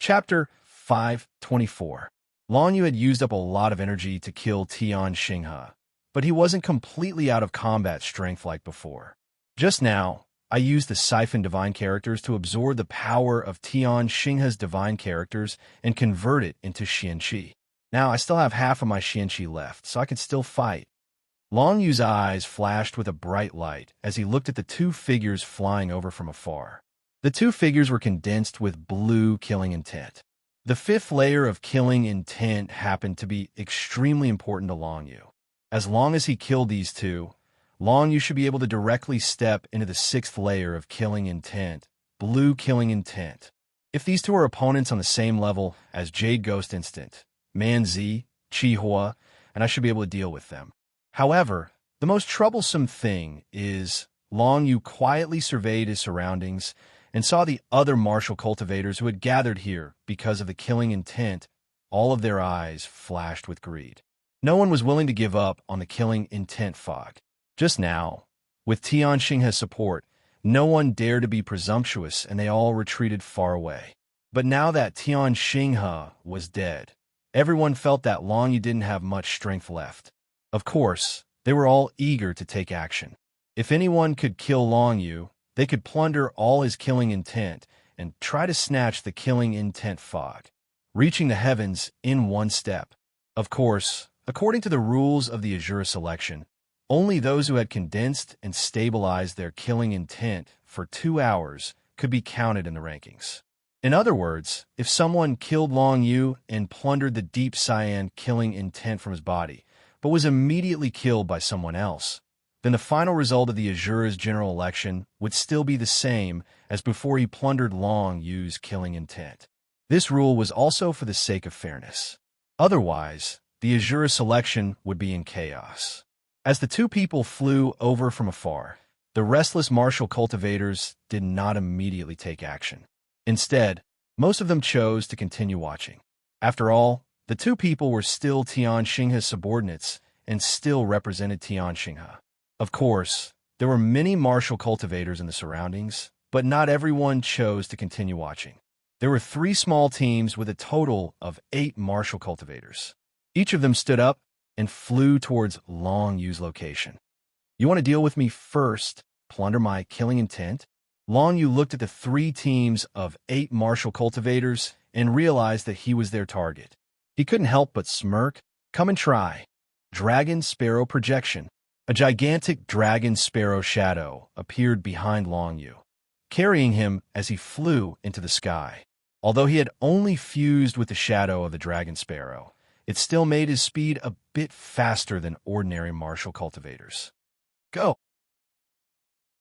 Chapter 524. Long Yu had used up a lot of energy to kill Tian Xinghe, but he wasn't completely out of combat strength like before. Just now, I used the Siphon Divine characters to absorb the power of Tian Xinghe's divine characters and convert it into Xianqi. Now, I still have half of my Xianqi left, so I can still fight. Long Yu's eyes flashed with a bright light as he looked at the two figures flying over from afar. The two figures were condensed with blue killing intent. The fifth layer of killing intent happened to be extremely important to Long Yu. As long as he killed these two, Long Yu should be able to directly step into the sixth layer of killing intent, blue killing intent. If these two are opponents on the same level as Jade Ghost Instant, Man Zi, Chi Hua, and I should be able to deal with them. However, the most troublesome thing is Long Yu quietly surveyed his surroundings and saw the other martial cultivators who had gathered here because of the killing intent. All of their eyes flashed with greed. No one was willing to give up on the killing intent fog. Just now, with Tian Xinghe's support, no one dared to be presumptuous and they all retreated far away. But now that Tian Xinghe was dead, everyone felt that Long Yu didn't have much strength left. Of course, they were all eager to take action. If anyone could kill Long Yu, they could plunder all his killing intent and try to snatch the killing intent fog, reaching the heavens in one step. Of course, according to the rules of the Azure selection, only those who had condensed and stabilized their killing intent for 2 hours could be counted in the rankings. In other words, if someone killed Long Yu and plundered the deep cyan killing intent from his body, but was immediately killed by someone else, then the final result of the Azure's general election would still be the same as before he plundered Long Yu's killing intent. This rule was also for the sake of fairness. Otherwise, the Azure selection would be in chaos. As the two people flew over from afar, the restless martial cultivators did not immediately take action. Instead, most of them chose to continue watching. After all, the two people were still Tian Xinghe's subordinates and still represented Tian Xinghe. Of course, there were many martial cultivators in the surroundings, but not everyone chose to continue watching. There were 3 small teams with a total of 8 martial cultivators. Each of them stood up and flew towards Long Yu's location. You want to deal with me first, plunder my killing intent? Long Yu looked at the 3 teams of 8 martial cultivators and realized that he was their target. He couldn't help but smirk. Come and try. Dragon Sparrow Projection. A gigantic dragon sparrow shadow appeared behind Long Yu, carrying him as he flew into the sky. Although he had only fused with the shadow of the dragon sparrow, it still made his speed a bit faster than ordinary martial cultivators. Go!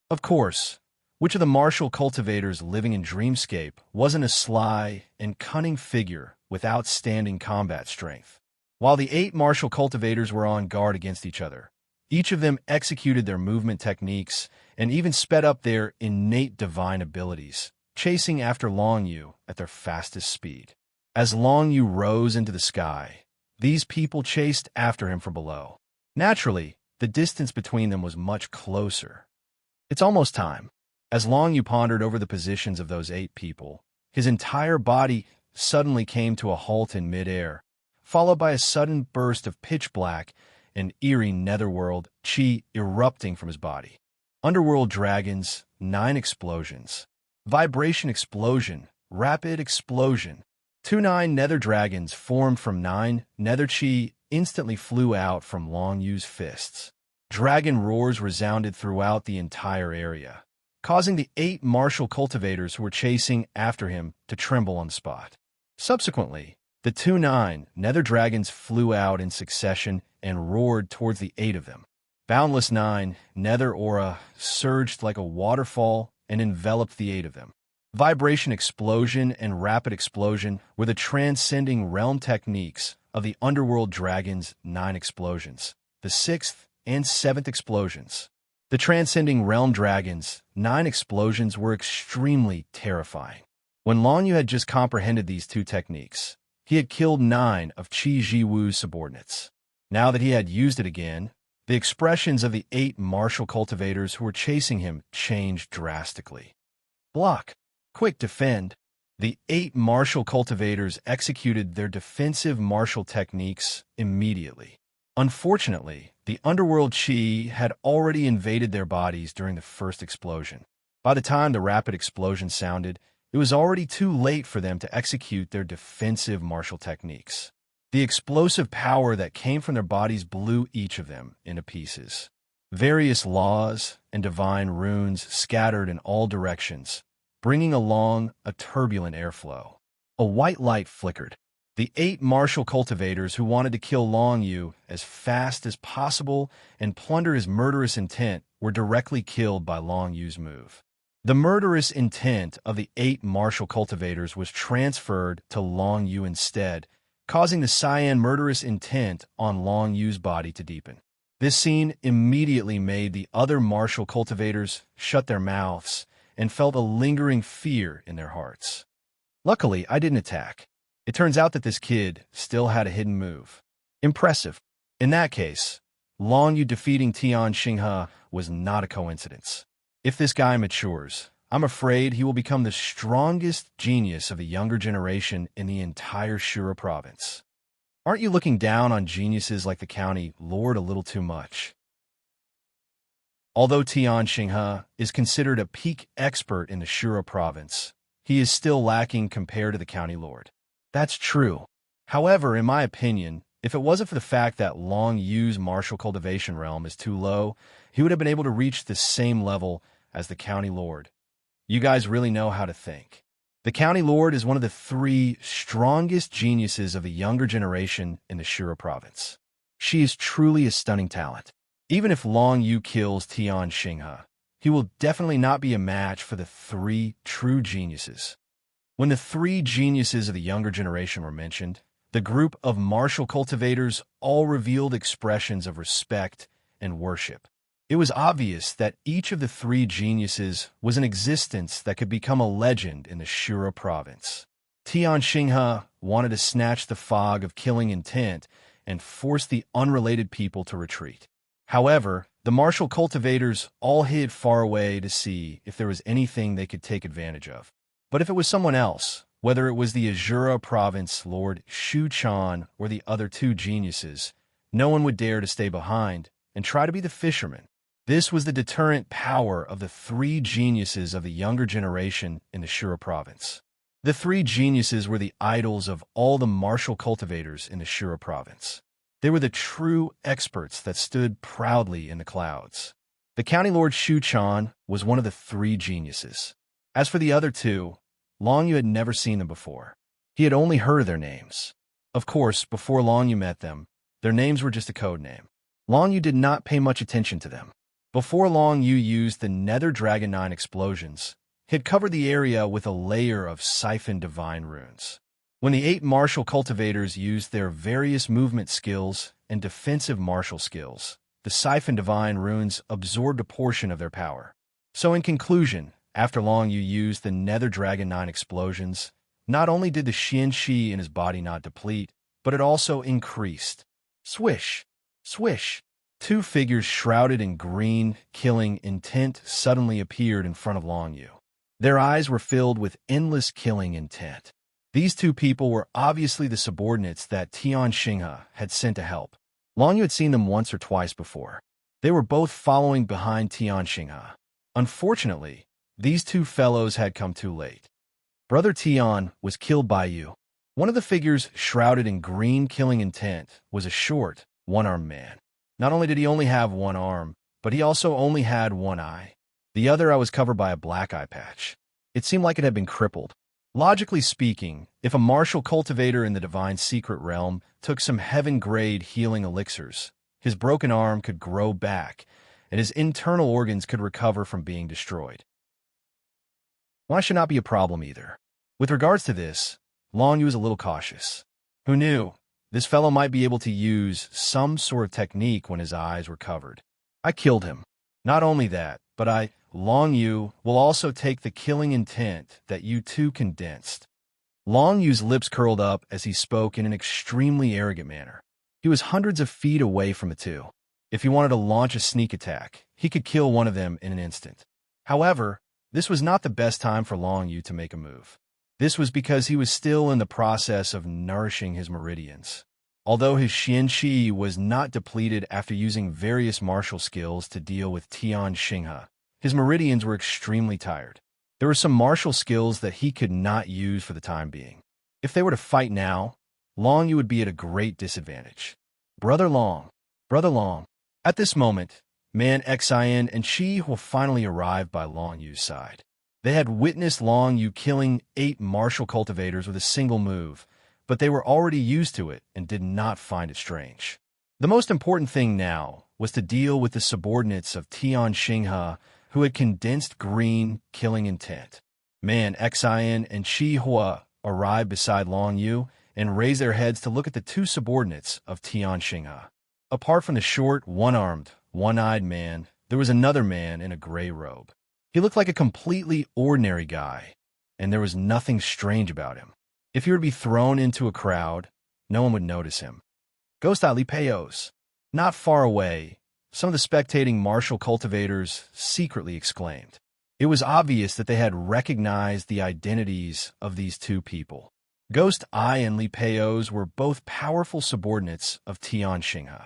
Of course, which of the martial cultivators living in Dreamscape wasn't a sly and cunning figure with outstanding combat strength? While the 8 martial cultivators were on guard against each other, each of them executed their movement techniques and even sped up their innate divine abilities, chasing after Long Yu at their fastest speed. As Long Yu rose into the sky, these people chased after him from below. Naturally, the distance between them was much closer. It's almost time. As Long Yu pondered over the positions of those 8 people, his entire body suddenly came to a halt in midair, followed by a sudden burst of pitch black and eerie netherworld chi erupting from his body. Underworld dragons, 9 explosions. Vibration explosion, rapid explosion. 2 9 nether dragons formed from 9 nether chi instantly flew out from Long Yu's fists. Dragon roars resounded throughout the entire area, causing the 8 martial cultivators who were chasing after him to tremble on the spot. Subsequently, the 2 9 nether dragons flew out in succession and roared towards the 8 of them. Boundless 9 nether aura surged like a waterfall and enveloped the 8 of them. Vibration explosion and rapid explosion were the transcending realm techniques of the underworld dragon's 9 explosions, the 6th and 7th explosions. The transcending realm dragon's 9 explosions were extremely terrifying. When Long Yu had just comprehended these 2 techniques, he had killed 9 of Qi Jiwu's subordinates. Now that he had used it again, the expressions of the 8 martial cultivators who were chasing him changed drastically. Block! Quick, defend! The 8 martial cultivators executed their defensive martial techniques immediately. Unfortunately, the underworld chi had already invaded their bodies during the first explosion. By the time the rapid explosion sounded, it was already too late for them to execute their defensive martial techniques. The explosive power that came from their bodies blew each of them into pieces. Various laws and divine runes scattered in all directions, bringing along a turbulent airflow. A white light flickered. The 8 martial cultivators who wanted to kill Long Yu as fast as possible and plunder his murderous intent were directly killed by Long Yu's move. The murderous intent of the 8 martial cultivators was transferred to Long Yu instead, causing the cyan murderous intent on Long Yu's body to deepen. This scene immediately made the other martial cultivators shut their mouths and felt a lingering fear in their hearts. Luckily, I didn't attack. It turns out that this kid still had a hidden move. Impressive. In that case, Long Yu defeating Tian Xinghe was not a coincidence. If this guy matures, I'm afraid he will become the strongest genius of the younger generation in the entire Shura province. Aren't you looking down on geniuses like the county lord a little too much? Although Tian Xinghe is considered a peak expert in the Shura province, he is still lacking compared to the county lord. That's true. However, in my opinion, if it wasn't for the fact that Long Yu's martial cultivation realm is too low, he would have been able to reach the same level as the county lord. You guys really know how to think. The county lord is one of the 3 strongest geniuses of the younger generation in the Shura province. She is truly a stunning talent. Even if Long Yu kills Tian Xinghe, he will definitely not be a match for the 3 true geniuses. When the 3 geniuses of the younger generation were mentioned, the group of martial cultivators all revealed expressions of respect and worship. It was obvious that each of the 3 geniuses was an existence that could become a legend in the Shura province. Tian Xinghe wanted to snatch the fog of killing intent and force the unrelated people to retreat. However, the martial cultivators all hid far away to see if there was anything they could take advantage of. But if it was someone else, whether it was the Azura province Lord Shu Chan or the other 2 geniuses, no one would dare to stay behind and try to be the fisherman. This was the deterrent power of the 3 geniuses of the younger generation in the Shura province. The 3 geniuses were the idols of all the martial cultivators in the Shura province. They were the true experts that stood proudly in the clouds. The county lord Shu Chan was one of the 3 geniuses. As for the other 2, Long Yu had never seen them before. He had only heard their names. Of course, before Long Yu met them, their names were just a code name. Long Yu did not pay much attention to them. Before Long Yu used the Nether Dragon 9 explosions, he had covered the area with a layer of siphon divine runes. When the 8 martial cultivators used their various movement skills and defensive martial skills, the siphon divine runes absorbed a portion of their power. So in conclusion, after Long Yu used the Nether Dragon 9 explosions, not only did the Xian Qi in his body not deplete, but it also increased. Swish! Swish! 2 figures shrouded in green, killing intent suddenly appeared in front of Long Yu. Their eyes were filled with endless killing intent. These 2 people were obviously the subordinates that Tian Xinghe had sent to help. Long Yu had seen them once or twice before. They were both following behind Tian Xinghe. Unfortunately, these 2 fellows had come too late. Brother Tian was killed by you. One of the figures shrouded in green killing intent was a short, one-armed man. Not only did he only have one arm, but he also only had one eye. The other eye was covered by a black eye patch. It seemed like it had been crippled. Logically speaking, if a martial cultivator in the divine secret realm took some heaven-grade healing elixirs, his broken arm could grow back, and his internal organs could recover from being destroyed. Why should not be a problem either. With regards to this, Long Yu was a little cautious. Who knew? This fellow might be able to use some sort of technique when his eyes were covered. I killed him. Not only that, but Long Yu, will also take the killing intent that you 2 condensed. Long Yu's lips curled up as he spoke in an extremely arrogant manner. He was hundreds of feet away from the 2. If he wanted to launch a sneak attack, he could kill one of them in an instant. However, this was not the best time for Long Yu to make a move. This was because he was still in the process of nourishing his meridians. Although his Xian Qi was not depleted after using various martial skills to deal with Tian Xinghe, his meridians were extremely tired. There were some martial skills that he could not use for the time being. If they were to fight now, Long Yu would be at a great disadvantage. Brother Long. At this moment, Man Xin and Shi Hua finally arrived by Long Yu's side. They had witnessed Long Yu killing 8 martial cultivators with a single move, but they were already used to it and did not find it strange. The most important thing now was to deal with the subordinates of Tian Xinghe, who had condensed green killing intent. Man Xin and Shi Hua arrived beside Long Yu and raised their heads to look at the 2 subordinates of Tian Xinghe. Apart from the short, one-armed, one-eyed man, there was another man in a gray robe. He looked like a completely ordinary guy, and there was nothing strange about him. If he were to be thrown into a crowd, no one would notice him. Ghost Eye Li Peiyos. Not far away, some of the spectating martial cultivators secretly exclaimed. It was obvious that they had recognized the identities of these 2 people. Ghost Eye and Li Peiyos were both powerful subordinates of Tian Xinghe.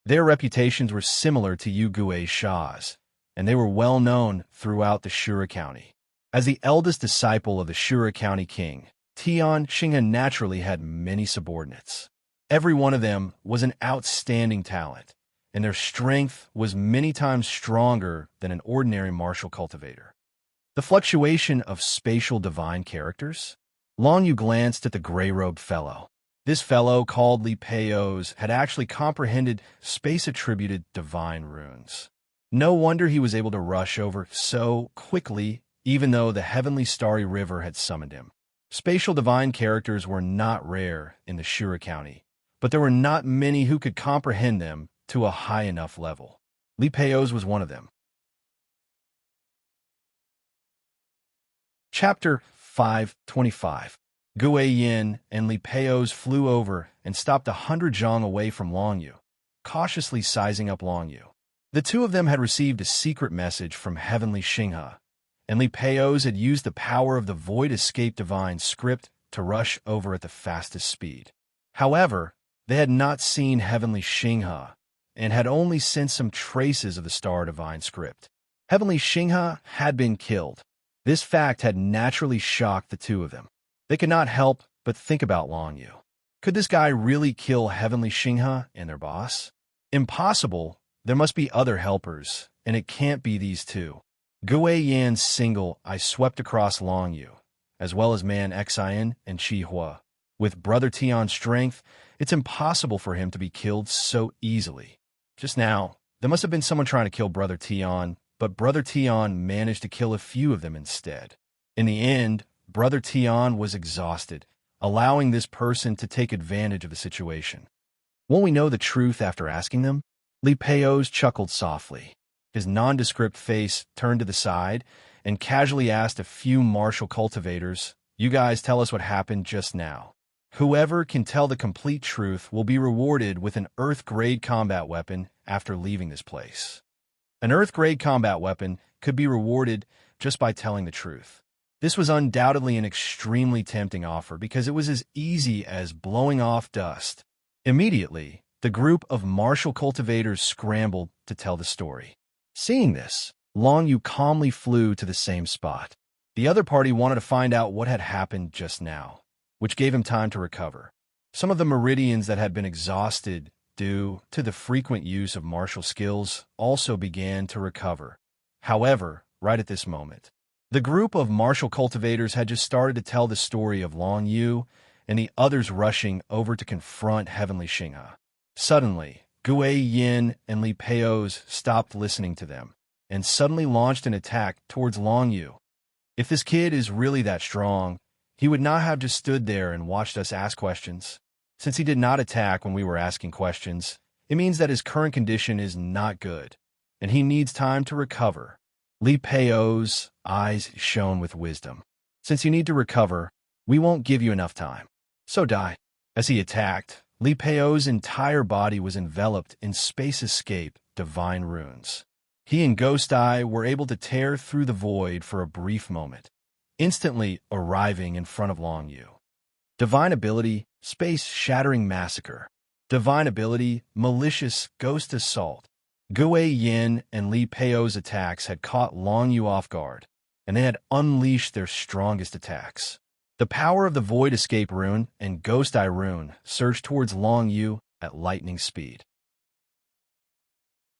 Their reputations were similar to Yu Gui Sha's, and they were well known throughout the Shura County. As the eldest disciple of the Shura County king, Tian Xinghe naturally had many subordinates. Every one of them was an outstanding talent, and their strength was many times stronger than an ordinary martial cultivator. The fluctuation of spatial divine characters? Long Yu glanced at the gray-robed fellow. This fellow, called Li Peiyos, had actually comprehended space-attributed divine runes. No wonder he was able to rush over so quickly, even though the heavenly starry river had summoned him. Spatial divine characters were not rare in the Shura County, but there were not many who could comprehend them to a high enough level. Li Peiyos was one of them. Chapter 525. Gui Yin and Li Peiyos flew over and stopped 100 zhang away from Long Yu, cautiously sizing up Long Yu. The 2 of them had received a secret message from Heavenly Xinghe, and Li Peiyos had used the power of the Void Escape Divine script to rush over at the fastest speed. However, they had not seen Heavenly Xinghe, and had only sensed some traces of the Star Divine script. Heavenly Xinghe had been killed. This fact had naturally shocked the 2 of them. They could not help but think about Long Yu. Could this guy really kill Heavenly Xinghe and their boss? Impossible. There must be other helpers, and it can't be these 2. Gui Yan's single eye swept across Long Yu, as well as Man Xin and Shi Hua. With Brother Tian's strength, it's impossible for him to be killed so easily. Just now, there must have been someone trying to kill Brother Tian, but Brother Tian managed to kill a few of them instead. In the end, Brother Tian was exhausted, allowing this person to take advantage of the situation. Won't we know the truth after asking them? Li Peiyos chuckled softly. His nondescript face turned to the side and casually asked a few martial cultivators, "You guys tell us what happened just now. Whoever can tell the complete truth will be rewarded with an Earth-grade combat weapon after leaving this place." An Earth-grade combat weapon could be rewarded just by telling the truth. This was undoubtedly an extremely tempting offer because it was as easy as blowing off dust. Immediately, the group of martial cultivators scrambled to tell the story. Seeing this, Long Yu calmly flew to the same spot. The other party wanted to find out what had happened just now, which gave him time to recover. Some of the meridians that had been exhausted due to the frequent use of martial skills also began to recover. However, right at this moment, the group of martial cultivators had just started to tell the story of Long Yu and the others rushing over to confront Heavenly Xinghe. Suddenly, Gui Yin and Li Peiyos stopped listening to them and suddenly launched an attack towards Long Yu. If this kid is really that strong, he would not have just stood there and watched us ask questions. Since he did not attack when we were asking questions, it means that his current condition is not good, and he needs time to recover. Li Peiyos' eyes shone with wisdom. Since you need to recover, we won't give you enough time. So die. As he attacked, Li Peiyos' entire body was enveloped in space escape divine runes. He and Ghost Eye were able to tear through the void for a brief moment, instantly arriving in front of Long Yu. Divine ability, space-shattering massacre. Divine ability, malicious ghost assault. Gui Yin and Li Peo's attacks had caught Long Yu off guard, and they had unleashed their strongest attacks. The power of the Void Escape Rune and Ghost Eye Rune surged towards Long Yu at lightning speed.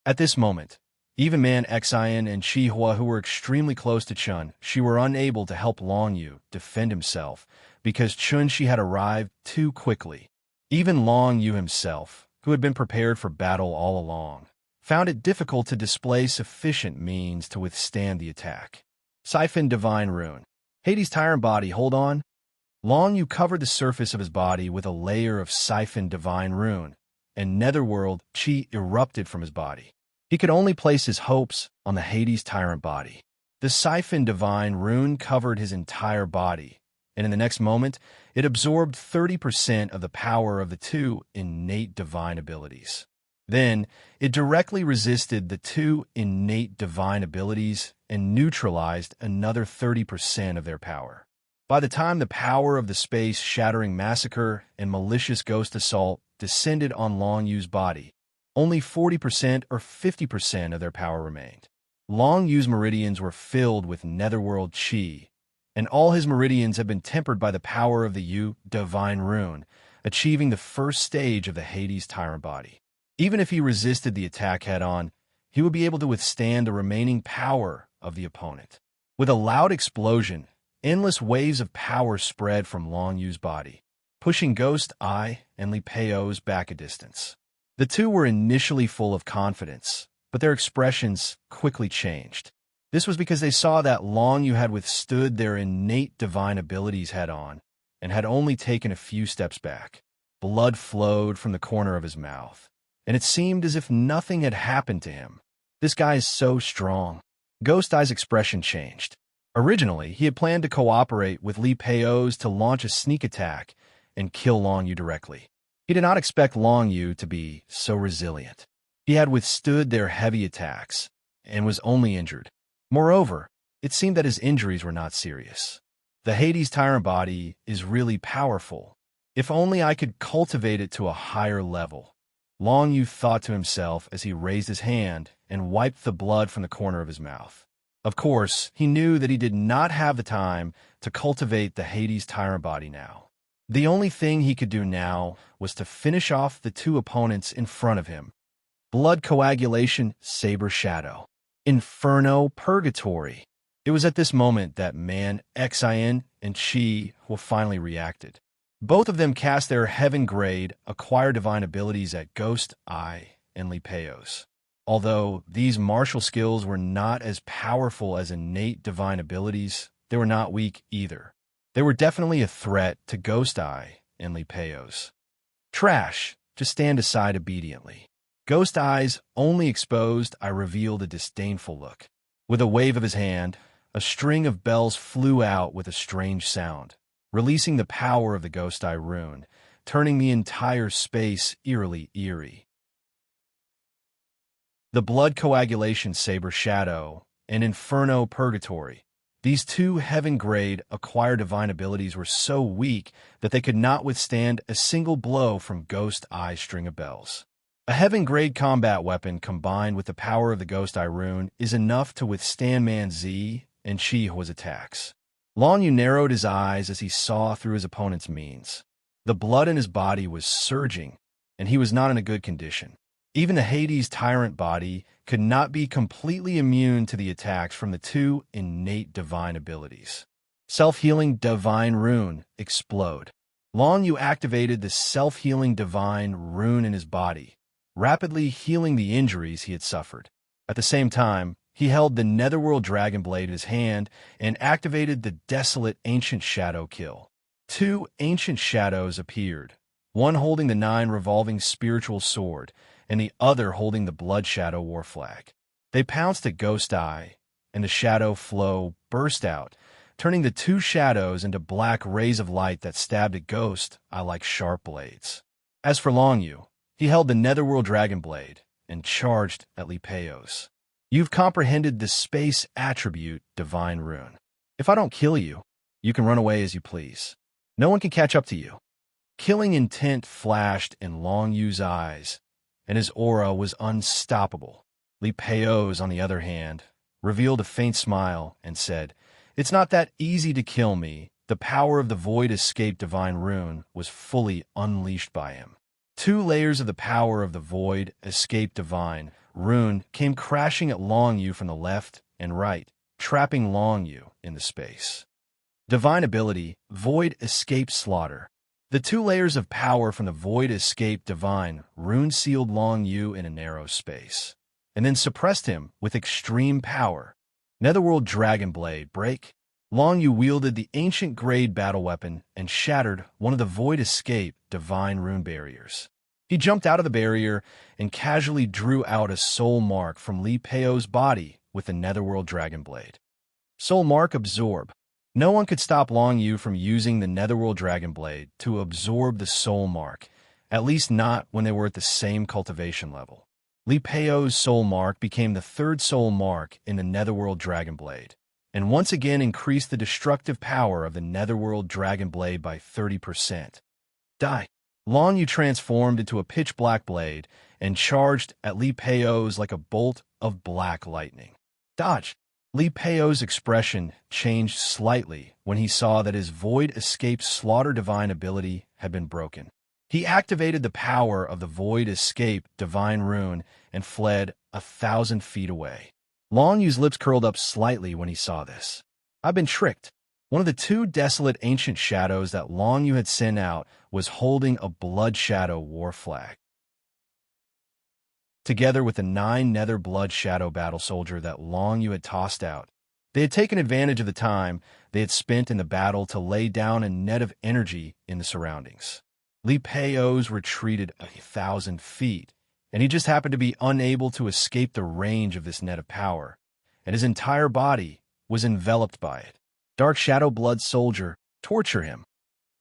At this moment, even Man Xian and Shi Hua, who were extremely close to Chun Shi, were unable to help Long Yu defend himself because Chun Shi had arrived too quickly. Even Long Yu himself, who had been prepared for battle all along, found it difficult to display sufficient means to withstand the attack. Siphon Divine Rune. Hades' tyrant body, hold on. Long Yu covered the surface of his body with a layer of Siphon Divine Rune, and Netherworld Chi erupted from his body. He could only place his hopes on the Hades tyrant body. The Siphon Divine Rune covered his entire body, and in the next moment, it absorbed 30% of the power of the two innate divine abilities. Then, it directly resisted the two innate divine abilities and neutralized another 30% of their power. By the time the power of the space-shattering massacre and malicious ghost assault descended on Long Yu's body, only 40% or 50% of their power remained. Long Yu's meridians were filled with Netherworld Chi, and all his meridians had been tempered by the power of the Yu Divine Rune, achieving the first stage of the Hades tyrant body. Even if he resisted the attack head-on, he would be able to withstand the remaining power of the opponent. With a loud explosion, endless waves of power spread from Long Yu's body, pushing Ghost Eye and Li Peo's back a distance. The two were initially full of confidence, but their expressions quickly changed. This was because they saw that Long Yu had withstood their innate divine abilities head-on and had only taken a few steps back. Blood flowed from the corner of his mouth, and it seemed as if nothing had happened to him. This guy is so strong. Ghost Eye's expression changed. Originally, he had planned to cooperate with Li Peo's to launch a sneak attack and kill Long Yu directly. He did not expect Long Yu to be so resilient. He had withstood their heavy attacks and was only injured. Moreover, it seemed that his injuries were not serious. The Hades tyrant body is really powerful. If only I could cultivate it to a higher level. Long Yu thought to himself as he raised his hand and wiped the blood from the corner of his mouth. Of course, he knew that he did not have the time to cultivate the Hades tyrant body now. The only thing he could do now was to finish off the two opponents in front of him. Blood Coagulation, Saber Shadow. Inferno Purgatory. It was at this moment that Man Xian and Qi Hua finally reacted. Both of them cast their heaven-grade, acquired divine abilities at Ghost Eye and Li Peo's. Although these martial skills were not as powerful as innate divine abilities, they were not weak either. They were definitely a threat to Ghost Eye and Li Peo's. Trash, just stand aside obediently. Ghost Eye's only exposed, I revealed a disdainful look. With a wave of his hand, a string of bells flew out with a strange sound, releasing the power of the Ghost Eye rune, turning the entire space eerily eerie. The Blood Coagulation Saber Shadow and Inferno Purgatory. These two heaven-grade acquired divine abilities were so weak that they could not withstand a single blow from Ghost Eye's string of bells. A heaven-grade combat weapon combined with the power of the Ghost Eye rune is enough to withstand Man Z and Qi Hua's attacks. Long Yu narrowed his eyes as he saw through his opponent's means. The blood in his body was surging, and he was not in a good condition. Even the Hades tyrant body could not be completely immune to the attacks from the two innate divine abilities. Self-healing divine rune, explode. Long Yu activated the self-healing divine rune in his body, rapidly healing the injuries he had suffered. At the same time, he held the Netherworld Dragon Blade in his hand and activated the Desolate Ancient Shadow Kill. Two ancient shadows appeared, one holding the 9 revolving spiritual sword, and the other holding the Blood Shadow war flag. They pounced at Ghost Eye, and the shadow flow burst out, turning the two shadows into black rays of light that stabbed at Ghost Eye like sharp blades. As for Long Yu, he held the Netherworld Dragon Blade and charged at Li Peo's. You've comprehended the space attribute Divine Rune. If I don't kill you, You can run away as you please. No one can catch up to you. Killing intent flashed in Long Yu's eyes, and his aura was unstoppable. Li Peo's, on the other hand, revealed a faint smile and said, "It's not that easy to kill me." The power of the Void Escape Divine Rune was fully unleashed by him. 2 layers of the power of the Void Escape Divine Rune came crashing at Long Yu from the left and right, trapping Long Yu in the space. Divine ability, Void Escape Slaughter. The 2 layers of power from the Void Escape Divine Rune sealed Long Yu in a narrow space, and then suppressed him with extreme power. Netherworld Dragon Blade Break. Long Yu wielded the ancient grade battle weapon and shattered one of the Void Escape Divine Rune barriers. He jumped out of the barrier and casually drew out a soul mark from Li Peo's body with the Netherworld Dragon Blade. Soul Mark Absorb. No one could stop Long Yu from using the Netherworld Dragon Blade to absorb the soul mark, at least not when they were at the same cultivation level. Li Peo's soul mark became the 3rd soul mark in the Netherworld Dragon Blade, and once again increased the destructive power of the Netherworld Dragon Blade by 30%. Die. Long Yu transformed into a pitch-black blade and charged at Li Peo's like a bolt of black lightning. Dodge. Li Peo's expression changed slightly when he saw that his Void Escape Slaughter Divine ability had been broken. He activated the power of the Void Escape Divine Rune and fled 1,000 feet away. Long Yu's lips curled up slightly when he saw this. I've been tricked. One of the 2 desolate ancient shadows that Long Yu had sent out was holding a Blood Shadow war flag. Together with the 9 Nether Blood Shadow battle soldier that Long Yu had tossed out, they had taken advantage of the time they had spent in the battle to lay down a net of energy in the surroundings. Li Peo's retreated 1,000 feet, and he just happened to be unable to escape the range of this net of power, and his entire body was enveloped by it. Dark Shadow Blood Soldier, torture him.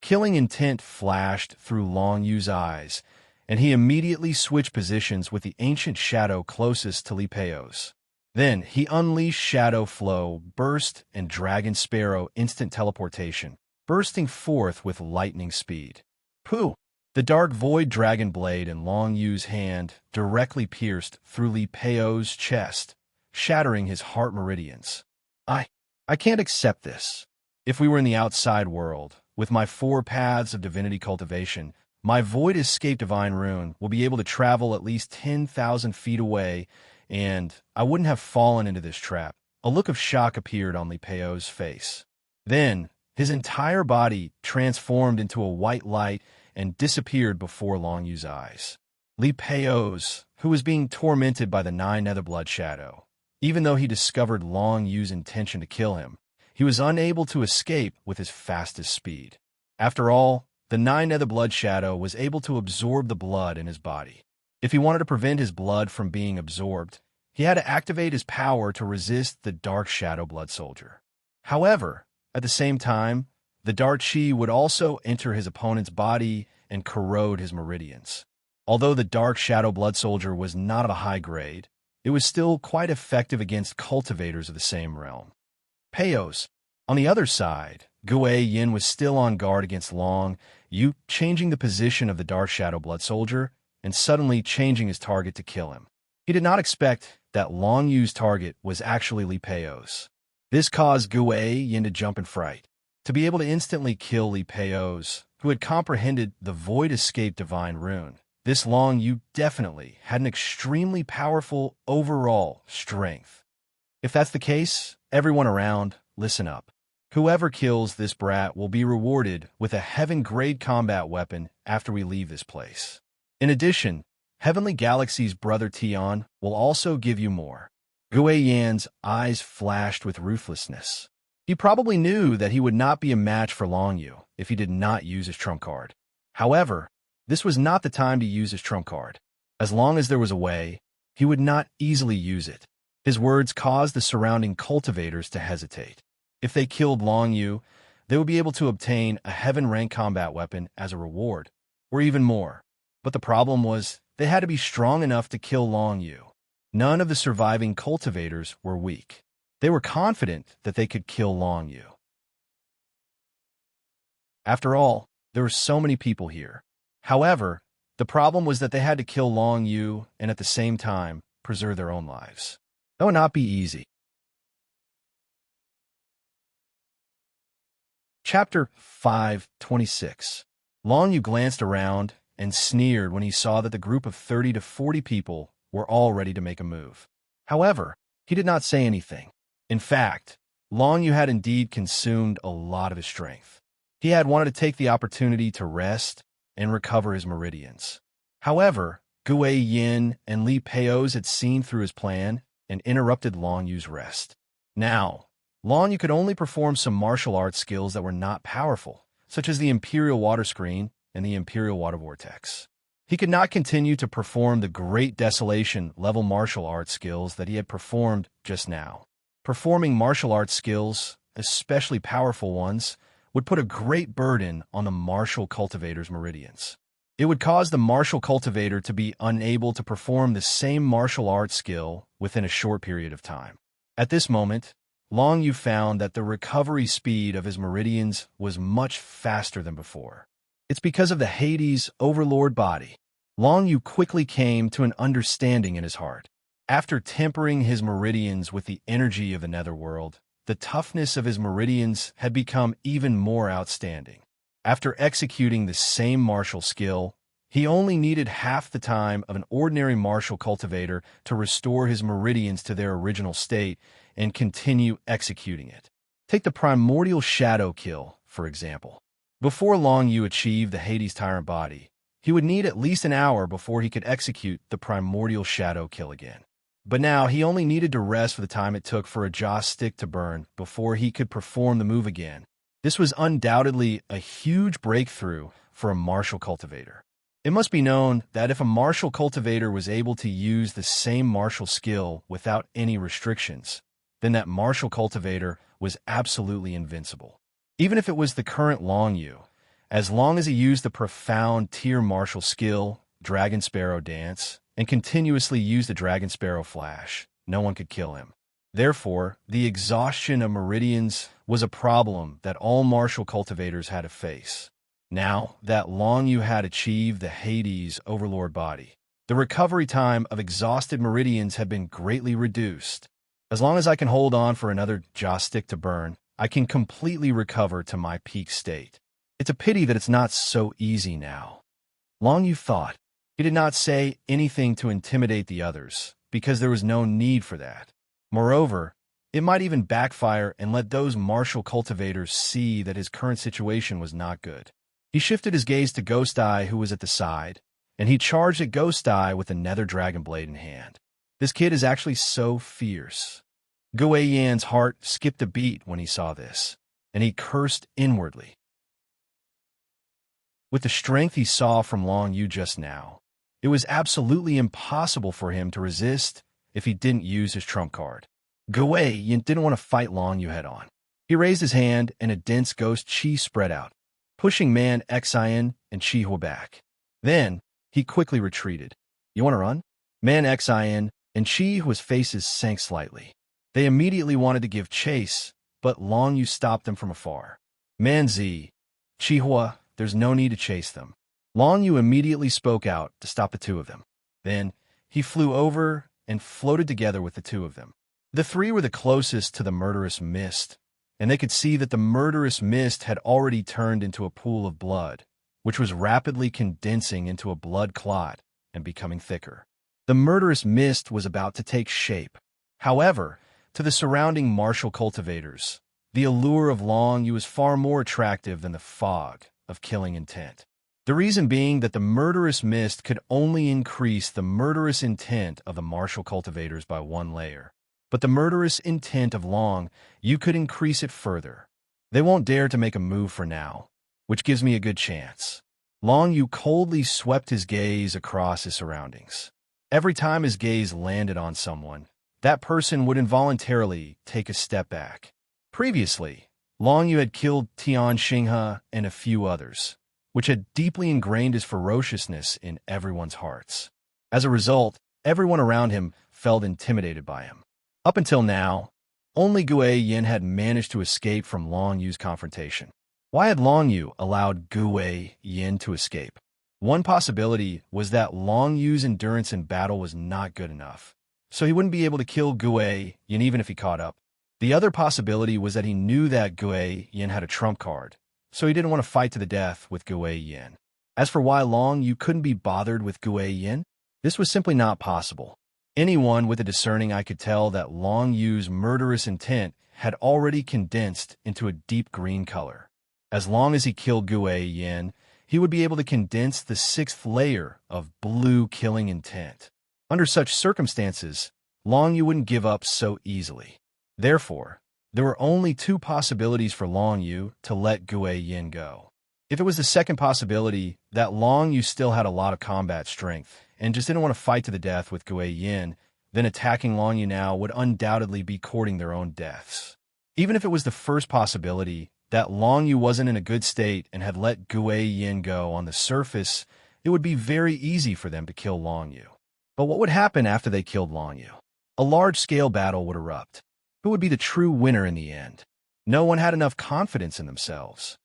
Killing intent flashed through Long Yu's eyes, and he immediately switched positions with the ancient shadow closest to Li Peo's. Then he unleashed Shadow Flow, Burst, and Dragon Sparrow instant teleportation, bursting forth with lightning speed. Pooh! The Dark Void Dragon Blade in Long Yu's hand directly pierced through Li Peo's chest, shattering his heart meridians. I can't accept this. If we were in the outside world, with my 4 paths of divinity cultivation, my Void Escape Divine Rune will be able to travel at least 10,000 feet away, and I wouldn't have fallen into this trap. A look of shock appeared on Li Peo's face. Then, his entire body transformed into a white light and disappeared before Long Yu's eyes. Li Peo's, who was being tormented by the 9 Nether Blood Shadow. Even though he discovered Long Yu's intention to kill him, he was unable to escape with his fastest speed. After all, the 9 Nether Blood Shadow was able to absorb the blood in his body. If he wanted to prevent his blood from being absorbed, he had to activate his power to resist the Dark Shadow Blood Soldier. However, at the same time, the Dark Chi would also enter his opponent's body and corrode his meridians. Although the Dark Shadow Blood Soldier was not of a high grade, it was still quite effective against cultivators of the same realm. Peo's. On the other side, Gue Yin was still on guard against Long Yu, changing the position of the Dark Shadow Blood Soldier and suddenly changing his target to kill him. He did not expect that Long Yu's target was actually Li Peo's. This caused Gue Yin to jump in fright. To be able to instantly kill Li Peo's, who had comprehended the Void Escape Divine Rune, this Long Yu definitely had an extremely powerful overall strength. If that's the case, everyone around, listen up. Whoever kills this brat will be rewarded with a heaven-grade combat weapon after we leave this place. In addition, Heavenly Galaxy's brother Tian will also give you more. Gue Yan's eyes flashed with ruthlessness. He probably knew that he would not be a match for Long Yu if he did not use his trump card. However, this was not the time to use his trump card. As long as there was a way, he would not easily use it. His words caused the surrounding cultivators to hesitate. If they killed Long Yu, they would be able to obtain a heaven-rank combat weapon as a reward, or even more. But the problem was, they had to be strong enough to kill Long Yu. None of the surviving cultivators were weak. They were confident that they could kill Long Yu. After all, there were so many people here. However, the problem was that they had to kill Long Yu and at the same time preserve their own lives. That would not be easy. Chapter 5:26. Long Yu glanced around and sneered when he saw that the group of 30 to 40 people were all ready to make a move. However, he did not say anything. In fact, Long Yu had indeed consumed a lot of his strength. He had wanted to take the opportunity to rest and recover his meridians. However, Gue Yin and Li Peos had seen through his plan and interrupted Long Yu's rest. Now, Long Yu could only perform some martial arts skills that were not powerful, such as the Imperial Water Screen and the Imperial Water Vortex. He could not continue to perform the Great Desolation level martial arts skills that he had performed just now. Performing martial arts skills, especially powerful ones, would put a great burden on the martial cultivator's meridians. It would cause the martial cultivator to be unable to perform the same martial arts skill within a short period of time. At this moment, Long Yu found that the recovery speed of his meridians was much faster than before. It's because of the Hades Overlord body. Long Yu quickly came to an understanding in his heart. After tempering his meridians with the energy of the netherworld, the toughness of his meridians had become even more outstanding. After executing the same martial skill, he only needed half the time of an ordinary martial cultivator to restore his meridians to their original state and continue executing it. Take the primordial shadow kill, for example. Before Long Yu achieved the Hades Tyrant body, he would need at least an hour before he could execute the primordial shadow kill again. But now he only needed to rest for the time it took for a jaw stick to burn before he could perform the move again. This was undoubtedly a huge breakthrough for a martial cultivator. It must be known that if a martial cultivator was able to use the same martial skill without any restrictions, then that martial cultivator was absolutely invincible. Even if it was the current Long Yu, as long as he used the profound tier martial skill, Dragon Sparrow Dance, and continuously used the Dragon Sparrow Flash, no one could kill him. Therefore, the exhaustion of meridians was a problem that all martial cultivators had to face. Now that Long Yu had achieved the Hades Overlord body, the recovery time of exhausted meridians had been greatly reduced. As long as I can hold on for another jaw stick to burn, I can completely recover to my peak state. It's a pity that it's not so easy now. Long Yu thought. He did not say anything to intimidate the others, because there was no need for that. Moreover, it might even backfire and let those martial cultivators see that his current situation was not good. He shifted his gaze to Ghost Eye, who was at the side, and he charged at Ghost Eye with a nether dragon blade in hand. This kid is actually so fierce. Gue Yan's heart skipped a beat when he saw this, and he cursed inwardly. With the strength he saw from Long Yu just now, it was absolutely impossible for him to resist if he didn't use his trump card. Gue Yan didn't want to fight Long Yu head-on. He raised his hand and a dense ghost chi spread out, pushing Man Xian and Chihua back. Then, he quickly retreated. You want to run? Man Xian and Chihua's faces sank slightly. They immediately wanted to give chase, but Long Yu stopped them from afar. Man Zi, Chihua, there's no need to chase them. Long Yu immediately spoke out to stop the two of them. Then, he flew over and floated together with the two of them. The three were the closest to the murderous mist, and they could see that the murderous mist had already turned into a pool of blood, which was rapidly condensing into a blood clot and becoming thicker. The murderous mist was about to take shape. However, to the surrounding martial cultivators, the allure of Long Yu was far more attractive than the fog of killing intent. The reason being that the murderous mist could only increase the murderous intent of the martial cultivators by one layer. But the murderous intent of Long Yu could increase it further. They won't dare to make a move for now, which gives me a good chance. Long Yu coldly swept his gaze across his surroundings. Every time his gaze landed on someone, that person would involuntarily take a step back. Previously, Long Yu had killed Tian Xinghe and a few others, which had deeply ingrained his ferociousness in everyone's hearts. As a result, everyone around him felt intimidated by him. Up until now, only Gue Yin had managed to escape from Long Yu's confrontation. Why had Long Yu allowed Gu Yin to escape? One possibility was that Long Yu's endurance in battle was not good enough, so he wouldn't be able to kill Gu Yin even if he caught up. The other possibility was that he knew that Gu Yin had a trump card, so he didn't want to fight to the death with Gu Yin. As for why Long Yu couldn't be bothered with Gu Yin, this was simply not possible. Anyone with a discerning eye could tell that Long Yu's murderous intent had already condensed into a deep green color. As long as he killed Gu Yin, he would be able to condense the sixth layer of blue killing intent. Under such circumstances, Long Yu wouldn't give up so easily. Therefore, there were only two possibilities for Long Yu to let Gu Yin go. If it was the second possibility, that Long Yu still had a lot of combat strength and just didn't want to fight to the death with Gu Yin, then attacking Long Yu now would undoubtedly be courting their own deaths. Even if it was the first possibility, that Long Yu wasn't in a good state and had let Gu Yin go on the surface, it would be very easy for them to kill Long Yu. But what would happen after they killed Long Yu? A large-scale battle would erupt. Who would be the true winner in the end? No one had enough confidence in themselves.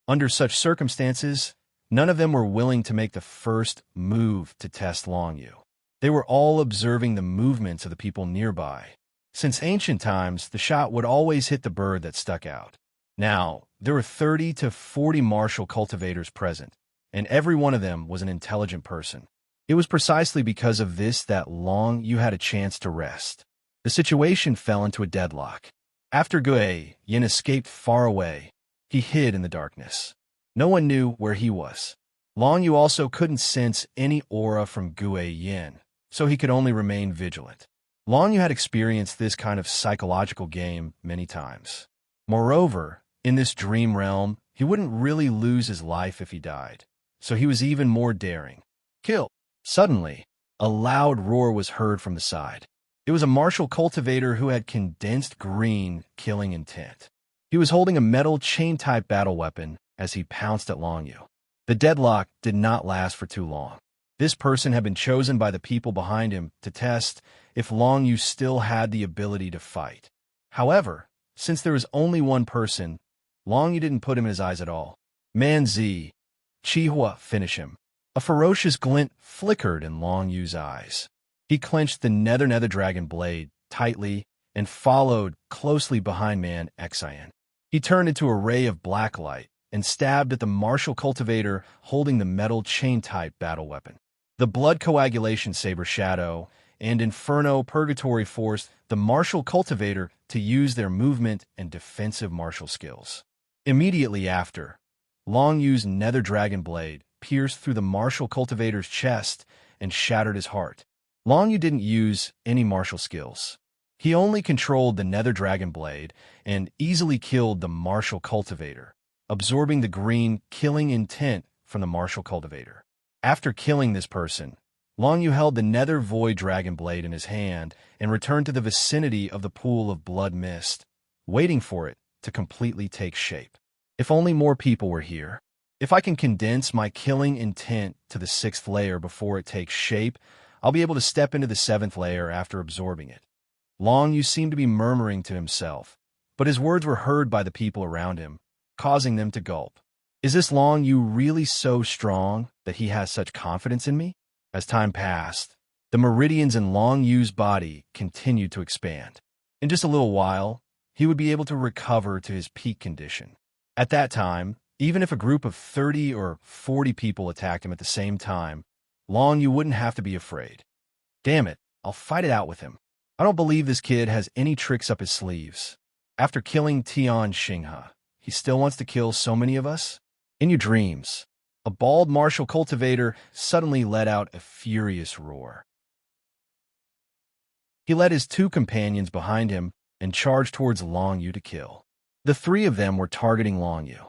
Under such circumstances, none of them were willing to make the first move to test Long Yu. They were all observing the movements of the people nearby. Since ancient times, the shot would always hit the bird that stuck out. Now, there were 30 to 40 martial cultivators present, and every one of them was an intelligent person. It was precisely because of this that Long Yu had a chance to rest. The situation fell into a deadlock. After Gu Yin escaped far away, he hid in the darkness. No one knew where he was. Long Yu also couldn't sense any aura from Gu Yin, so he could only remain vigilant. Long Yu had experienced this kind of psychological game many times. Moreover, in this dream realm, he wouldn't really lose his life if he died, so he was even more daring. Kill! Suddenly, a loud roar was heard from the side. It was a martial cultivator who had condensed green killing intent. He was holding a metal chain-type battle weapon as he pounced at Long Yu. The deadlock did not last for too long. This person had been chosen by the people behind him to test if Long Yu still had the ability to fight. However, since there was only one person, Long Yu didn't put him in his eyes at all. Man Zi, Chihua, finish him. A ferocious glint flickered in Long Yu's eyes. He clenched the nether dragon blade tightly and followed closely behind Man Xian. He turned into a ray of black light and stabbed at the martial cultivator holding the metal chain-type battle weapon. The blood coagulation saber shadow and Inferno Purgatory forced the martial cultivator to use their movement and defensive martial skills. Immediately after, Long Yu's nether dragon blade pierced through the martial cultivator's chest and shattered his heart. Long Yu didn't use any martial skills. He only controlled the nether dragon blade and easily killed the martial cultivator, absorbing the green killing intent from the martial cultivator. After killing this person, Long Yu held the nether void dragon blade in his hand and returned to the vicinity of the pool of blood mist, waiting for it to completely take shape. If only more people were here. If I can condense my killing intent to the 6th layer before it takes shape, I'll be able to step into the 7th layer after absorbing it. Long Yu seemed to be murmuring to himself, but his words were heard by the people around him, causing them to gulp. Is this Long Yu really so strong that he has such confidence in me? As time passed, the meridians in Long Yu's body continued to expand. In just a little while, he would be able to recover to his peak condition. At that time, even if a group of 30 or 40 people attacked him at the same time, Long Yu wouldn't have to be afraid. Damn it, I'll fight it out with him. I don't believe this kid has any tricks up his sleeves. After killing Tian Xinghe, he still wants to kill so many of us? In your dreams, a bald martial cultivator suddenly let out a furious roar. He led his 2 companions behind him and charged towards Long Yu to kill. The 3 of them were targeting Long Yu.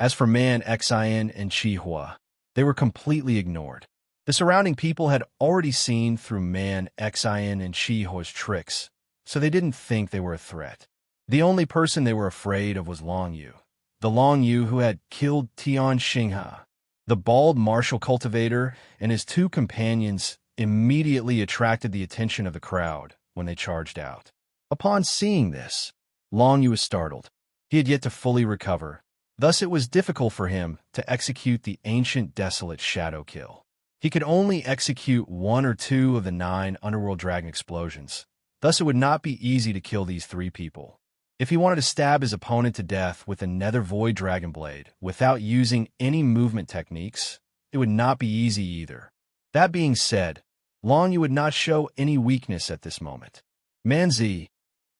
As for Man Xian and Chihua, they were completely ignored. The surrounding people had already seen through Man Xian and Chihua's tricks, so they didn't think they were a threat. The only person they were afraid of was Long Yu, the Long Yu who had killed Tian Xinghe. The bald martial cultivator and his 2 companions immediately attracted the attention of the crowd when they charged out. Upon seeing this, Long Yu was startled. He had yet to fully recover. Thus it was difficult for him to execute the ancient desolate shadow kill. He could only execute 1 or 2 of the 9 underworld dragon explosions. Thus it would not be easy to kill these 3 people. If he wanted to stab his opponent to death with a nether void dragon blade without using any movement techniques, it would not be easy either. That being said, Long Yu would not show any weakness at this moment. Manzi,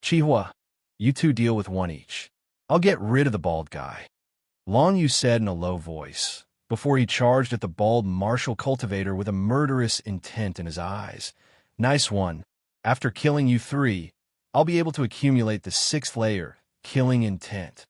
Chihua, you two deal with 1 each. I'll get rid of the bald guy, Long Yu said in a low voice, before he charged at the bald martial cultivator with a murderous intent in his eyes. Nice one. After killing you 3, I'll be able to accumulate the 6th layer, killing intent.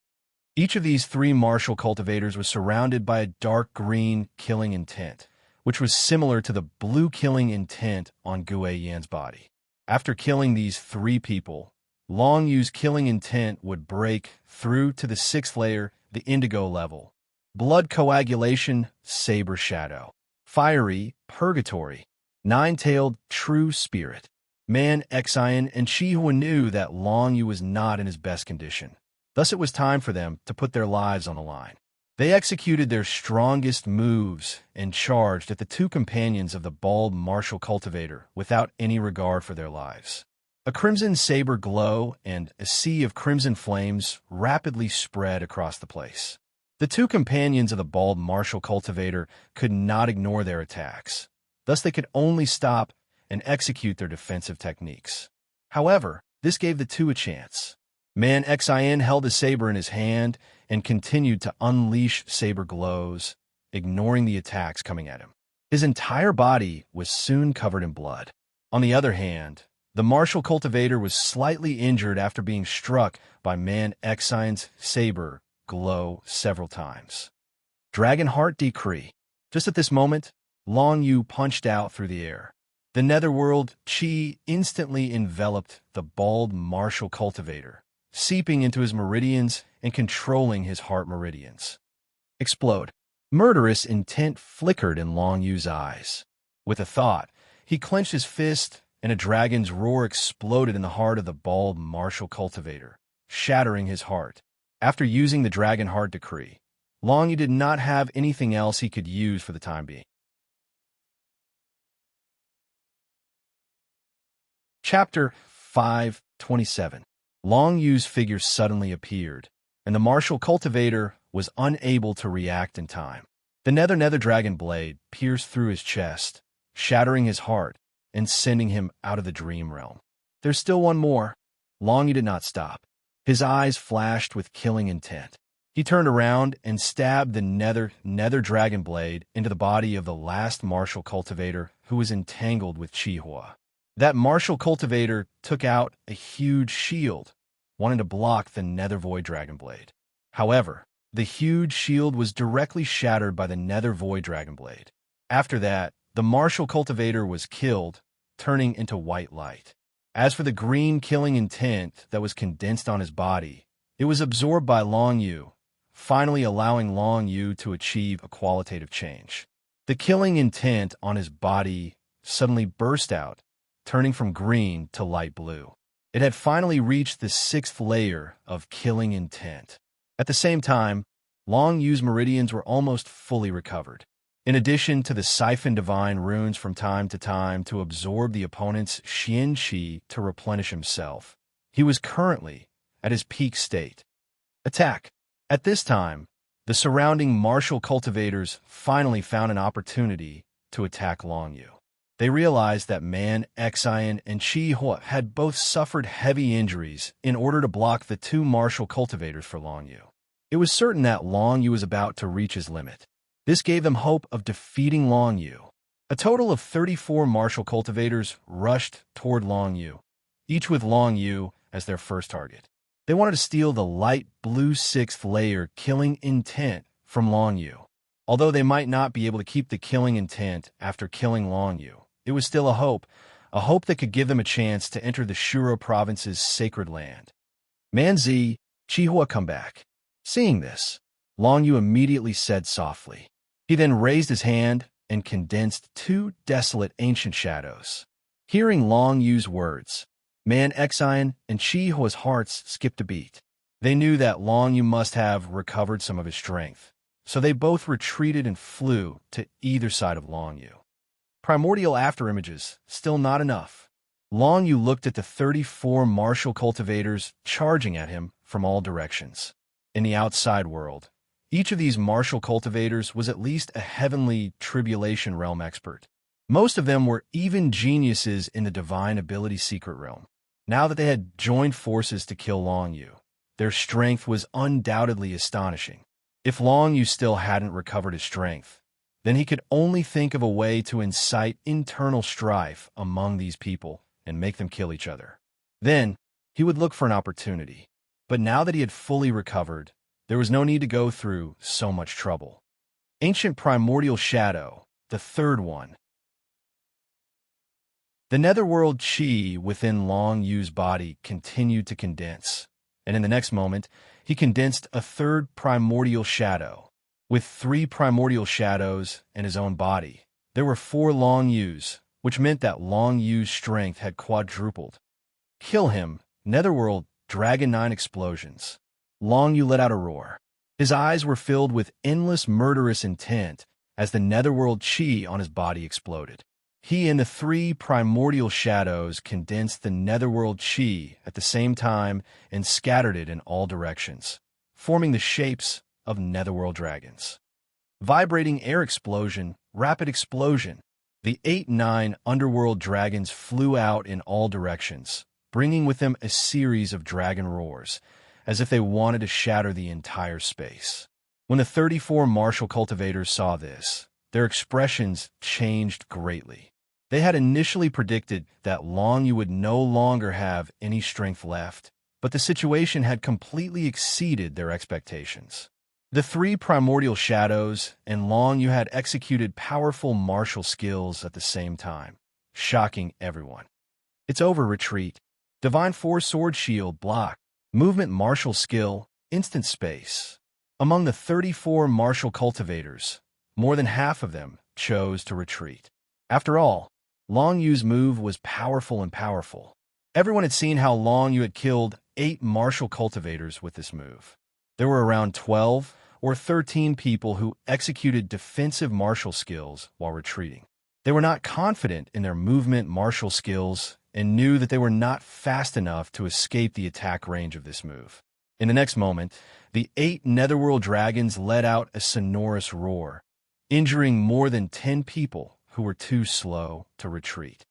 Each of these 3 martial cultivators was surrounded by a dark green killing intent, which was similar to the blue killing intent on Gue Yan's body. After killing these 3 people, Long Yu's killing intent would break through to the 6th layer, the indigo level. Blood coagulation, saber shadow. Fiery, purgatory. 9-tailed, true spirit. Man, Xian, and Chihua knew that Long Yu was not in his best condition. Thus it was time for them to put their lives on the line. They executed their strongest moves and charged at the 2 companions of the bald martial cultivator without any regard for their lives. A crimson saber glow and a sea of crimson flames rapidly spread across the place. The 2 companions of the bald martial cultivator could not ignore their attacks. Thus they could only stop and execute their defensive techniques. However, this gave the 2 a chance. Man Xian held a saber in his hand and continued to unleash saber glows, ignoring the attacks coming at him. His entire body was soon covered in blood. On the other hand, the martial cultivator was slightly injured after being struck by Man Xian's saber glow several times. Dragon Heart Decree. Just at this moment, Long Yu punched out through the air. The netherworld chi instantly enveloped the bald martial cultivator, seeping into his meridians and controlling his heart meridians. Explode. Murderous intent flickered in Long Yu's eyes. With a thought, he clenched his fist, and a dragon's roar exploded in the heart of the bald martial cultivator, shattering his heart. After using the Dragon Heart Decree, Long Yu did not have anything else he could use for the time being. Chapter 5:27. Long Yu's figure suddenly appeared, and the martial cultivator was unable to react in time. The nether dragon blade pierced through his chest, shattering his heart and sending him out of the dream realm. There's still one more. Long Yu did not stop. His eyes flashed with killing intent. He turned around and stabbed the nether dragon blade into the body of the last martial cultivator who was entangled with Chihua. That martial cultivator took out a huge shield, wanting to block the nether void dragon blade. However, the huge shield was directly shattered by the nether void dragon blade. After that, the martial cultivator was killed, turning into white light. As for the green killing intent that was condensed on his body, it was absorbed by Long Yu, finally allowing Long Yu to achieve a qualitative change. The killing intent on his body suddenly burst out, turning from green to light blue. It had finally reached the 6th layer of killing intent. At the same time, Long Yu's meridians were almost fully recovered. In addition to the siphon divine runes from time to time to absorb the opponent's Xian Qi to replenish himself, he was currently at his peak state. Attack. At this time, the surrounding martial cultivators finally found an opportunity to attack Long Yu. They realized that Man Xian and Chihua had both suffered heavy injuries in order to block the 2 martial cultivators for Long Yu. It was certain that Long Yu was about to reach his limit. This gave them hope of defeating Long Yu. A total of 34 martial cultivators rushed toward Long Yu, each with Long Yu as their first target. They wanted to steal the light blue 6th layer killing intent from Long Yu. Although they might not be able to keep the killing intent after killing Long Yu, it was still a hope that could give them a chance to enter the Shuro province's sacred land. Manzi, Chihua, come back. Seeing this, Long Yu immediately said softly. He then raised his hand and condensed 2 desolate ancient shadows. Hearing Long Yu's words, Man Xian and Chihua's hearts skipped a beat. They knew that Long Yu must have recovered some of his strength, so they both retreated and flew to either side of Long Yu. Primordial afterimages, still not enough. Long Yu looked at the 34 martial cultivators charging at him from all directions. In the outside world, each of these martial cultivators was at least a heavenly tribulation realm expert. Most of them were even geniuses in the divine ability secret realm. Now that they had joined forces to kill Long Yu, their strength was undoubtedly astonishing. If Long Yu still hadn't recovered his strength, then he could only think of a way to incite internal strife among these people and make them kill each other. Then, he would look for an opportunity. But now that he had fully recovered, there was no need to go through so much trouble. Ancient Primordial Shadow, the third one. The netherworld chi within Long Yu's body continued to condense, and in the next moment, he condensed a third primordial shadow. With 3 primordial shadows and his own body, there were 4 Long Yus, which meant that Long Yu's strength had quadrupled. Kill him, netherworld Dragon 9 explosions. Long Yu let out a roar. His eyes were filled with endless murderous intent as the netherworld chi on his body exploded. He and the 3 primordial shadows condensed the netherworld chi at the same time and scattered it in all directions, forming the shapes of netherworld dragons. Vibrating air explosion, rapid explosion. The 8-9 underworld dragons flew out in all directions, bringing with them a series of dragon roars, as if they wanted to shatter the entire space. When the 34 martial cultivators saw this, their expressions changed greatly. They had initially predicted that Long Yu would no longer have any strength left, but the situation had completely exceeded their expectations. The 3 primordial shadows and Long Yu had executed powerful martial skills at the same time, shocking everyone. It's over, retreat. Divine Force sword shield block. Movement martial skill, instant space. Among the 34 martial cultivators, more than half of them chose to retreat. After all, Long Yu's move was powerful and powerful. Everyone had seen how Long Yu had killed 8 martial cultivators with this move. There were around 12 or 13 people who executed defensive martial skills while retreating. They were not confident in their movement martial skills and knew that they were not fast enough to escape the attack range of this move. In the next moment, the 8 netherworld dragons let out a sonorous roar, injuring more than 10 people who were too slow to retreat.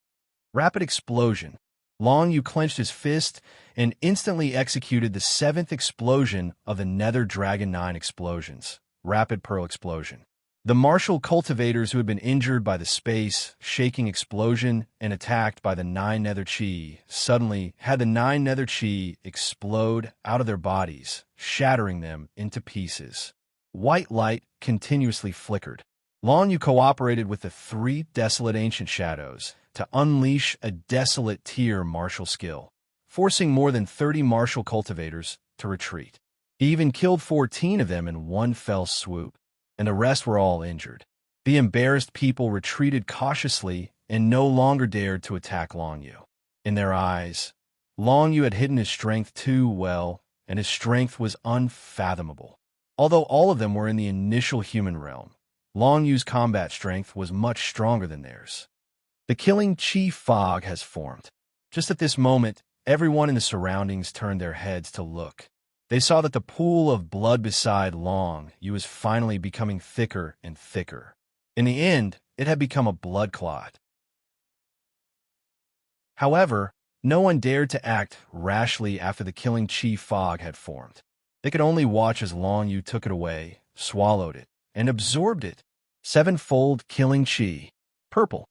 Rapid explosion. Long Yu clenched his fist and instantly executed the 7th explosion of the Nether Dragon 9 explosions, Rapid Pearl Explosion. The martial cultivators who had been injured by the space-shaking explosion and attacked by the 9 Nether Chi suddenly had the 9 Nether Chi explode out of their bodies, shattering them into pieces. White light continuously flickered. Long Yu cooperated with the 3 desolate ancient shadows to unleash a desolate tier martial skill, forcing more than 30 martial cultivators to retreat. He even killed 14 of them in one fell swoop, and the rest were all injured. The embarrassed people retreated cautiously and no longer dared to attack Long Yu. In their eyes, Long Yu had hidden his strength too well, and his strength was unfathomable. Although all of them were in the initial human realm, Long Yu's combat strength was much stronger than theirs. The killing chi fog has formed. Just at this moment, everyone in the surroundings turned their heads to look. They saw that the pool of blood beside Long Yu was finally becoming thicker and thicker. In the end, it had become a blood clot. However, no one dared to act rashly after the killing chi fog had formed. They could only watch as Long Yu took it away, swallowed it, and absorbed it. 7-fold killing chi. Purple.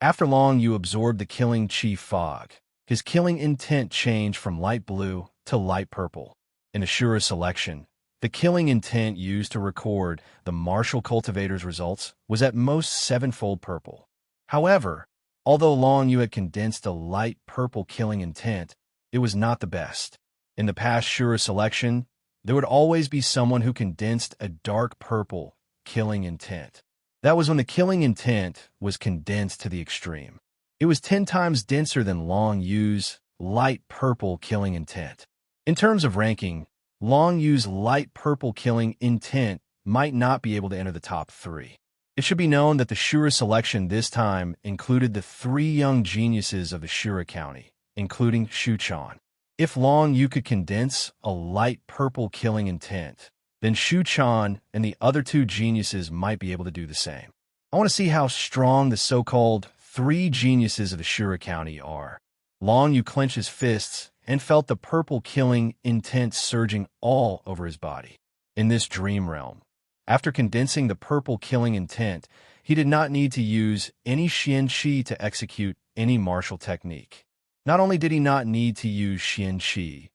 After Long Yu absorbed the killing chi fog, his killing intent changed from light blue to light purple. In Ashura's selection, the killing intent used to record the martial cultivator's results was at most 7-fold purple. However, although Long Yu had condensed a light purple killing intent, it was not the best. In the past Shura selection, there would always be someone who condensed a dark purple killing intent. That was when the killing intent was condensed to the extreme. It was 10 times denser than Long Yu's light purple killing intent. In terms of ranking, Long Yu's light purple killing intent might not be able to enter the top 3. It should be known that the Shura selection this time included the 3 young geniuses of the Shura County, including Shuchan. If Long Yu could condense a light purple killing intent, then Shuchan and the other 2 geniuses might be able to do the same. I want to see how strong the so-called 3 geniuses of the Shura County are. Long Yu clenched his fists and felt the purple killing intent surging all over his body. In this dream realm, after condensing the purple killing intent, he did not need to use any Xian Qi to execute any martial technique. Not only did he not need to use Xian Qi,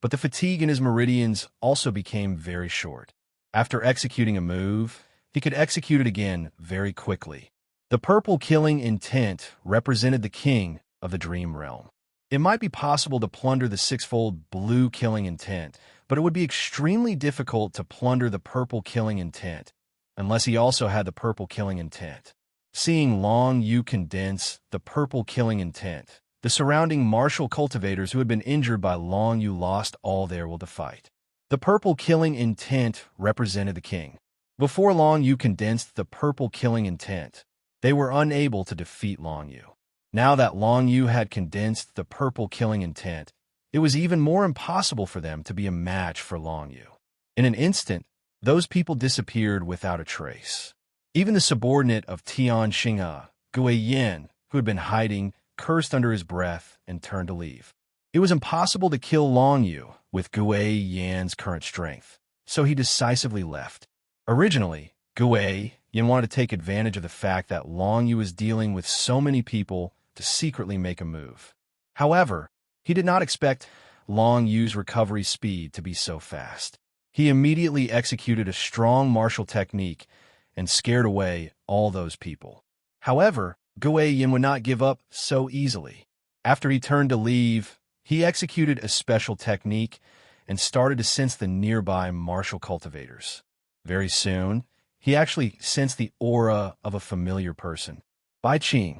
but the fatigue in his meridians also became very short. After executing a move, he could execute it again very quickly. The purple killing intent represented the king of the dream realm. It might be possible to plunder the 6-fold blue killing intent, but it would be extremely difficult to plunder the purple killing intent, unless he also had the purple killing intent. Seeing Long Yu condense the purple killing intent, the surrounding martial cultivators who had been injured by Long Yu lost all their will to fight. The purple killing intent represented the king. Before Long Yu condensed the purple killing intent, they were unable to defeat Long Yu. Now that Long Yu had condensed the purple killing intent, it was even more impossible for them to be a match for Long Yu. In an instant, those people disappeared without a trace. Even the subordinate of Tian Xinghe, Gui Yin, who had been hiding, cursed under his breath and turned to leave. It was impossible to kill Long Yu with Gui Yan's current strength, so he decisively left. Originally, Gui Yan wanted to take advantage of the fact that Long Yu was dealing with so many people to secretly make a move. However, he did not expect Long Yu's recovery speed to be so fast. He immediately executed a strong martial technique and scared away all those people. However, Gui Yin would not give up so easily. After he turned to leave, he executed a special technique and started to sense the nearby martial cultivators. Very soon, he actually sensed the aura of a familiar person. Bai Qing.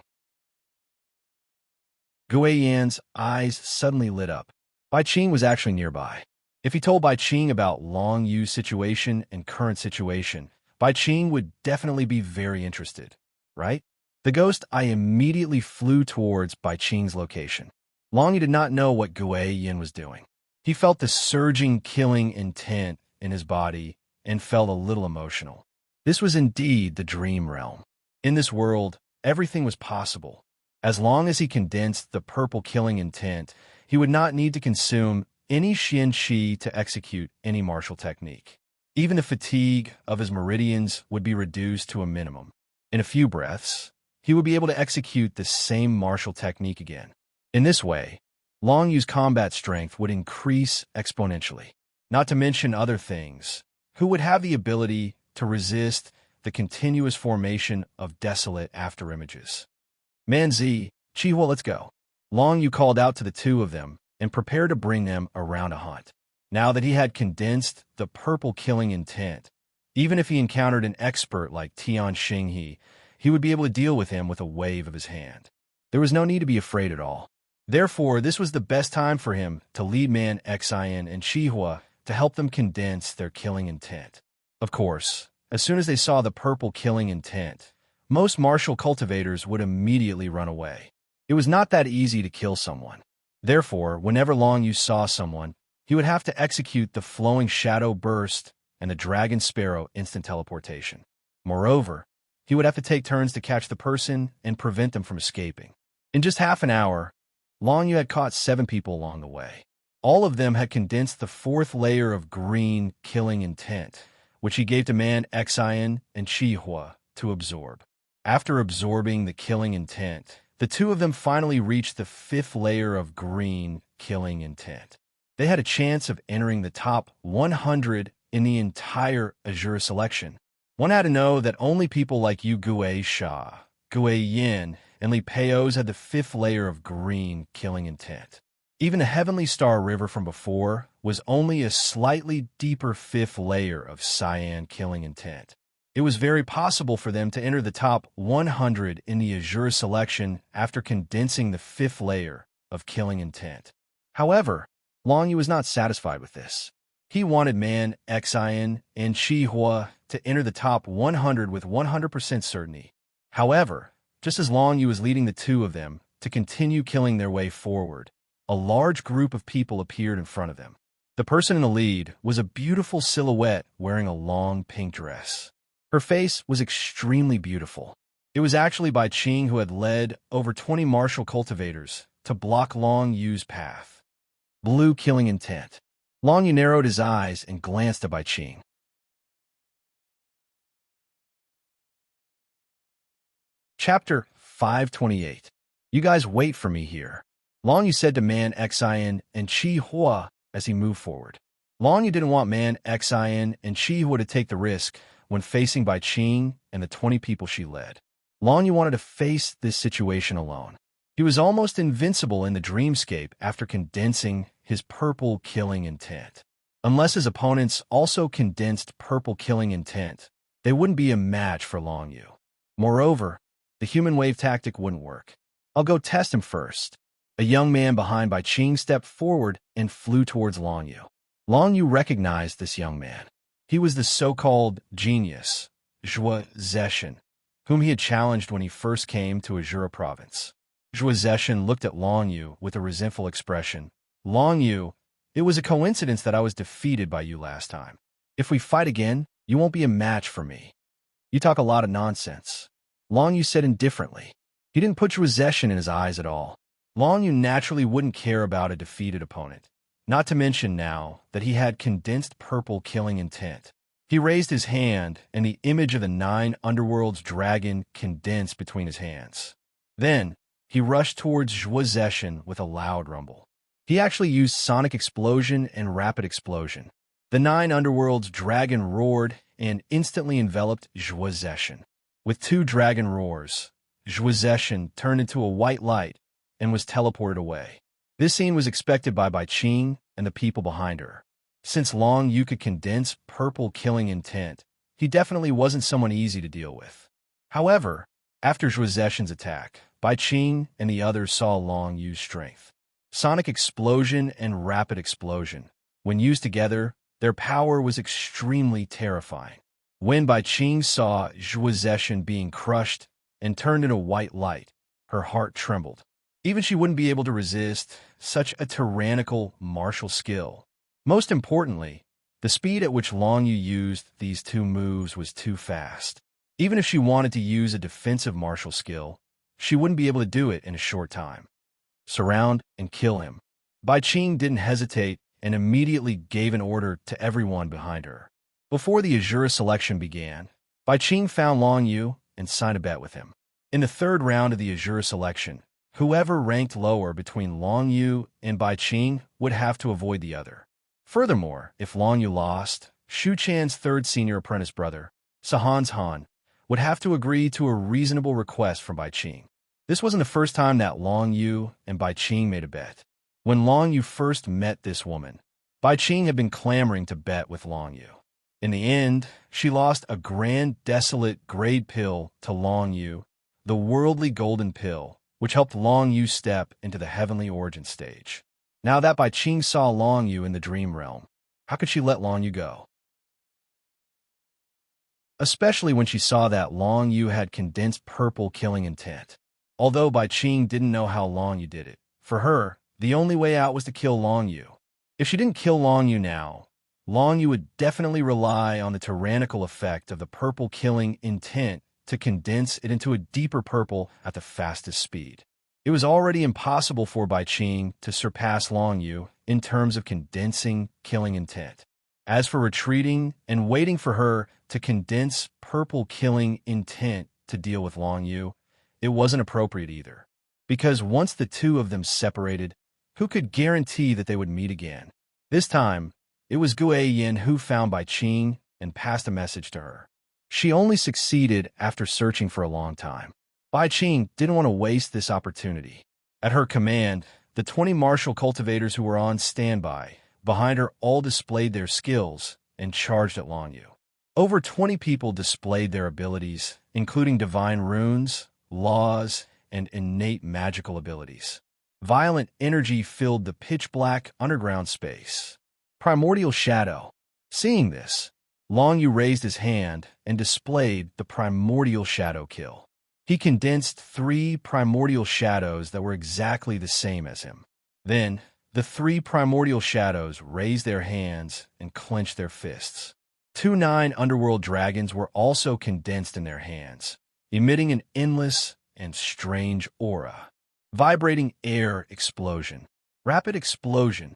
Gui Yan's eyes suddenly lit up. Bai Qing was actually nearby. If he told Bai Qing about Long Yu's situation and current situation, Bai Qing would definitely be very interested, right? The ghost eye immediately flew towards Bai Qing's location. Long Yu did not know what Gui Yin was doing. He felt the surging killing intent in his body and felt a little emotional. This was indeed the dream realm. In this world, everything was possible. As long as he condensed the purple killing intent, he would not need to consume any Xian Qi to execute any martial technique. Even the fatigue of his meridians would be reduced to a minimum. In a few breaths, he would be able to execute the same martial technique again. In this way, Long Yu's combat strength would increase exponentially. Not to mention other things, who would have the ability to resist the continuous formation of desolate afterimages. Manzi, Chihua, let's go. Long Yu called out to the 2 of them and prepared to bring them around a hunt. Now that he had condensed the purple killing intent, even if he encountered an expert like Tian Xinghe, he would be able to deal with him with a wave of his hand. There was no need to be afraid at all. Therefore, this was the best time for him to lead man Xian and Chihua to help them condense their killing intent. Of course, as soon as they saw the purple killing intent, most martial cultivators would immediately run away. It was not that easy to kill someone. Therefore, whenever Long Yu saw someone, he would have to execute the flowing shadow burst and the dragon sparrow instant teleportation. Moreover, he would have to take turns to catch the person and prevent them from escaping. In just half an hour, Long Yu had caught 7 people along the way. All of them had condensed the 4th layer of green killing intent, which he gave to man Xian and Chihua to absorb. After absorbing the killing intent, the 2 of them finally reached the 5th layer of green killing intent. They had a chance of entering the top 100 in the entire Azure selection. One had to know that only people like Yu Gui Sha, Gui Yin, and Li Peio's had the 5th layer of green killing intent. Even the Heavenly Star River from before was only a slightly deeper 5th layer of cyan killing intent. It was very possible for them to enter the top 100 in the Azure selection after condensing the 5th layer of killing intent. However, Long Yu was not satisfied with this. He wanted Man Xian and Chi Hua to enter the top 100 with 100% certainty. However, just as Long Yu was leading the two of them to continue killing their way forward, a large group of people appeared in front of them. The person in the lead was a beautiful silhouette wearing a long pink dress. Her face was extremely beautiful. It was actually Bai Qing who had led over 20 martial cultivators to block Long Yu's path. Blue killing intent. Long Yu narrowed his eyes and glanced at Bai Qing. Chapter 528. You guys wait for me here. Long Yu said to Man Xian and Chi Hua as he moved forward. Long Yu didn't want Man Xian and Chi Hua to take the risk when facing Bai Qing and the 20 people she led. Long Yu wanted to face this situation alone. He was almost invincible in the dreamscape after condensing his purple killing intent. Unless his opponents also condensed purple killing intent, they wouldn't be a match for Long Yu. Moreover, the human wave tactic wouldn't work. I'll go test him first. A young man behind Bai Qing stepped forward and flew towards Long Yu. Long Yu recognized this young man. He was the so-called genius, Zhuo Zeshan, whom he had challenged when he first came to Azura province. Zhuo Zeshan looked at Long Yu with a resentful expression. Long Yu, it was a coincidence that I was defeated by you last time. If we fight again, you won't be a match for me. You talk a lot of nonsense. Long Yu said indifferently. He didn't put Zhuo Zeshan in his eyes at all. Long Yu naturally wouldn't care about a defeated opponent, not to mention now that he had condensed purple killing intent. He raised his hand, and the image of the 9 underworld's dragon condensed between his hands. Then, he rushed towards Zhuo Zeshan with a loud rumble. He actually used sonic explosion and rapid explosion. The 9 underworld's dragon roared and instantly enveloped Zhuo Zeshan. With 2 dragon roars, Zhuo Zeshan turned into a white light and was teleported away. This scene was expected by Bai Qing and the people behind her. Since Long Yu could condense purple killing intent, he definitely wasn't someone easy to deal with. However, after Zhuo Zeshan's attack, Bai Qing and the others saw Long Yu's strength. Sonic explosion and rapid explosion. When used together, their power was extremely terrifying. When Bai Qing saw Zhuo Zeshan being crushed and turned into white light, her heart trembled. Even she wouldn't be able to resist such a tyrannical martial skill. Most importantly, the speed at which Long Yu used these 2 moves was too fast. Even if she wanted to use a defensive martial skill, she wouldn't be able to do it in a short time. Surround and kill him. Bai Qing didn't hesitate and immediately gave an order to everyone behind her. Before the Azura selection began, Bai Qing found Long Yu and signed a bet with him. In the 3rd round of the Azura selection, whoever ranked lower between Long Yu and Bai Qing would have to avoid the other. Furthermore, if Long Yu lost, Shu Chan's 3rd senior apprentice brother, Sahan's Han, would have to agree to a reasonable request from Bai Qing. This wasn't the first time that Long Yu and Bai Qing made a bet. When Long Yu first met this woman, Bai Qing had been clamoring to bet with Long Yu. In the end, she lost a grand desolate grade pill to Long Yu, the worldly golden pill, which helped Long Yu step into the heavenly origin stage. Now that Bai Qing saw Long Yu in the dream realm, how could she let Long Yu go? Especially when she saw that Long Yu had condensed purple killing intent. Although Bai Qing didn't know how Long Yu did it, for her, the only way out was to kill Long Yu. If she didn't kill Long Yu now, Long Yu would definitely rely on the tyrannical effect of the purple killing intent to condense it into a deeper purple at the fastest speed. It was already impossible for Bai Qing to surpass Long Yu in terms of condensing killing intent. As for retreating and waiting for her to condense purple killing intent to deal with Long Yu, it wasn't appropriate either. Because once the 2 of them separated, who could guarantee that they would meet again? This time, it was Gu Yin who found Bai Qing and passed a message to her. She only succeeded after searching for a long time. Bai Qing didn't want to waste this opportunity. At her command, the 20 martial cultivators who were on standby behind her all displayed their skills and charged at Long Yu. Over 20 people displayed their abilities, including divine runes, laws, and innate magical abilities. Violent energy filled the pitch-black underground space. Primordial Shadow. Seeing this, Long Yu raised his hand and displayed the Primordial Shadow kill. He condensed 3 primordial shadows that were exactly the same as him. Then, the 3 primordial shadows raised their hands and clenched their fists. 2 9 underworld dragons were also condensed in their hands, emitting an endless and strange aura. Vibrating air explosion. Rapid explosion.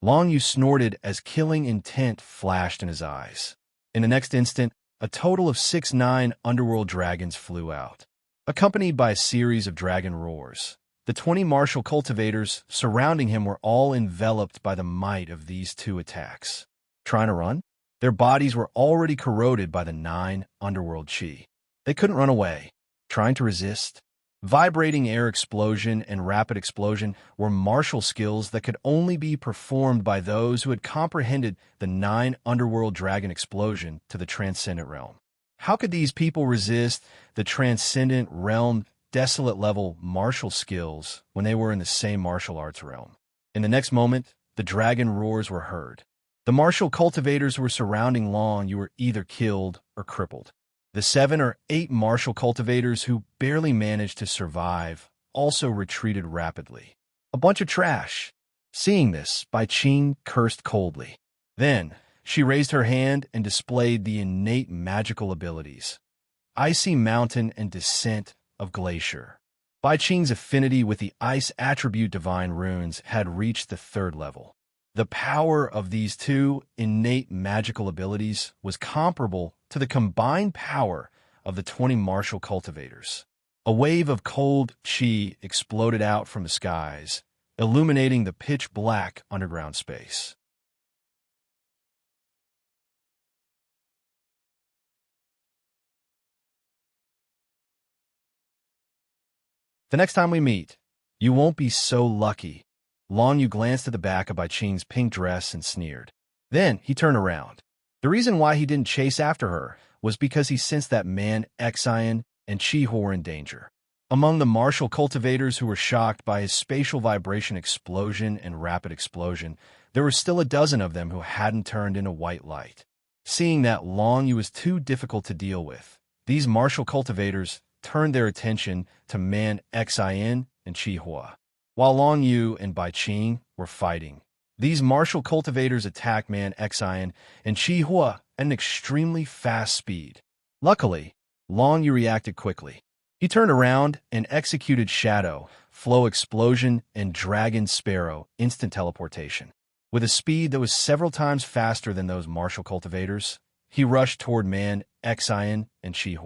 Long Yu snorted as killing intent flashed in his eyes. In the next instant, a total of 6 9 underworld dragons flew out, accompanied by a series of dragon roars. The 20 martial cultivators surrounding him were all enveloped by the might of these 2 attacks. Trying to run? Their bodies were already corroded by the 9 underworld chi. They couldn't run away. Trying to resist? Vibrating air explosion and rapid explosion were martial skills that could only be performed by those who had comprehended the 9 underworld dragon explosion to the transcendent realm. How could these people resist the transcendent realm desolate level martial skills when they were in the same martial arts realm? In the next moment, the dragon roars were heard. The martial cultivators who were surrounding Long Yu were either killed or crippled. The 7 or 8 martial cultivators who barely managed to survive also retreated rapidly. A bunch of trash. Seeing this, Bai Qing cursed coldly. Then, she raised her hand and displayed the innate magical abilities. Icy Mountain and Descent of Glacier. Bai Qing's affinity with the ice attribute divine runes had reached the 3rd level. The power of these 2 innate magical abilities was comparable to the combined power of the 20 martial cultivators. A wave of cold chi exploded out from the skies, illuminating the pitch-black underground space. The next time we meet, you won't be so lucky. Long Yu glanced at the back of Bai Qing's pink dress and sneered. Then he turned around. The reason why he didn't chase after her was because he sensed that Man Xian and Chi were in danger. Among the martial cultivators who were shocked by his spatial vibration explosion and rapid explosion, there were still a dozen of them who hadn't turned into white light. Seeing that Long Yu was too difficult to deal with, these martial cultivators turned their attention to Man Xian and Chi. While Long Yu and Bai Qing were fighting, these martial cultivators attacked Man Xian and Chi at an extremely fast speed. Luckily, Long Yu reacted quickly. He turned around and executed Shadow, Flow Explosion, and Dragon Sparrow instant teleportation. With a speed that was several times faster than those martial cultivators, he rushed toward Man Xian and Chi.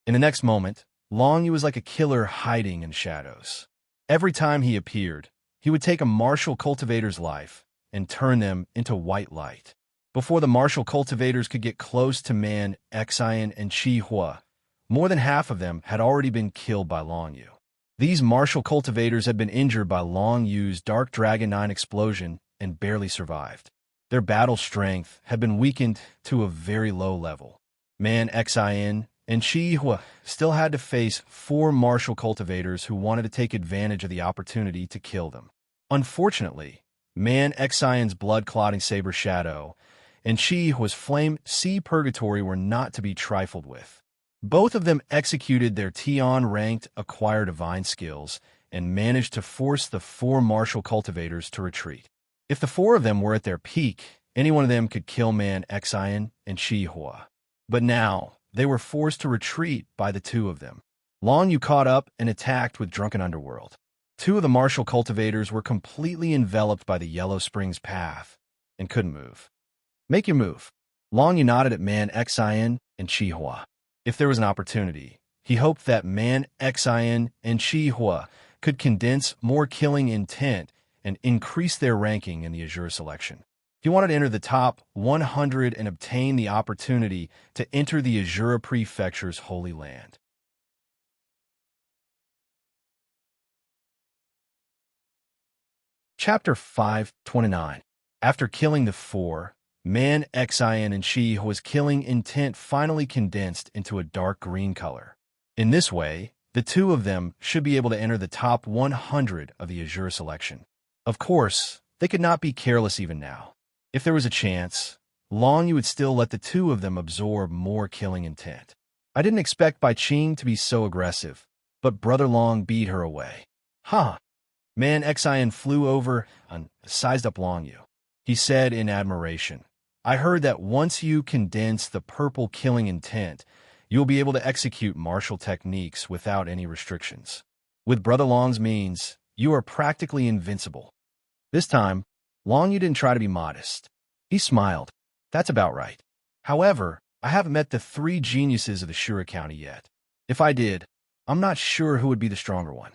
In the next moment, Long Yu was like a killer hiding in shadows. Every time he appeared, he would take a martial cultivator's life and turn them into white light. Before the martial cultivators could get close to Man Xian and Chi, more than half of them had already been killed by Long Yu. These martial cultivators had been injured by Long Yu's Dark Dragon 9 explosion and barely survived. Their battle strength had been weakened to a very low level. Man Xian and Chi still had to face 4 martial cultivators who wanted to take advantage of the opportunity to kill them. Unfortunately, Man Xian's blood-clotting saber Shadow and Chi's Flame Sea Purgatory were not to be trifled with. Both of them executed their Tian-ranked Acquire Divine skills and managed to force the 4 martial cultivators to retreat. If the 4 of them were at their peak, any one of them could kill Man Xian and Chi. But now, they were forced to retreat by the 2 of them. Long Yu caught up and attacked with Drunken Underworld. 2 of the martial cultivators were completely enveloped by the Yellow Springs path and couldn't move. Make your move. Long Yu nodded at Man Xian and Chi. If there was an opportunity, he hoped that Man Xian and Chi could condense more killing intent and increase their ranking in the Azure selection. He wanted to enter the top 100 and obtain the opportunity to enter the Azure Prefecture's Holy Land. Chapter 529. After killing the 4, Man Xian and Chi was killing intent finally condensed into a dark green color. In this way, the 2 of them should be able to enter the top 100 of the Azure selection. Of course, they could not be careless even now. If there was a chance, Long Yu would still let the two of them absorb more killing intent. I didn't expect Bai Qing to be so aggressive, but Brother Long beat her away. Huh. Man Xian flew over and sized up Long Yu. He said in admiration, I heard that once you condense the purple killing intent, you'll be able to execute martial techniques without any restrictions. With Brother Long's means, you are practically invincible. This time, Long Yu didn't try to be modest. He smiled. That's about right. However, I haven't met the three geniuses of the Shura County yet. If I did, I'm not sure who would be the stronger one.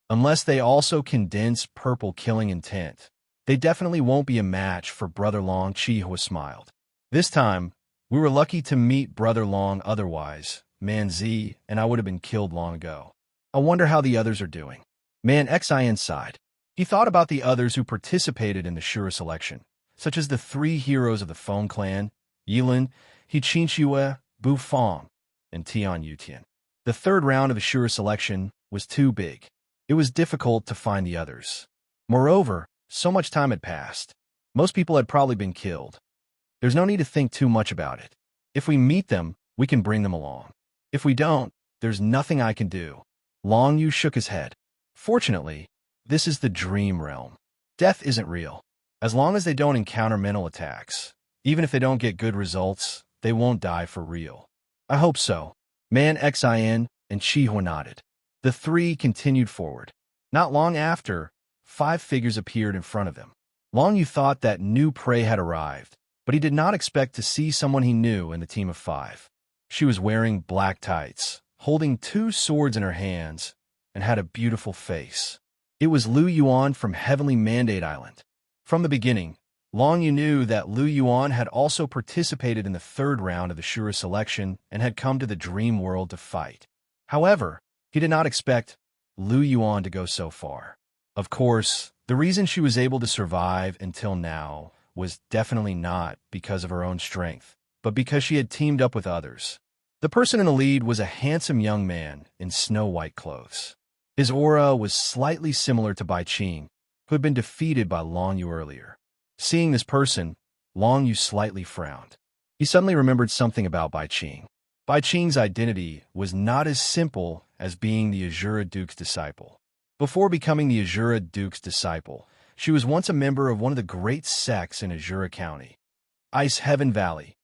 Unless they also condense purple killing intent, they definitely won't be a match for Brother Long. Chihua smiled. This time, we were lucky to meet Brother Long, otherwise, Man Z and I would have been killed long ago. I wonder how the others are doing. Man Xian sighed. He thought about the others who participated in the Shura selection, such as the three heroes of the Feng clan, Yilin, Hichinxue, Bu Fong, and Tian Yutian. The third round of the Shura selection was too big. It was difficult to find the others. Moreover, so much time had passed. Most people had probably been killed. There's no need to think too much about it. If we meet them, we can bring them along. If we don't, there's nothing I can do. Long Yu shook his head. Fortunately, this is the dream realm. Death isn't real. As long as they don't encounter mental attacks, even if they don't get good results, they won't die for real. I hope so. Man Xian and Chihua nodded. The three continued forward. Not long after, 5 figures appeared in front of them. Long Yu thought that new prey had arrived, but he did not expect to see someone he knew in the team of 5. She was wearing black tights, holding 2 swords in her hands, and had a beautiful face. It was Lu Yuan from Heavenly Mandate Island. From the beginning, Long Yu knew that Lu Yuan had also participated in the third round of the Shura selection and had come to the dream world to fight. However, he did not expect Lu Yuan to go so far. Of course, the reason she was able to survive until now was definitely not because of her own strength, but because she had teamed up with others. The person in the lead was a handsome young man in snow-white clothes. His aura was slightly similar to Bai Qing, who had been defeated by Long Yu earlier. Seeing this person, Long Yu slightly frowned. He suddenly remembered something about Bai Qing. Bai Qing's identity was not as simple as being the Azura Duke's disciple. Before becoming the Azura Duke's disciple, she was once a member of one of the great sects in Azura County, Ice Heaven Valley.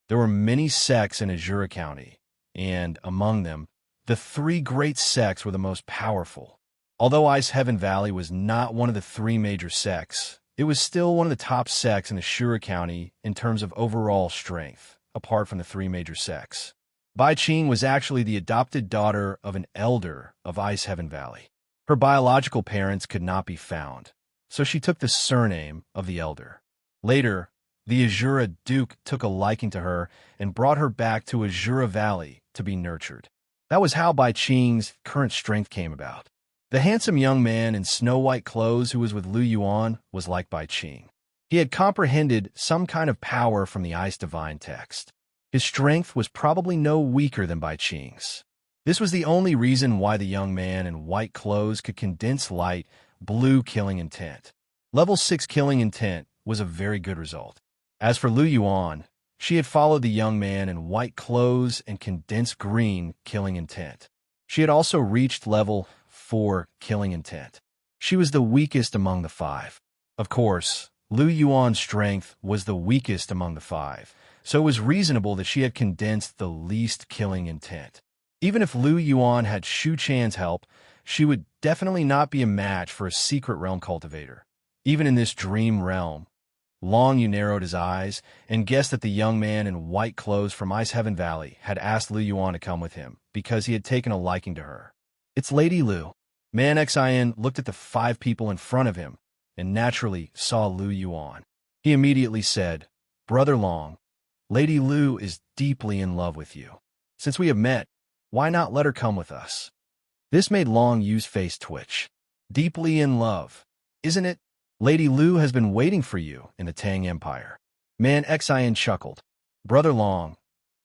There were many sects in Azura County, and among them, the 3 great sects were the most powerful. Although Ice Heaven Valley was not one of the 3 major sects, it was still one of the top sects in Ashura County in terms of overall strength, apart from the 3 major sects. Bai Qing was actually the adopted daughter of an elder of Ice Heaven Valley. Her biological parents could not be found, so she took the surname of the elder. Later, the Azura Duke took a liking to her and brought her back to Azura Valley to be nurtured. That was how Bai Qing's current strength came about. The handsome young man in snow-white clothes who was with Lu Yuan was like Bai Qing. He had comprehended some kind of power from the Ice Divine text. His strength was probably no weaker than Bai Qing's. This was the only reason why the young man in white clothes could condense light, blue killing intent. Level 6 killing intent was a very good result. As for Lu Yuan, she had followed the young man in white clothes and condensed green killing intent. She had also reached level 4 killing intent. She was the weakest among the 5. Of course, Lu Yuan's strength was the weakest among the 5, so it was reasonable that she had condensed the least killing intent. Even if Lu Yuan had Shu Chan's help, she would definitely not be a match for a secret realm cultivator. Even in this dream realm, Long Yu narrowed his eyes and guessed that the young man in white clothes from Ice Heaven Valley had asked Lu Yuan to come with him because he had taken a liking to her. It's Lady Lu. Man Xian looked at the 5 people in front of him and naturally saw Lu Yuan. He immediately said, Brother Long, Lady Lu is deeply in love with you. Since we have met, why not let her come with us? This made Long Yu's face twitch. Deeply in love, isn't it? Lady Lu has been waiting for you in the Tang Empire. Man Xian chuckled. Brother Long,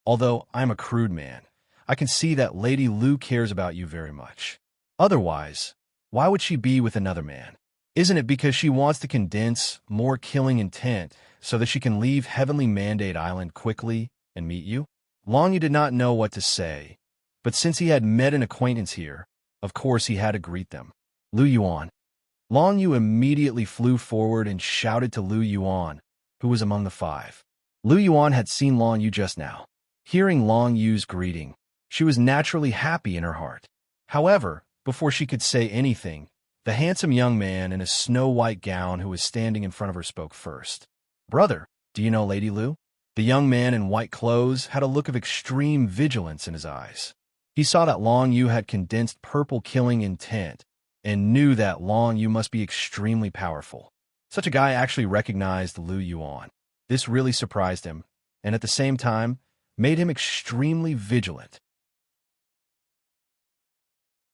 although I'm a crude man, I can see that Lady Lu cares about you very much. Otherwise, why would she be with another man? Isn't it because she wants to condense more killing intent so that she can leave Heavenly Mandate Island quickly and meet you? Long Yu did not know what to say, but since he had met an acquaintance here, of course he had to greet them. Lu Yuan. Long Yu immediately flew forward and shouted to Lu Yuan, who was among the five. Lu Yuan had seen Long Yu just now. Hearing Long Yu's greeting, she was naturally happy in her heart. However, before she could say anything, the handsome young man in a snow-white gown who was standing in front of her spoke first. "Brother, do you know Lady Lu?" The young man in white clothes had a look of extreme vigilance in his eyes. He saw that Long Yu had condensed purple killing intent and knew that Long Yu must be extremely powerful. Such a guy actually recognized Lu Yuan. This really surprised him, and at the same time, made him extremely vigilant.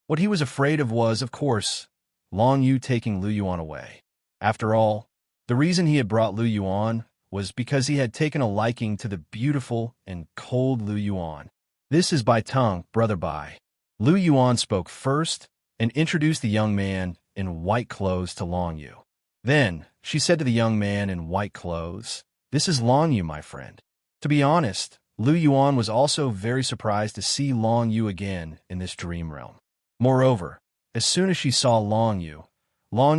What he was afraid of was, of course, Long Yu taking Lu Yuan away. After all, the reason he had brought Lu Yuan was because he had taken a liking to the beautiful and cold Lu Yuan. "This is Bai Teng, brother Bai." Lu Yuan spoke first and introduced the young man in white clothes to Long Yu. Then, she said to the young man in white clothes, "This is Long Yu, my friend." To be honest, Lu Yuan was also very surprised to see Long Yu again in this dream realm. Moreover, as soon as she saw Long Yu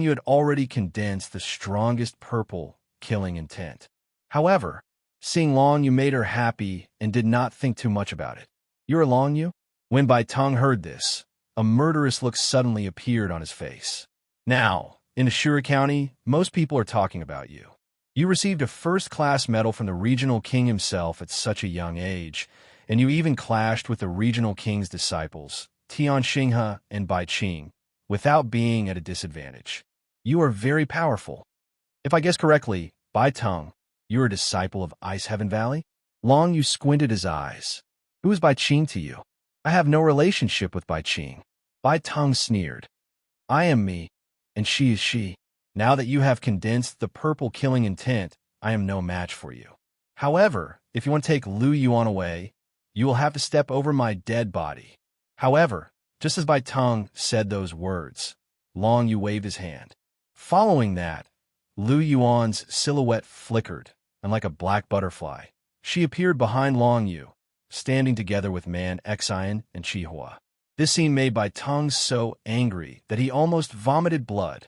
had already condensed the strongest purple killing intent. However, seeing Long Yu made her happy and did not think too much about it. "You're Long Yu?" When Bai Teng heard this, a murderous look suddenly appeared on his face. "Now, in Ashura County, most people are talking about you. You received a first-class medal from the regional king himself at such a young age, and you even clashed with the regional king's disciples, Tian Xinghe and Bai Qing, without being at a disadvantage. You are very powerful. If I guess correctly, Bai Teng, you're a disciple of Ice Heaven Valley?" Long Yu squinted his eyes. "Who is Bai Qing to you?" "I have no relationship with Bai Qing." Bai Teng sneered. "I am me, and she is she. Now that you have condensed the purple killing intent, I am no match for you. However, if you want to take Lu Yuan away, you will have to step over my dead body." However, just as Bai Teng said those words, Long Yu waved his hand. Following that, Lu Yuan's silhouette flickered, and like a black butterfly, she appeared behind Long Yu, standing together with Man Xian and Chihua. This scene made Bai Teng so angry that he almost vomited blood.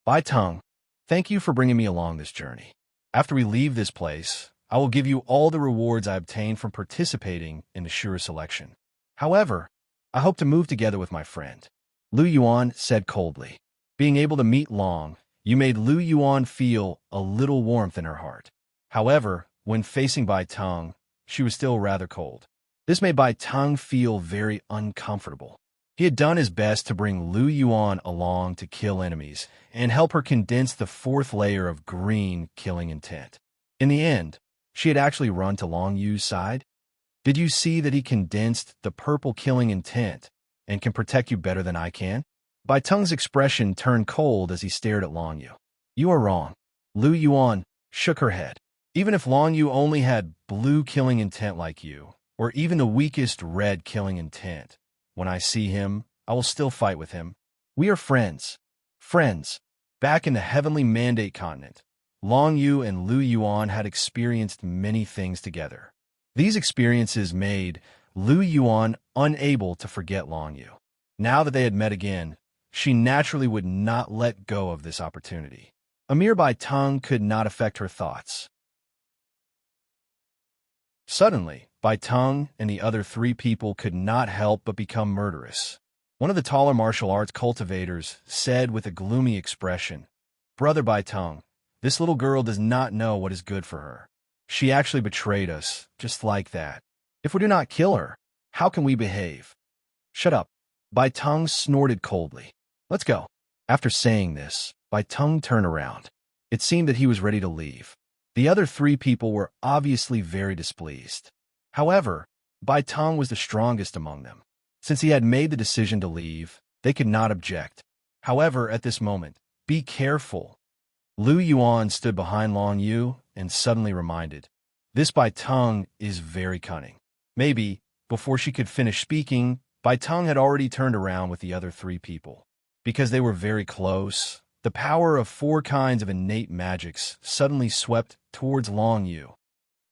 "Bai Teng, thank you for bringing me along this journey. After we leave this place, I will give you all the rewards I obtained from participating in the Shura selection. However, I hope to move together with my friend." Lu Yuan said coldly. Being able to meet Long, you made Lu Yuan feel a little warmth in her heart. However, when facing Bai Teng, she was still rather cold. This made Bai Teng feel very uncomfortable. He had done his best to bring Lu Yuan along to kill enemies and help her condense the fourth layer of green killing intent. In the end, she had actually run to Long Yu's side. "Did you see that he condensed the purple killing intent and can protect you better than I can?" Bai Teng's expression turned cold as he stared at Long Yu. "You are wrong." Lu Yuan shook her head. "Even if Long Yu only had blue killing intent like you, or even the weakest red killing intent, when I see him, I will still fight with him. We are friends." Friends. Back in the Heavenly Mandate continent, Long Yu and Lu Yuan had experienced many things together. These experiences made Lu Yuan unable to forget Long Yu. Now that they had met again, she naturally would not let go of this opportunity. A mere Bai Teng could not affect her thoughts. Suddenly, Bai Teng and the other three people could not help but become murderous. One of the taller martial arts cultivators said with a gloomy expression, "Brother Bai Teng, this little girl does not know what is good for her. She actually betrayed us, just like that. If we do not kill her, how can we behave?" "Shut up." Bai Teng snorted coldly. "Let's go." After saying this, Bai Teng turned around. It seemed that he was ready to leave. The other three people were obviously very displeased. However, Bai Teng was the strongest among them. Since he had made the decision to leave, they could not object. However, at this moment, "Be careful." Lu Yuan stood behind Long Yu and suddenly reminded, "This Bai Teng is very cunning." Maybe, before she could finish speaking, Bai Teng had already turned around with the other three people. Because they were very close, the power of 4 kinds of innate magics suddenly swept towards Long Yu.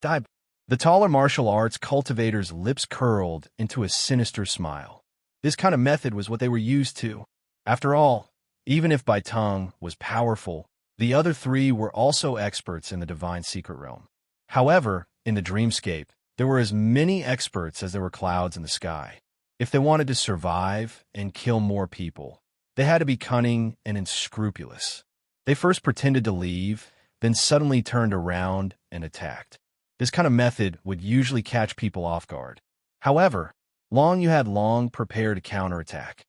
Die. The taller martial arts cultivator's lips curled into a sinister smile. This kind of method was what they were used to. After all, even if Bai Tong was powerful, the other 3 were also experts in the divine secret realm. However, in the dreamscape, there were as many experts as there were clouds in the sky. If they wanted to survive and kill more people, they had to be cunning and unscrupulous. They first pretended to leave, then suddenly turned around and attacked. This kind of method would usually catch people off guard. However, Long Yu had long prepared a counterattack.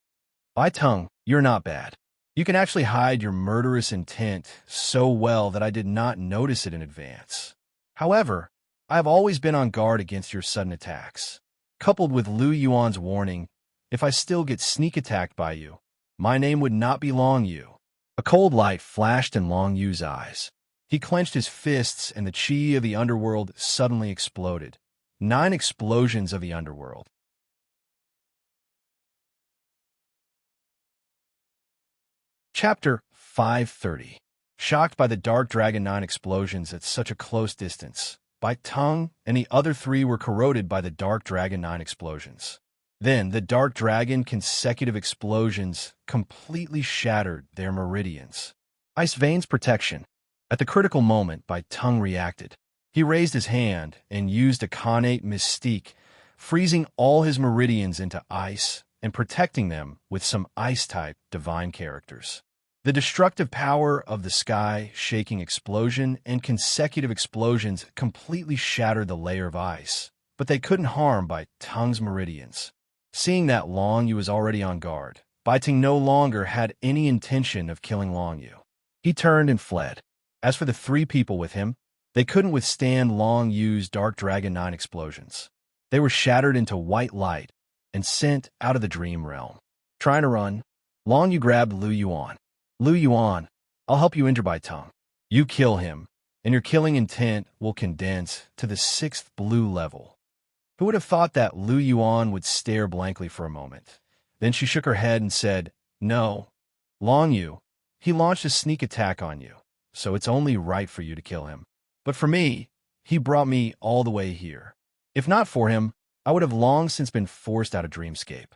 Bai Tong, you're not bad. You can actually hide your murderous intent so well that I did not notice it in advance. However, I have always been on guard against your sudden attacks. Coupled with Lu Yuan's warning, if I still get sneak attacked by you, my name would not be Long Yu. A cold light flashed in Long Yu's eyes. He clenched his fists and the chi of the underworld suddenly exploded. 9 explosions of the underworld. Chapter 530. Shocked by the Dark Dragon 9 explosions at such a close distance, Bai Tong and the other 3 were corroded by the Dark Dragon 9 explosions. Then the Dark Dragon consecutive explosions completely shattered their meridians. Ice Vein's protection. At the critical moment, Bai Tong reacted. He raised his hand and used a connate mystique, freezing all his meridians into ice and protecting them with some ice-type divine characters. The destructive power of the sky-shaking explosion and consecutive explosions completely shattered the layer of ice, but they couldn't harm Bai Tong's meridians. Seeing that Long Yu was already on guard, Bai Tong no longer had any intention of killing Long Yu. He turned and fled. As for the 3 people with him, they couldn't withstand Long Yu's Dark Dragon 9 explosions. They were shattered into white light and sent out of the dream realm. Trying to run, Long Yu grabbed Lu Yuan. Lu Yuan, I'll help you injure Bai Tong. You kill him, and your killing intent will condense to the 6th blue level. Who would have thought that Lu Yuan would stare blankly for a moment? Then she shook her head and said, No, Long Yu, he launched a sneak attack on you, so it's only right for you to kill him. But for me, he brought me all the way here. If not for him, I would have long since been forced out of Dreamscape.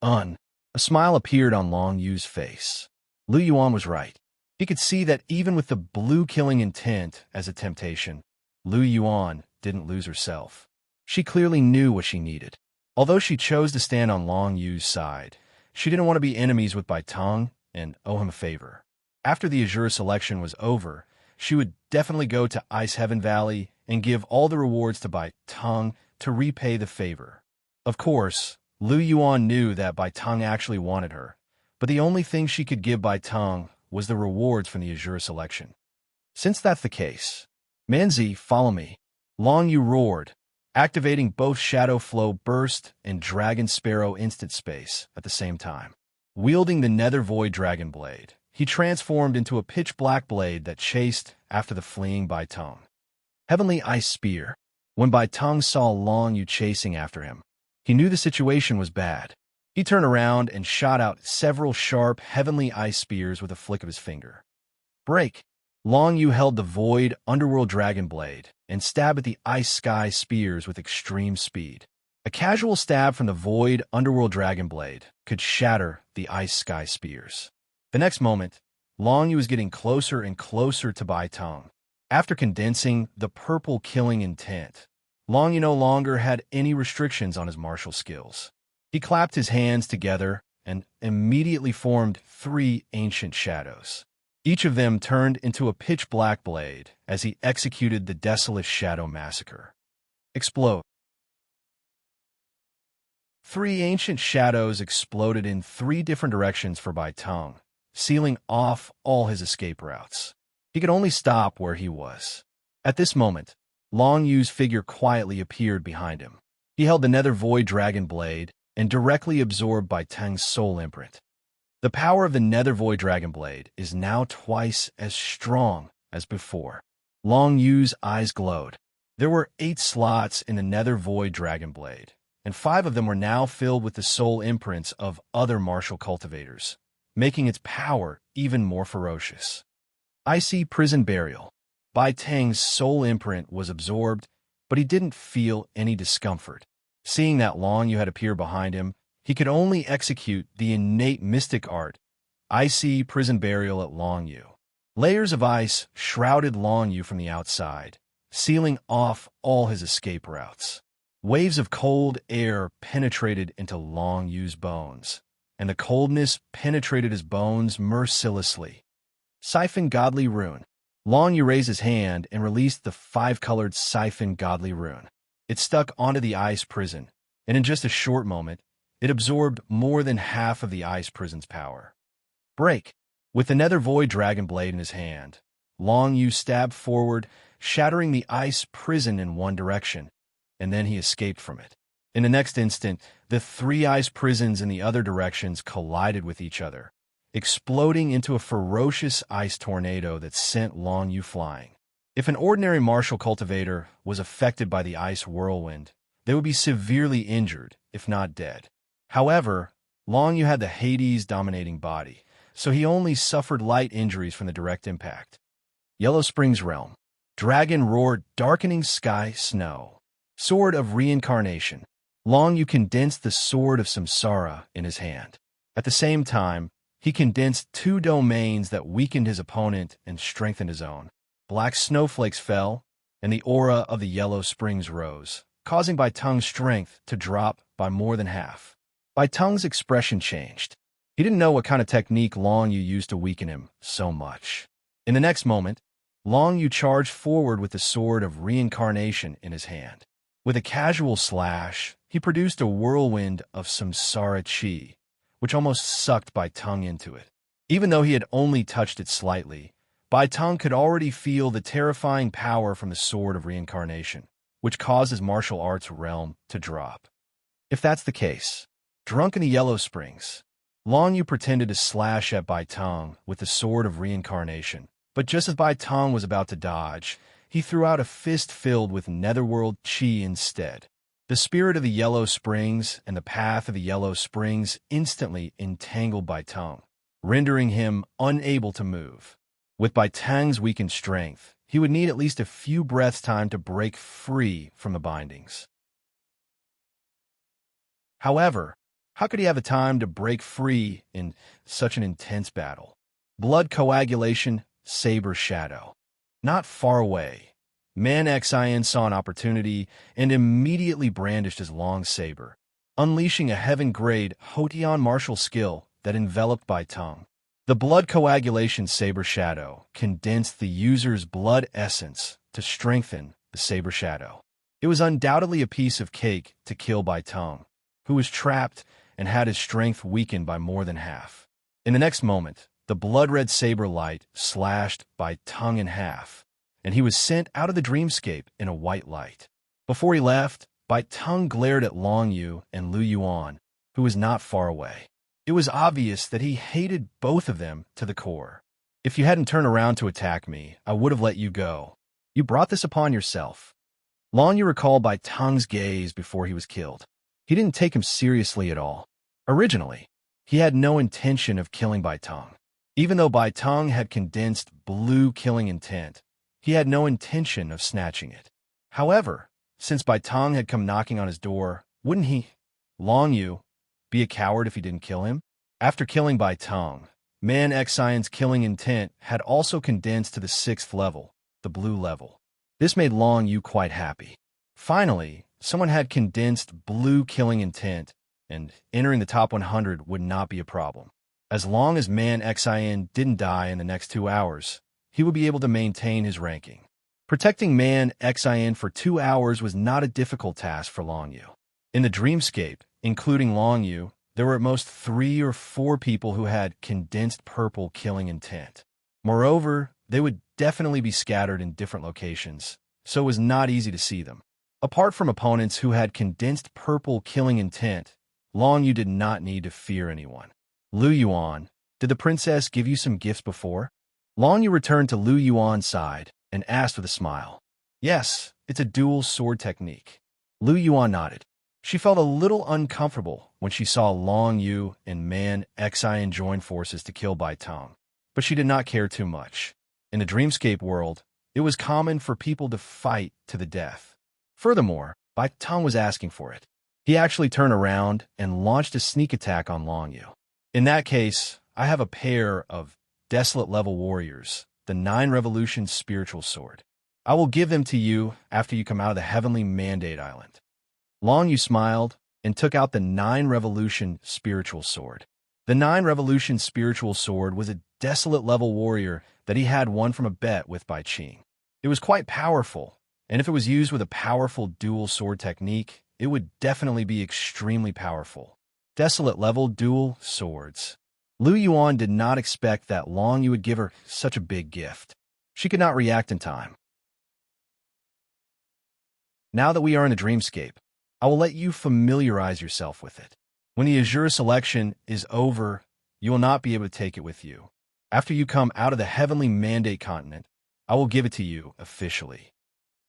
A smile appeared on Long Yu's face. Lu Yuan was right. He could see that even with the blue killing intent as a temptation, Lu Yuan didn't lose herself. She clearly knew what she needed. Although she chose to stand on Long Yu's side, she didn't want to be enemies with Bai Tong and owe him a favor. After the Azure selection was over, she would definitely go to Ice Heaven Valley and give all the rewards to Bai Tong to repay the favor. Of course, Lu Yuan knew that Bai Tong actually wanted her, but the only thing she could give Bai Tong was the rewards from the Azure selection. Since that's the case, Manzi, follow me. Long Yu roared, activating both Shadow Flow Burst and Dragon Sparrow Instant Space at the same time. Wielding the Nether Void Dragon Blade, he transformed into a pitch-black blade that chased after the fleeing Bai Tong. Heavenly Ice Spear. When Bai Tong saw Long Yu chasing after him, he knew the situation was bad. He turned around and shot out several sharp Heavenly Ice Spears with a flick of his finger. Break! Long Yu held the Void Underworld Dragon Blade and stabbed at the Ice Sky Spears with extreme speed. A casual stab from the Void Underworld Dragon Blade could shatter the Ice Sky Spears. The next moment, Long Yu was getting closer and closer to Bai Tong. After condensing the purple killing intent, Long Yu no longer had any restrictions on his martial skills. He clapped his hands together and immediately formed 3 ancient shadows. Each of them turned into a pitch-black blade as he executed the Desolate Shadow Massacre. Explode. 3 ancient shadows exploded in 3 different directions for Bai Tong, sealing off all his escape routes. He could only stop where he was. At this moment, Long Yu's figure quietly appeared behind him. He held the Nether Void Dragon Blade and directly absorbed Bai Tong's soul imprint. The power of the Nether Void Dragon Blade is now twice as strong as before. Long Yu's eyes glowed. There were 8 slots in the Nether Void Dragon Blade, and 5 of them were now filled with the soul imprints of other martial cultivators. making its power even more ferocious. Icy Prison Burial. Bai Tang's soul imprint was absorbed, but he didn't feel any discomfort. Seeing that Long Yu had appeared behind him, he could only execute the innate mystic art, Icy Prison Burial at Long Yu. Layers of ice shrouded Long Yu from the outside, sealing off all his escape routes. Waves of cold air penetrated into Long Yu's bones, and the coldness penetrated his bones mercilessly. Siphon Godly Rune. Long Yu raised his hand and released the 5-colored Siphon Godly Rune. It stuck onto the ice prison, and in just a short moment, it absorbed more than half of the ice prison's power. Break. With the Nether Void Dragon Blade in his hand, Long Yu stabbed forward, shattering the ice prison in one direction, and then he escaped from it. In the next instant, the 3 ice prisons in the other directions collided with each other, exploding into a ferocious ice tornado that sent Long Yu flying. If an ordinary martial cultivator was affected by the ice whirlwind, they would be severely injured, if not dead. However, Long Yu had the Hades-dominating body, so he only suffered light injuries from the direct impact. Yellow Springs Realm. Dragon Roar Darkening Sky Snow. Sword of Reincarnation. Long Yu condensed the Sword of Samsara in his hand. At the same time, he condensed 2 domains that weakened his opponent and strengthened his own. Black snowflakes fell, and the aura of the Yellow Springs rose, causing Bai Tang's strength to drop by more than half. Bai Tang's expression changed. He didn't know what kind of technique Long Yu used to weaken him so much. In the next moment, Long Yu charged forward with the Sword of Reincarnation in his hand. With a casual slash, he produced a whirlwind of Samsara Chi, which almost sucked Bai Tang into it. Even though he had only touched it slightly, Bai Tang could already feel the terrifying power from the Sword of Reincarnation, which caused his martial arts realm to drop. If that's the case, drunk in the Yellow Springs, Long Yu pretended to slash at Bai Tang with the Sword of Reincarnation, but just as Bai Tang was about to dodge, he threw out a fist filled with Netherworld Chi instead. The spirit of the Yellow Springs and the path of the Yellow Springs instantly entangled Bai Tang, rendering him unable to move. With Bai Tang's weakened strength, he would need at least a few breaths' time to break free from the bindings. However, how could he have the time to break free in such an intense battle? Blood Coagulation, Saber Shadow. Not far away, Man Xian saw an opportunity and immediately brandished his long saber, unleashing a heaven-grade Hotian martial skill that enveloped Bai Tang. The Blood Coagulation Saber Shadow condensed the user's blood essence to strengthen the Saber Shadow. It was undoubtedly a piece of cake to kill Bai Tang, who was trapped and had his strength weakened by more than half. In the next moment, the blood-red saber light slashed Bai Tang in half, and he was sent out of the dreamscape in a white light. Before he left, Bai Tang glared at Long Yu and Lu Yuan, who was not far away. It was obvious that he hated both of them to the core. If you hadn't turned around to attack me, I would have let you go. You brought this upon yourself. Long Yu recalled Bai Tang's gaze before he was killed. He didn't take him seriously at all. Originally, he had no intention of killing Bai Tang. Even though Bai Tang had condensed blue killing intent, he had no intention of snatching it. However, since Bai Tang had come knocking on his door, wouldn't he, Long Yu, be a coward if he didn't kill him? After killing Bai Tang, Man Xian's killing intent had also condensed to the 6th level, the blue level. This made Long Yu quite happy. Finally, someone had condensed blue killing intent, and entering the top 100 would not be a problem. As long as Man Xian didn't die in the next 2 hours, he would be able to maintain his ranking. Protecting Man Xian for 2 hours was not a difficult task for Long Yu. In the dreamscape, including Long Yu, there were at most 3 or 4 people who had condensed purple killing intent. Moreover, they would definitely be scattered in different locations, so it was not easy to see them. Apart from opponents who had condensed purple killing intent, Long Yu did not need to fear anyone. Lu Yuan, did the princess give you some gifts before? Long Yu returned to Lu Yuan's side and asked with a smile. Yes, it's a dual sword technique. Lu Yuan nodded. She felt a little uncomfortable when she saw Long Yu and Man Xian join forces to kill Bai Tong, but she did not care too much. In the dreamscape world, it was common for people to fight to the death. Furthermore, Bai Tong was asking for it. He actually turned around and launched a sneak attack on Long Yu. In that case, I have a pair of desolate level warriors, the 9 Revolution Spiritual Sword. I will give them to you after you come out of the Heavenly Mandate Island. Long Yu smiled and took out the 9 Revolution Spiritual Sword. The 9 Revolution Spiritual Sword was a desolate level warrior that he had won from a bet with Bai Qing. It was quite powerful, and if it was used with a powerful dual sword technique, it would definitely be extremely powerful. Desolate level dual swords. Lu Yuan did not expect that Long Yu would give her such a big gift. She could not react in time. Now that we are in a dreamscape, I will let you familiarize yourself with it. When the Azure selection is over, you will not be able to take it with you. After you come out of the Heavenly Mandate continent, I will give it to you officially.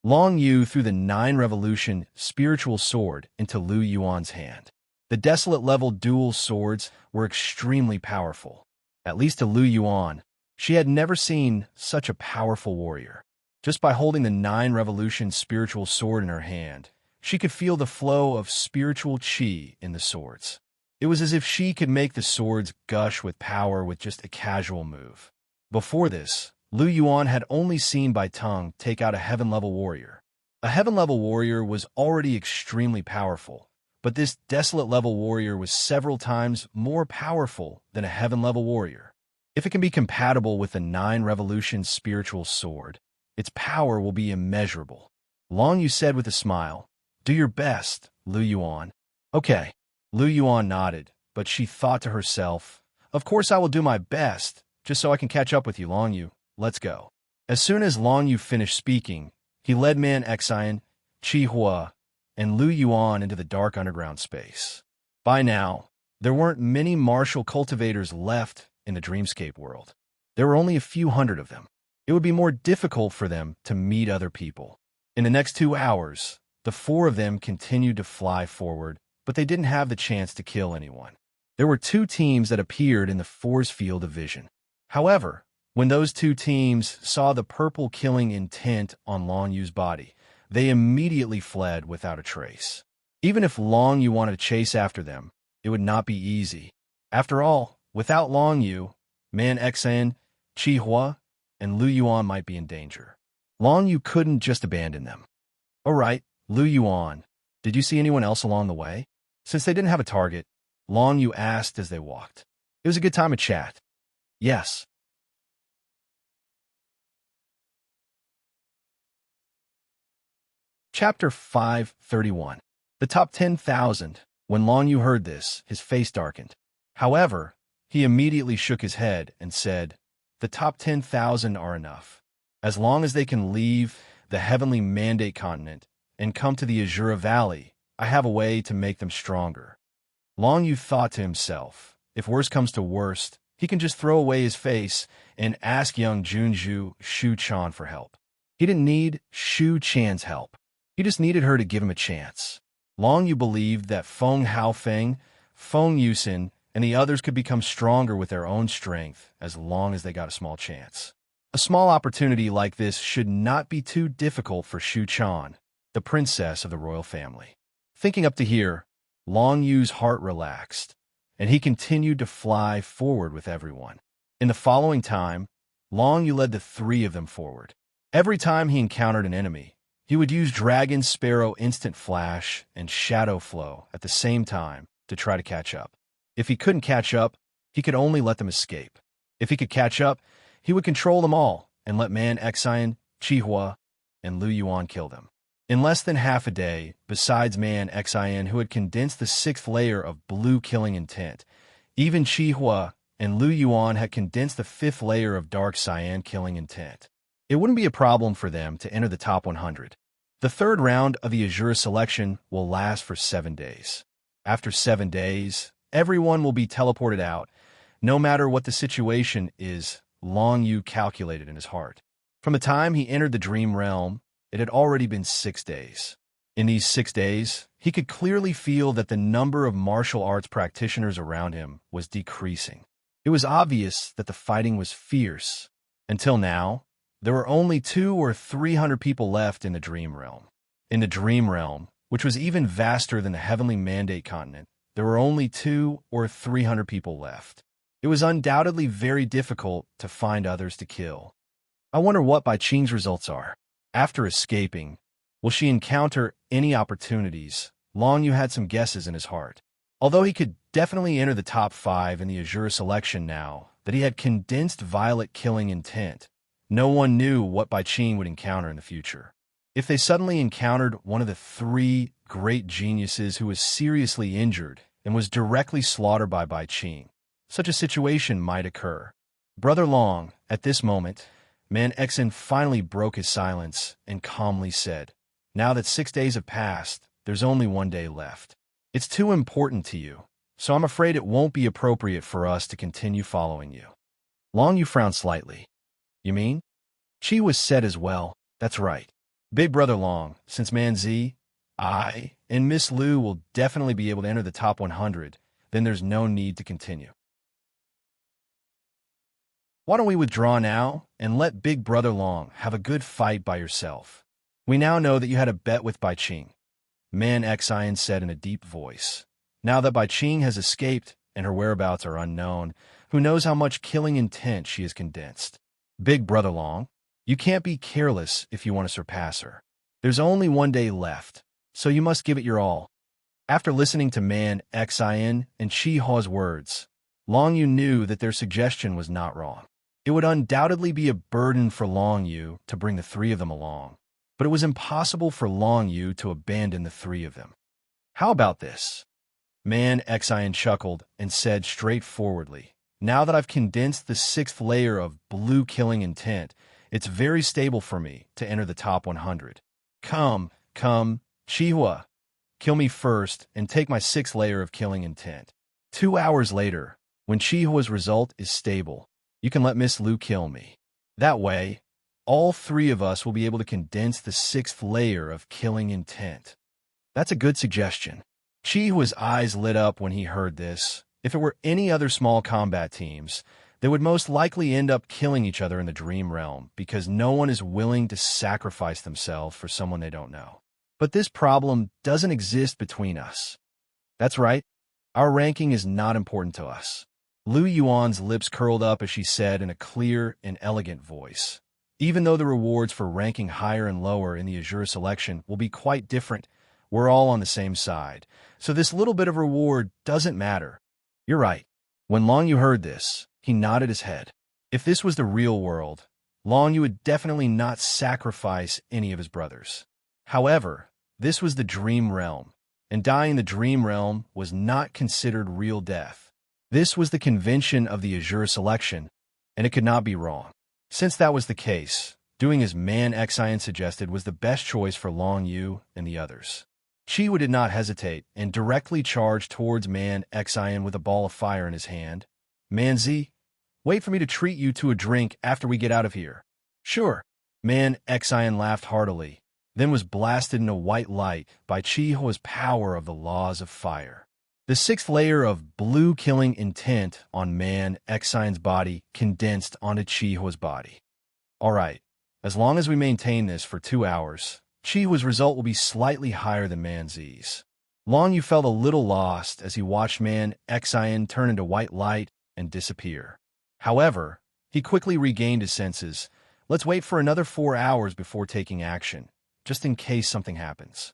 Long Yu threw the 9 Revolution Spiritual Sword into Lu Yuan's hand. The desolate level dual swords were extremely powerful. At least to Lu Yuan, she had never seen such a powerful warrior. Just by holding the 9 Revolution Spiritual Sword in her hand, she could feel the flow of spiritual qi in the swords. It was as if she could make the swords gush with power with just a casual move. Before this, Lu Yuan had only seen Bai Tong take out a heaven-level warrior. A heaven-level warrior was already extremely powerful, but this desolate-level warrior was several times more powerful than a heaven-level warrior. If it can be compatible with the 9 Revolution Spiritual Sword, its power will be immeasurable. Long Yu said with a smile, "Do your best, Lu Yuan." Okay. Lu Yuan nodded, but she thought to herself, "Of course I will do my best, just so I can catch up with you, Long Yu. Let's go." As soon as Long Yu finished speaking, he led Man Xian, Qi Hua, and Lu Yuan into the dark underground space. By now, there weren't many martial cultivators left in the dreamscape world. There were only a few hundred of them. It would be more difficult for them to meet other people. In the next 2 hours, the 4 of them continued to fly forward, but they didn't have the chance to kill anyone. There were 2 teams that appeared in the force field of vision. However, when those 2 teams saw the purple killing intent on Long Yu's body, they immediately fled without a trace. Even if Long Yu wanted to chase after them, it would not be easy. After all, without Long Yu, Man Xian, Qi Hua, and Lu Yuan might be in danger. Long Yu couldn't just abandon them. "All right, Lu Yuan, did you see anyone else along the way?" Since they didn't have a target, Long Yu asked as they walked. It was a good time to chat. "Yes." Chapter 531. The top 10,000. When Long Yu heard this, his face darkened. However, he immediately shook his head and said, "The top 10,000 are enough. As long as they can leave the Heavenly Mandate continent and come to the Azure Valley, I have a way to make them stronger." Long Yu thought to himself, if worst comes to worst, he can just throw away his face and ask young Junju Shu Chan for help. He didn't need Shu Chan's help. He just needed her to give him a chance. Long Yu believed that Feng Haofeng, Feng Yusin, and the others could become stronger with their own strength as long as they got a small chance. A small opportunity like this should not be too difficult for Shu Chan, the princess of the royal family. Thinking up to here, Long Yu's heart relaxed, and he continued to fly forward with everyone. In the following time, Long Yu led the 3 of them forward. Every time he encountered an enemy, he would use Dragon Sparrow Instant Flash and Shadow Flow at the same time to try to catch up. If he couldn't catch up, he could only let them escape. If he could catch up, he would control them all and let Man Xian, Qi Hua, and Lu Yuan kill them. In less than half a day, besides Man Xian, who had condensed the 6th layer of blue killing intent, even Qi Hua and Lu Yuan had condensed the 5th layer of dark cyan killing intent. It wouldn't be a problem for them to enter the top 100. The 3rd round of the Azure selection will last for 7 days. After 7 days, everyone will be teleported out, no matter what the situation is, Long Yu calculated in his heart. From the time he entered the dream realm, it had already been 6 days. In these 6 days, he could clearly feel that the number of martial arts practitioners around him was decreasing. It was obvious that the fighting was fierce. Until now, there were only 200 or 300 people left in the Dream Realm. In the Dream Realm, which was even vaster than the Heavenly Mandate continent, there were only 200 or 300 people left. It was undoubtedly very difficult to find others to kill. I wonder what Bai Qing's results are. After escaping, will she encounter any opportunities? Long Yu had some guesses in his heart. Although he could definitely enter the top 5 in the Azure selection now that he had condensed violet killing intent, no one knew what Bai Qing would encounter in the future. If they suddenly encountered one of the 3 great geniuses who was seriously injured and was directly slaughtered by Bai Qing, such a situation might occur. Brother Long, at this moment, Man Exin finally broke his silence and calmly said, "Now that 6 days have passed, there's only 1 day left. It's too important to you, so I'm afraid it won't be appropriate for us to continue following you." Long Yu frowned slightly. "You mean?" Chi was said as well. "That's right. Big Brother Long, since Man Zi, I, and Miss Lu will definitely be able to enter the top 100, then there's no need to continue. Why don't we withdraw now and let Big Brother Long have a good fight by yourself? We now know that you had a bet with Bai Qing," Man Xian said in a deep voice. Now that Bai Qing has escaped and her whereabouts are unknown, who knows how much killing intent she has condensed? Big Brother Long, you can't be careless if you want to surpass her. There's only 1 day left, so you must give it your all. After listening to Man Xian and Chi Hua's words, Long Yu knew that their suggestion was not wrong. It would undoubtedly be a burden for Long Yu to bring the 3 of them along, but it was impossible for Long Yu to abandon the 3 of them. How about this? Man Xian chuckled and said straightforwardly, "Now that I've condensed the 6th layer of blue killing intent, it's very stable for me to enter the top 100. Come, Chihua, kill me first and take my 6th layer of killing intent. 2 hours later, when Chihua's result is stable, you can let Miss Lu kill me. That way, all 3 of us will be able to condense the 6th layer of killing intent." That's a good suggestion. Chihua's eyes lit up when he heard this. If it were any other small combat teams, they would most likely end up killing each other in the Dream Realm because no one is willing to sacrifice themselves for someone they don't know. But this problem doesn't exist between us. That's right. Our ranking is not important to us. Lu Yuan's lips curled up as she said in a clear and elegant voice. Even though the rewards for ranking higher and lower in the Azure selection will be quite different, we're all on the same side. So this little bit of reward doesn't matter. You're right. When Long Yu heard this, he nodded his head. If this was the real world, Long Yu would definitely not sacrifice any of his brothers. However, this was the Dream Realm, and dying in the Dream Realm was not considered real death. This was the convention of the Azure selection, and it could not be wrong. Since that was the case, doing as Man Xian suggested was the best choice for Long Yu and the others. Chihu did not hesitate and directly charged towards Man Xian with a ball of fire in his hand. "Man Zi, wait for me to treat you to a drink after we get out of here." "Sure." Man Xian laughed heartily, then was blasted into white light by Chihua's power of the laws of fire. The 6th layer of blue killing intent on Man Xian's body condensed onto Chihua's body. All right, as long as we maintain this for 2 hours, Chihua's result will be slightly higher than Man Zi's. Long Yu felt a little lost as he watched Man Xian turn into white light and disappear. However, he quickly regained his senses. Let's wait for another 4 hours before taking action, just in case something happens.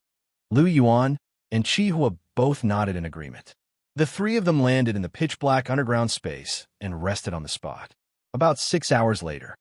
Lu Yuan and Chihua both nodded in agreement. The 3 of them landed in the pitch-black underground space and rested on the spot. About 6 hours later,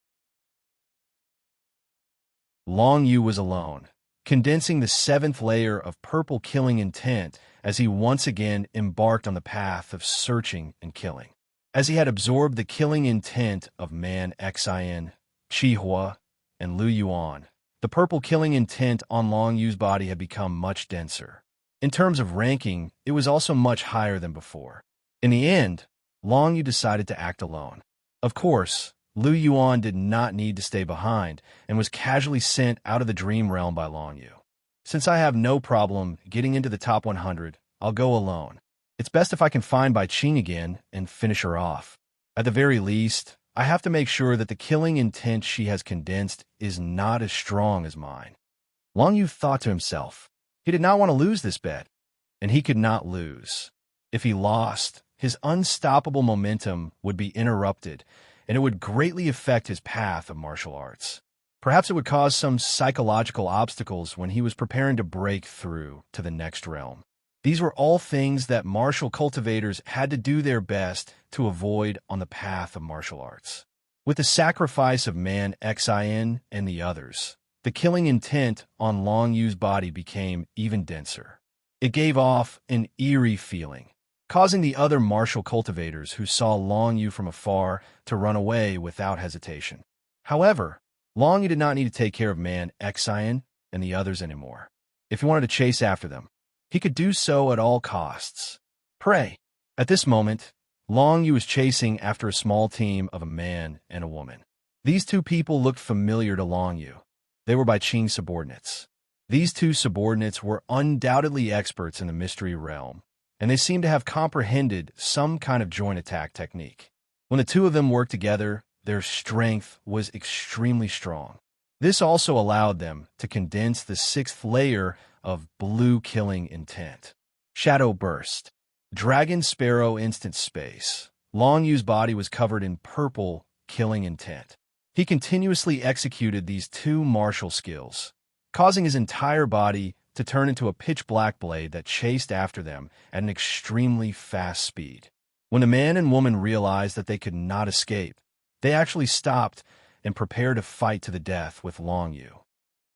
Long Yu was alone, condensing the 7th layer of purple killing intent as he once again embarked on the path of searching and killing. As he had absorbed the killing intent of Man Xian, Chihua, and Lu Yuan, the purple killing intent on Long Yu's body had become much denser. In terms of ranking, it was also much higher than before. In the end, Long Yu decided to act alone. Of course, Lu Yuan did not need to stay behind and was casually sent out of the Dream Realm by Long Yu. Since I have no problem getting into the top 100, I'll go alone. It's best if I can find Bai Qing again and finish her off. At the very least, I have to make sure that the killing intent she has condensed is not as strong as mine. Long Yu thought to himself. He did not want to lose this bet, and he could not lose. If he lost, his unstoppable momentum would be interrupted, and it would greatly affect his path of martial arts. Perhaps it would cause some psychological obstacles when he was preparing to break through to the next realm. These were all things that martial cultivators had to do their best to avoid on the path of martial arts. With the sacrifice of Man Xin and the others, the killing intent on Long Yu's body became even denser. It gave off an eerie feeling, causing the other martial cultivators who saw Long Yu from afar to run away without hesitation. However, Long Yu did not need to take care of Man Xin and the others anymore. If he wanted to chase after them, he could do so at all costs. Pray. At this moment, Long Yu was chasing after a small team of a man and a woman. These two people looked familiar to Long Yu. They were Bai Qing's subordinates. These two subordinates were undoubtedly experts in the mystery realm, and they seemed to have comprehended some kind of joint attack technique. When the two of them worked together, their strength was extremely strong. This also allowed them to condense the sixth layer of blue killing intent. Shadow Burst. Dragon Sparrow Instant Space. Long Yu's body was covered in purple killing intent. He continuously executed these two martial skills, causing his entire body to turn into a pitch-black blade that chased after them at an extremely fast speed. When the man and woman realized that they could not escape, they actually stopped and prepared to fight to the death with Long Yu.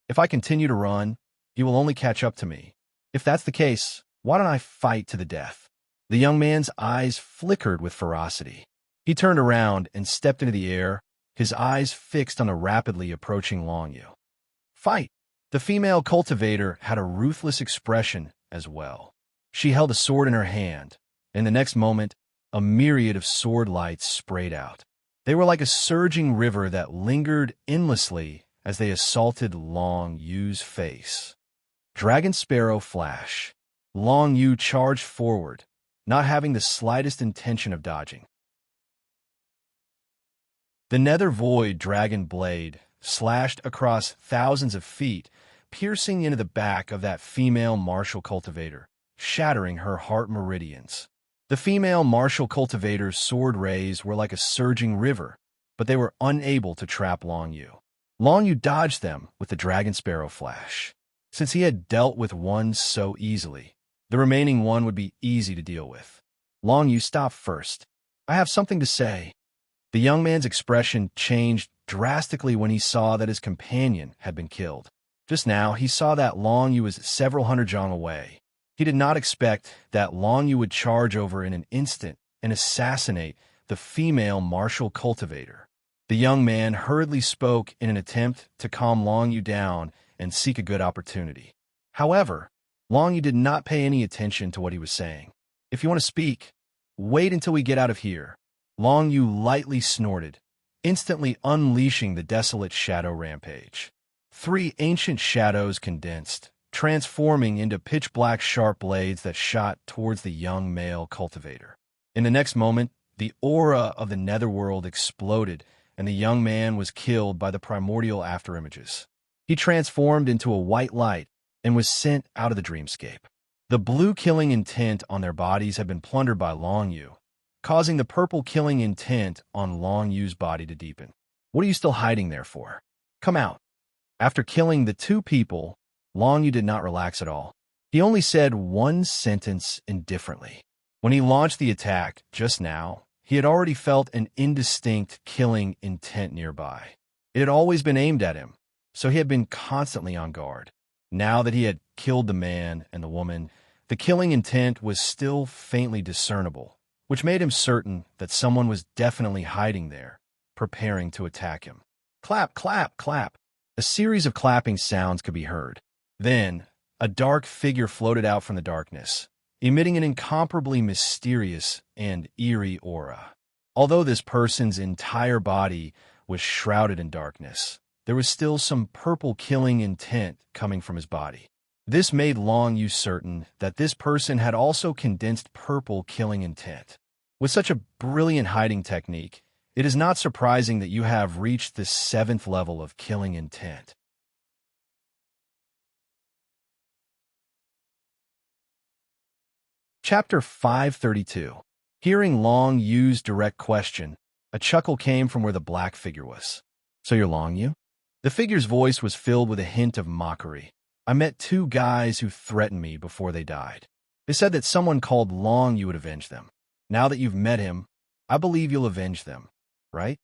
If I continue to run, you will only catch up to me. If that's the case, why don't I fight to the death? The young man's eyes flickered with ferocity. He turned around and stepped into the air, his eyes fixed on the rapidly approaching Long Yu. Fight! The female cultivator had a ruthless expression as well. She held a sword in her hand, and the next moment, a myriad of sword lights sprayed out. They were like a surging river that lingered endlessly as they assaulted Long Yu's face. Dragon Sparrow Flash. Long Yu charged forward, not having the slightest intention of dodging. The Nether Void Dragon Blade slashed across thousands of feet, piercing into the back of that female martial cultivator, shattering her heart meridians. The female martial cultivator's sword rays were like a surging river, but they were unable to trap Long Yu. Long Yu dodged them with the Dragon Sparrow Flash. Since he had dealt with one so easily, the remaining one would be easy to deal with. Long Yu stopped first. I have something to say. The young man's expression changed drastically when he saw that his companion had been killed. Just now, he saw that Long Yu was several hundred zhang away. He did not expect that Long Yu would charge over in an instant and assassinate the female martial cultivator. The young man hurriedly spoke in an attempt to calm Long Yu down and seek a good opportunity. However, Long Yu did not pay any attention to what he was saying. If you want to speak, wait until we get out of here. Long Yu lightly snorted, instantly unleashing the desolate shadow rampage. 3 ancient shadows condensed, transforming into pitch-black sharp blades that shot towards the young male cultivator. In the next moment, the aura of the netherworld exploded, and the young man was killed by the primordial afterimages. He transformed into a white light and was sent out of the dreamscape. The blue killing intent on their bodies had been plundered by Long Yu, causing the purple killing intent on Long Yu's body to deepen. What are you still hiding there for? Come out. After killing the 2 people, Long Yu did not relax at all. He only said one sentence indifferently. When he launched the attack just now, he had already felt an indistinct killing intent nearby. It had always been aimed at him, so he had been constantly on guard. Now that he had killed the man and the woman, the killing intent was still faintly discernible, which made him certain that someone was definitely hiding there, preparing to attack him. Clap, clap, clap. A series of clapping sounds could be heard. Then, a dark figure floated out from the darkness, emitting an incomparably mysterious and eerie aura. Although this person's entire body was shrouded in darkness, there was still some purple killing intent coming from his body. This made Long Yu certain that this person had also condensed purple killing intent. With such a brilliant hiding technique, it is not surprising that you have reached the 7th level of killing intent. Chapter 532. Hearing Long Yu's direct question, a chuckle came from where the black figure was. So you're Long Yu? The figure's voice was filled with a hint of mockery. I met 2 guys who threatened me before they died. They said that someone called Long Yu would avenge them. Now that you've met him, I believe you'll avenge them, right?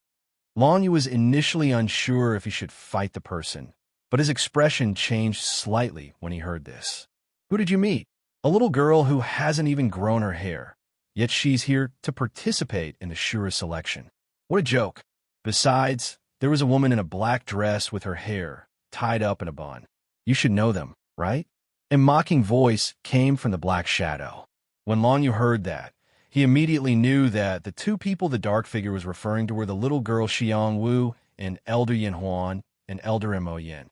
Long Yu was initially unsure if he should fight the person, but his expression changed slightly when he heard this. Who did you meet? A little girl who hasn't even grown her hair, yet she's here to participate in the Shura selection. What a joke. Besides, there was a woman in a black dress with her hair tied up in a bun. You should know them, right? A mocking voice came from the black shadow. When Long Yu heard that, he immediately knew that the 2 people the dark figure was referring to were the little girl Xiang Wu and Elder Yin Huan and Elder Mo Yin.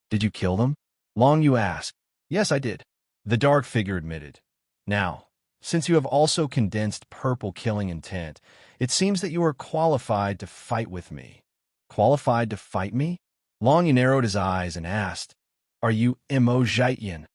Did you kill them? Long Yu asked. Yes, I did. The dark figure admitted. Now, since you have also condensed purple killing intent, it seems that you are qualified to fight with me. Qualified to fight me? Long Yu narrowed his eyes and asked, Are you Mo Jian?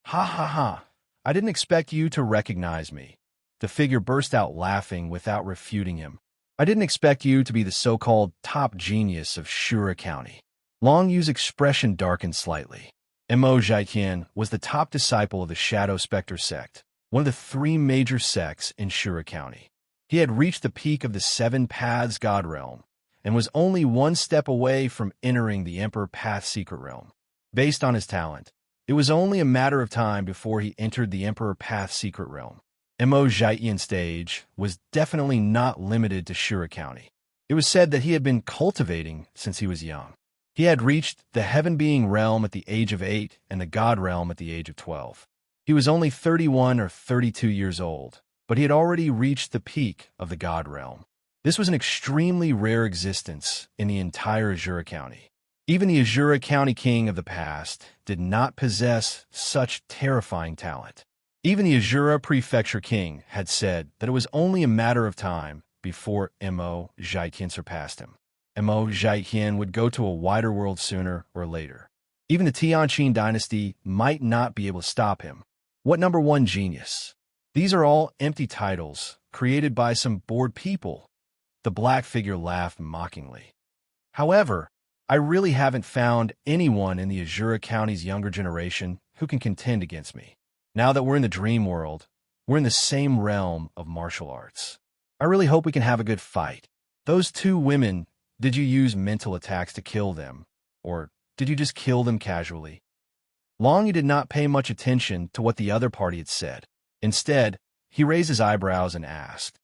Ha ha ha. I didn't expect you to recognize me. The figure burst out laughing without refuting him. I didn't expect you to be the so-called top genius of Shura County. Long Yu's expression darkened slightly. Mo Jian was the top disciple of the Shadow Spectre sect, one of the 3 major sects in Shura County. He had reached the peak of the 7 Paths God Realm, and was only 1 step away from entering the Emperor Path Secret Realm. Based on his talent, it was only a matter of time before he entered the Emperor Path Secret Realm. Mo Jian's stage was definitely not limited to Shura County. It was said that he had been cultivating since he was young. He had reached the Heaven-Being Realm at the age of 8 and the God Realm at the age of 12. He was only 31 or 32 years old, but he had already reached the peak of the God Realm. This was an extremely rare existence in the entire Azura County. Even the Azura County king of the past did not possess such terrifying talent. Even the Azura Prefecture king had said that it was only a matter of time before Mo Jian surpassed him. Mo Jian would go to a wider world sooner or later. Even the Tianqing dynasty might not be able to stop him. What number 1 genius? These are all empty titles, created by some bored people. The black figure laughed mockingly. However, I really haven't found anyone in the Azura County's younger generation who can contend against me. Now that we're in the dream world, we're in the same realm of martial arts. I really hope we can have a good fight. Those 2 women, did you use mental attacks to kill them, or did you just kill them casually? Long Yu did not pay much attention to what the other party had said. Instead, he raised his eyebrows and asked,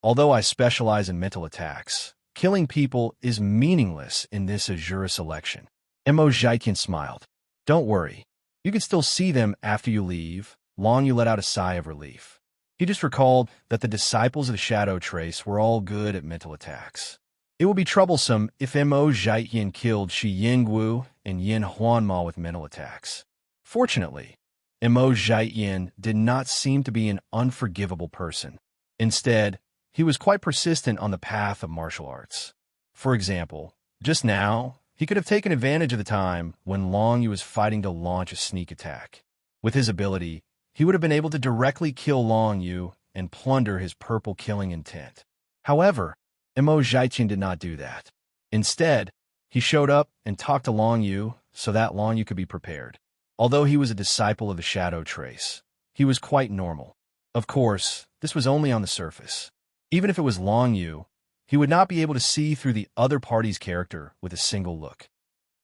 Although I specialize in mental attacks, killing people is meaningless in this Azura selection. Mo Jian smiled. Don't worry. You can still see them after you leave. Long Yu let out a sigh of relief. He just recalled that the disciples of the Shadow Trace were all good at mental attacks. It would be troublesome if Mo Jian killed Shi Yingwu and Yin Huanma with mental attacks. Fortunately, Mo Jian did not seem to be an unforgivable person. Instead, he was quite persistent on the path of martial arts. For example, just now, he could have taken advantage of the time when Long Yu was fighting to launch a sneak attack. With his ability, he would have been able to directly kill Long Yu and plunder his purple killing intent. However, Mo Jian did not do that. Instead, he showed up and talked to Long Yu so that Long Yu could be prepared. Although he was a disciple of the Shadow Trace, he was quite normal. Of course, this was only on the surface. Even if it was Long Yu, he would not be able to see through the other party's character with a single look.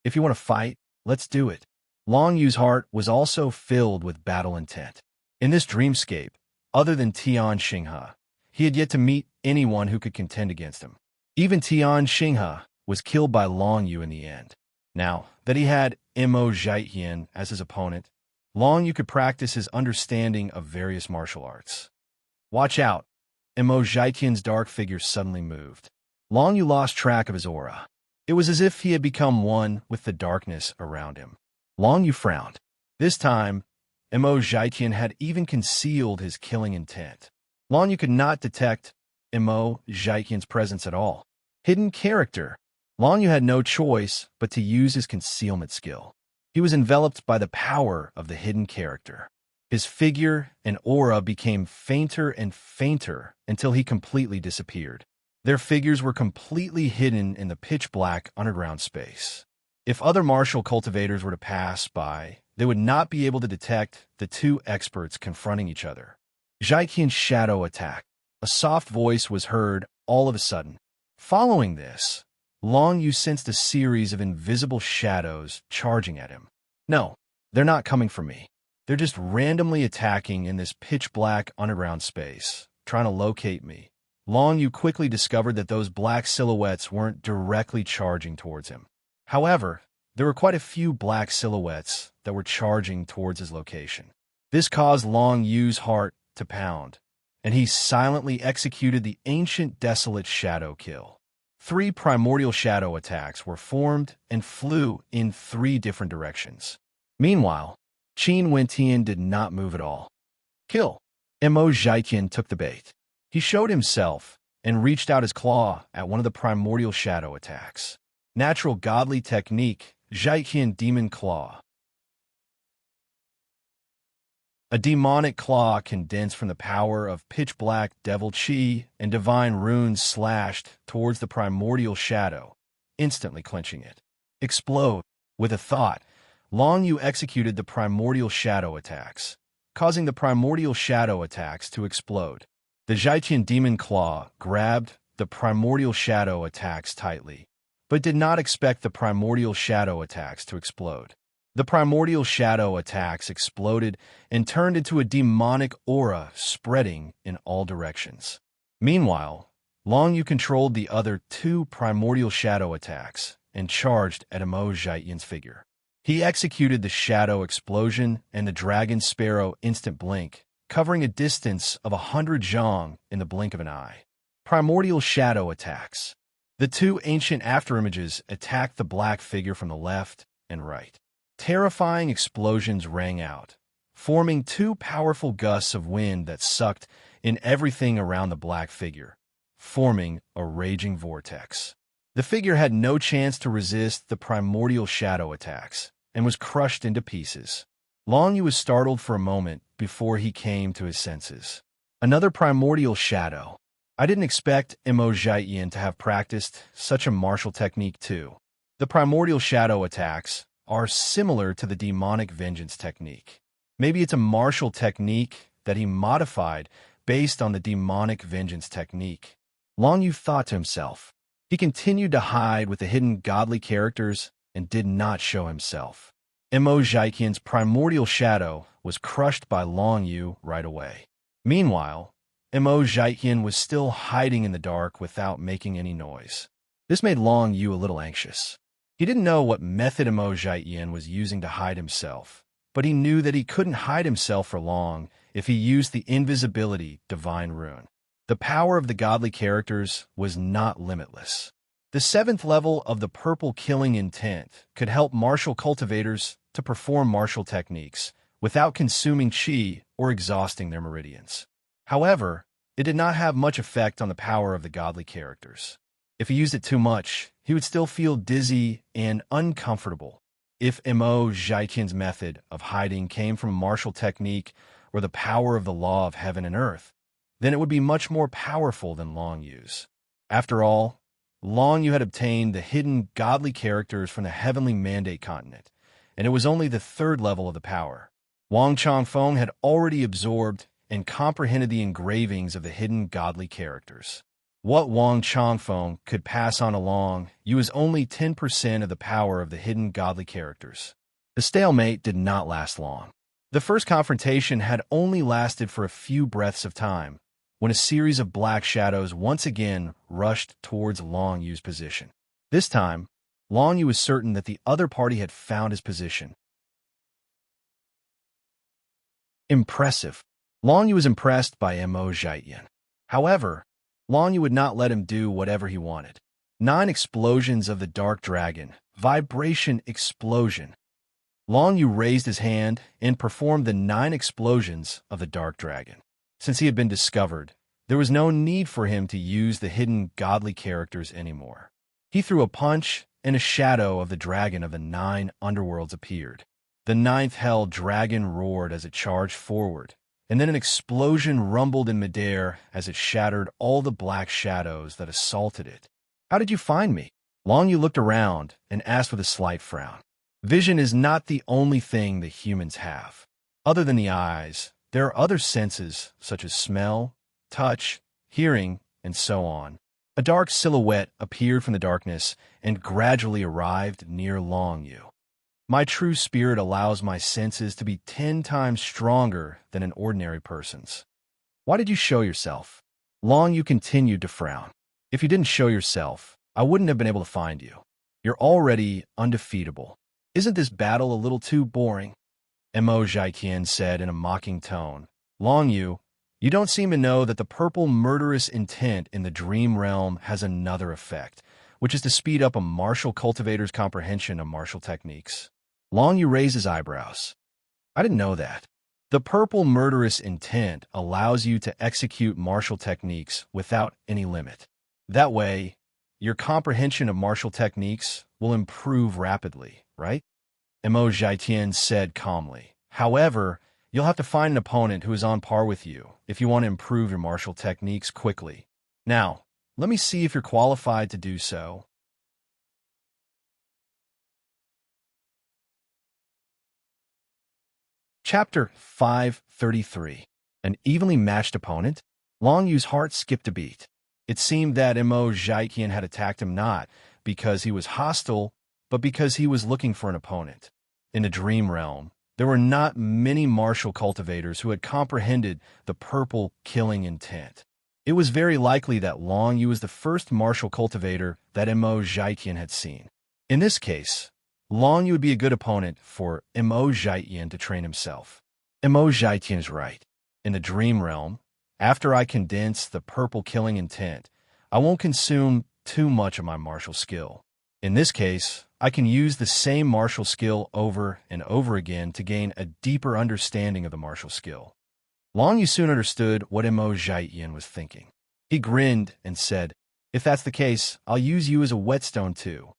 If you want to fight, let's do it. Long Yu's heart was also filled with battle intent. In this dreamscape, other than Tian Xinghe, he had yet to meet anyone who could contend against him. Even Tian Xinghe was killed by Long Yu in the end. Now that he had Mo Jian as his opponent, Long Yu could practice his understanding of various martial arts. Watch out! Mo Jian's dark figure suddenly moved. Long Yu lost track of his aura. It was as if he had become one with the darkness around him. Long Yu frowned. This time, Mo Zhaitian had even concealed his killing intent. Long Yu could not detect Mo Zhaitian's presence at all. Hidden character. Long Yu had no choice but to use his concealment skill. He was enveloped by the power of the hidden character. His figure and aura became fainter and fainter until he completely disappeared. Their figures were completely hidden in the pitch-black underground space. If other martial cultivators were to pass by, they would not be able to detect the two experts confronting each other. Zhaitian's shadow attack. A soft voice was heard all of a sudden. Following this, Long Yu sensed a series of invisible shadows charging at him. No, they're not coming for me. They're just randomly attacking in this pitch-black underground space, trying to locate me. Long Yu quickly discovered that those black silhouettes weren't directly charging towards him. However, there were quite a few black silhouettes that were charging towards his location. This caused Long Yu's heart to pound, and he silently executed the ancient desolate shadow kill. 3 primordial shadow attacks were formed and flew in 3 different directions. Meanwhile, Qin Wentian did not move at all. Kill. Mo Zhaitian took the bait. He showed himself and reached out his claw at one of the primordial shadow attacks. Natural godly technique, Zhaitian Demon Claw. A demonic claw condensed from the power of pitch-black devil chi and divine runes slashed towards the primordial shadow, instantly clenching it. Explode. With a thought, Long Yu executed the primordial shadow attacks, causing the primordial shadow attacks to explode. The Zhaitian Demon Claw grabbed the primordial shadow attacks tightly, but did not expect the primordial shadow attacks to explode. The primordial shadow attacks exploded and turned into a demonic aura spreading in all directions. Meanwhile, Long Yu controlled the other 2 primordial shadow attacks and charged at Mo Zhaitian's figure. He executed the shadow explosion and the dragon sparrow instant blink, covering a distance of 100 zhang in the blink of an eye. Primordial shadow attacks. The 2 ancient afterimages attacked the black figure from the left and right. Terrifying explosions rang out, forming 2 powerful gusts of wind that sucked in everything around the black figure, forming a raging vortex. The figure had no chance to resist the primordial shadow attacks and was crushed into pieces. Long Yu was startled for a moment before he came to his senses. Another primordial shadow. I didn't expect Mo Zhaitian to have practiced such a martial technique too. The primordial shadow attacks are similar to the demonic vengeance technique. Maybe it's a martial technique that he modified based on the demonic vengeance technique. Long Yu thought to himself. He continued to hide with the hidden godly characters and did not show himself. Mo Zhaitian's primordial shadow was crushed by Long Yu right away. Meanwhile, Mo Zhaitian was still hiding in the dark without making any noise. This made Long Yu a little anxious. He didn't know what method Mo Zhaitian was using to hide himself, but he knew that he couldn't hide himself for long if he used the invisibility divine rune. The power of the godly characters was not limitless. The 7th level of the purple killing intent could help martial cultivators to perform martial techniques without consuming chi or exhausting their meridians. However, it did not have much effect on the power of the godly characters. If he used it too much, he would still feel dizzy and uncomfortable. If Mo Zhaitian's method of hiding came from martial technique or the power of the law of heaven and earth, then it would be much more powerful than Long Yu's. After all, Long Yu had obtained the hidden godly characters from the heavenly mandate continent, and it was only the 3rd level of the power. Wang Changfeng had already absorbed and comprehended the engravings of the hidden godly characters. What Wang Changfeng could pass on along Yu is only 10% of the power of the hidden godly characters. The stalemate did not last long. The first confrontation had only lasted for a few breaths of time, when a series of black shadows once again rushed towards Long Yu's position. This time, Long Yu was certain that the other party had found his position. Impressive. Long Yu was impressed by Mo Zhaitian. However, Long Yu would not let him do whatever he wanted. 9 explosions of the dark dragon. Vibration explosion. Long Yu raised his hand and performed the 9 explosions of the dark dragon. Since he had been discovered, there was no need for him to use the hidden godly characters anymore. He threw a punch, and a shadow of the dragon of the 9 underworlds appeared. The 9th hell dragon roared as it charged forward, and then an explosion rumbled in midair as it shattered all the black shadows that assaulted it. "How did you find me?" Long Yu looked around and asked with a slight frown. Vision is not the only thing that humans have. Other than the eyes, there are other senses such as smell, touch, hearing, and so on. A dark silhouette appeared from the darkness and gradually arrived near Long Yu. "My true spirit allows my senses to be 10 times stronger than an ordinary person's." "Why did you show yourself?" Long Yu continued to frown. "If you didn't show yourself, I wouldn't have been able to find you. You're already undefeatable. Isn't this battle a little too boring?" Mo Zhaiqian said in a mocking tone. "Long Yu, you don't seem to know that the purple murderous intent in the dream realm has another effect, which is to speed up a martial cultivator's comprehension of martial techniques." Long Yu raised his eyebrows. "I didn't know that. The purple murderous intent allows you to execute martial techniques without any limit. That way, your comprehension of martial techniques will improve rapidly, right?" Mo Zhaitian said calmly. "However, you'll have to find an opponent who is on par with you if you want to improve your martial techniques quickly. Now, let me see if you're qualified to do so." Chapter 533. An evenly matched opponent? Long Yu's heart skipped a beat. It seemed that Mo Zhaiqian had attacked him not because he was hostile, but because he was looking for an opponent. In the dream realm, there were not many martial cultivators who had comprehended the purple killing intent. It was very likely that Long Yu was the first martial cultivator that Mo Zhaiqian had seen. In this case, Long Yu would be a good opponent for Mo Zhaiqian to train himself. Mo Zhaiqian is right. In the dream realm, after I condense the purple killing intent, I won't consume too much of my martial skill. In this case, I can use the same martial skill over and over again to gain a deeper understanding of the martial skill. Long Yu soon understood what Mo Zhaiqian was thinking. He grinned and said, "If that's the case, I'll use you as a whetstone too."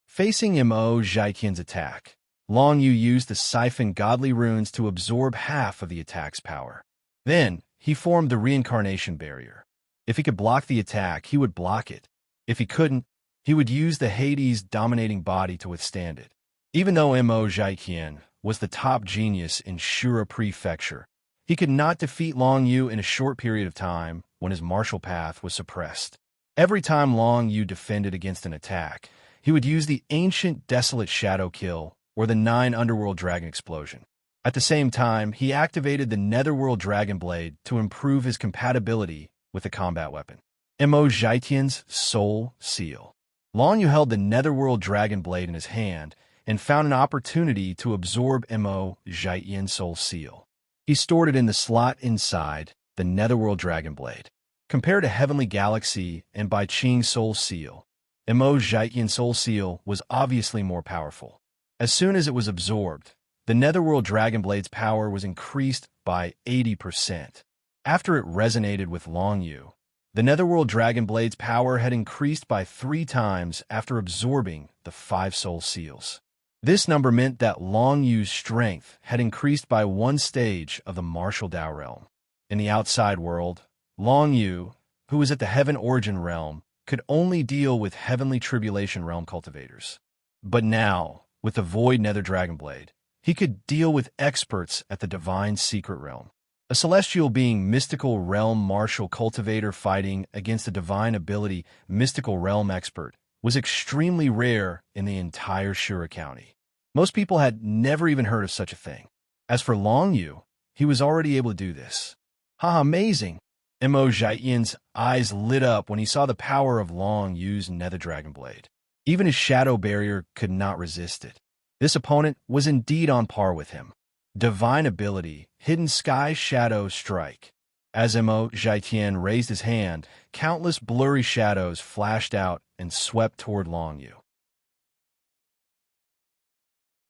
Facing Mo Zhaiqian's attack, Long Yu used the siphon godly runes to absorb half of the attack's power. Then, he formed the reincarnation barrier. If he could block the attack, he would block it. If he couldn't, he would use the Hades' dominating body to withstand it. Even though Mo Zhaiqian was the top genius in Shura Prefecture, he could not defeat Long Yu in a short period of time when his martial path was suppressed. Every time Long Yu defended against an attack, he would use the ancient desolate shadow kill or the 9 underworld dragon explosion. At the same time, he activated the netherworld dragon blade to improve his compatibility with the combat weapon. Mo Zhaiqian's soul seal. Long Yu held the netherworld dragon blade in his hand and found an opportunity to absorb Mo Zhaiqian's soul seal. He stored it in the slot inside the netherworld dragon blade. Compared to Heavenly Galaxy and Bai Qing's soul seal, Mo Zhaiqian's soul seal was obviously more powerful. As soon as it was absorbed, the netherworld dragon blade's power was increased by 80%. After it resonated with Long Yu, the netherworld dragon blade's power had increased by 3 times after absorbing the 5 soul seals. This number meant that Long Yu's strength had increased by 1 stage of the martial Dao realm. In the outside world, Long Yu, who was at the Heaven Origin realm, could only deal with Heavenly Tribulation realm cultivators. But now, with the Void Nether Dragon Blade, he could deal with experts at the Divine Secret realm. A celestial being mystical realm martial cultivator fighting against a divine ability mystical realm expert was extremely rare in the entire Shura County. Most people had never even heard of such a thing. As for Long Yu, he was already able to do this. "Ha, amazing!" Mo Zhaiqian's eyes lit up when he saw the power of Long Yu's Nether Dragon Blade. Even his shadow barrier could not resist it. This opponent was indeed on par with him. Divine ability, Hidden Sky Shadow Strike. As Mo Zhaitian raised his hand, countless blurry shadows flashed out and swept toward Long Yu.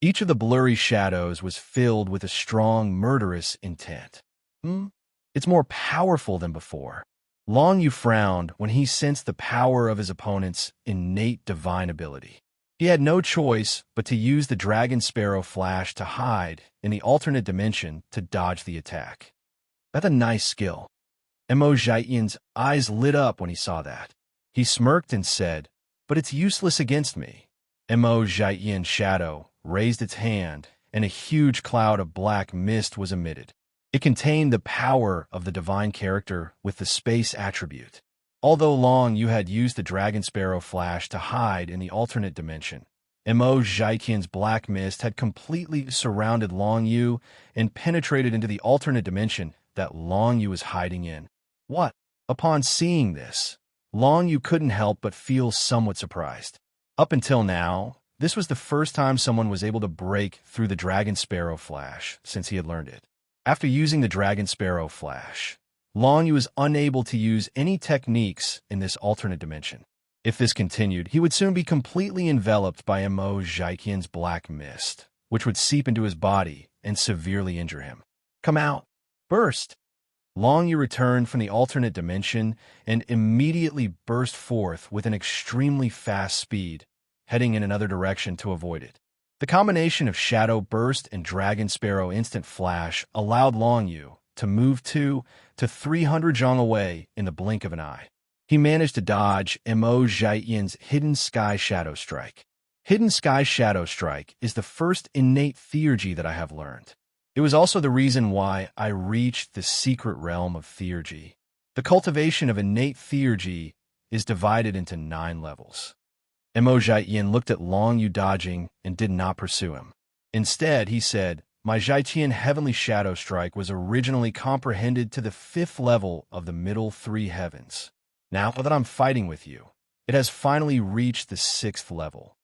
Each of the blurry shadows was filled with a strong, murderous intent. It's more powerful than before. Long Yu frowned when he sensed the power of his opponent's innate divine ability. He had no choice but to use the Dragon Sparrow Flash to hide in the alternate dimension to dodge the attack. That's a nice skill. Mo Zhaitian's eyes lit up when he saw that. He smirked and said, "But it's useless against me." Mo Zhaitian's shadow raised its hand, and a huge cloud of black mist was emitted. It contained the power of the divine character with the space attribute. Although Long Yu had used the Dragon Sparrow Flash to hide in the alternate dimension, Mo Zhaitian's black mist had completely surrounded Long Yu and penetrated into the alternate dimension that Long Yu was hiding in. What? Upon seeing this, Long Yu couldn't help but feel somewhat surprised. Up until now, this was the first time someone was able to break through the Dragon Sparrow Flash since he had learned it. After using the Dragon Sparrow Flash, Long Yu was unable to use any techniques in this alternate dimension. If this continued, he would soon be completely enveloped by Mo Zhaitian's black mist, which would seep into his body and severely injure him. "Come out! Burst!" Long Yu returned from the alternate dimension and immediately burst forth with an extremely fast speed, heading in another direction to avoid it. The combination of Shadow Burst and Dragon Sparrow Instant Flash allowed Long Yu to move 2 to 300 zhang away in the blink of an eye. He managed to dodge Mo Zhaitian's Hidden Sky Shadow Strike. Hidden Sky Shadow Strike is the first innate theurgy that I have learned. It was also the reason why I reached the secret realm of theurgy. The cultivation of innate theurgy is divided into 9 levels. Mo Zhaitian looked at Long Yu dodging and did not pursue him. Instead, he said, "My Zhaitian Heavenly Shadow Strike was originally comprehended to the 5th level of the middle 3 heavens. Now that I'm fighting with you, it has finally reached the 6th level."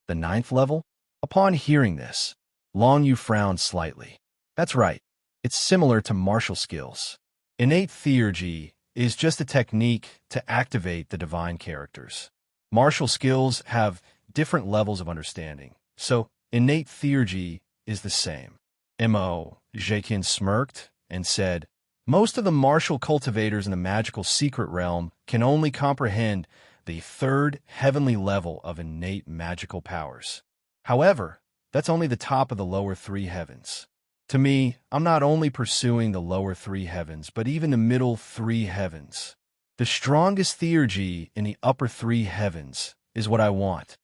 The 9th level? Upon hearing this, Long Yu frowned slightly. That's right, it's similar to martial skills. Innate theurgy is just a technique to activate the divine characters. Martial skills have different levels of understanding, so innate theurgy is the same. Mo Zhaitian smirked and said, "Most of the martial cultivators in the magical secret realm can only comprehend the 3rd heavenly level of innate magical powers. However, that's only the top of the lower 3 heavens. To me, I'm not only pursuing the lower 3 heavens, but even the middle 3 heavens. The strongest theurgy in the upper 3 heavens is what I want."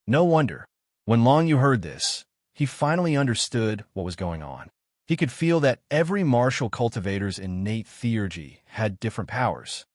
No wonder. When Long Yu heard this, he finally understood what was going on. He could feel that every martial cultivator's innate theurgy had different powers.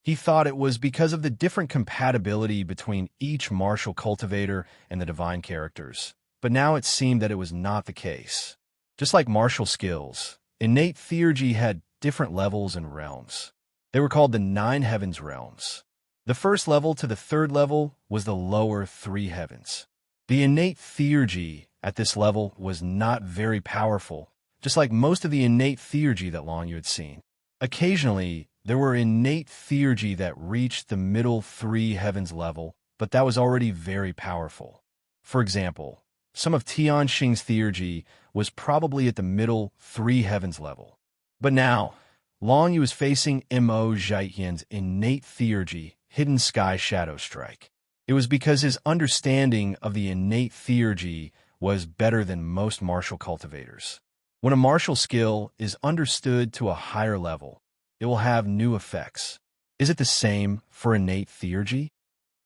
He thought it was because of the different compatibility between each martial cultivator and the divine characters. But now it seemed that it was not the case. Just like martial skills, innate theurgy had different levels and realms. They were called the 9 heavens realms. The first level to the 3rd level was the lower 3 heavens. The innate theurgy at this level was not very powerful, just like most of the innate theurgy that Long Yu had seen. Occasionally, there were innate theurgy that reached the middle 3 heavens level, but that was already very powerful. For example, some of Tianxing's theurgy was probably at the middle 3 heavens level. But now, Long Yu was facing Mo Zhaitian's innate theurgy, Hidden Sky Shadow Strike. It was because his understanding of the innate theurgy was better than most martial cultivators. When a martial skill is understood to a higher level, it will have new effects. Is it the same for innate theurgy?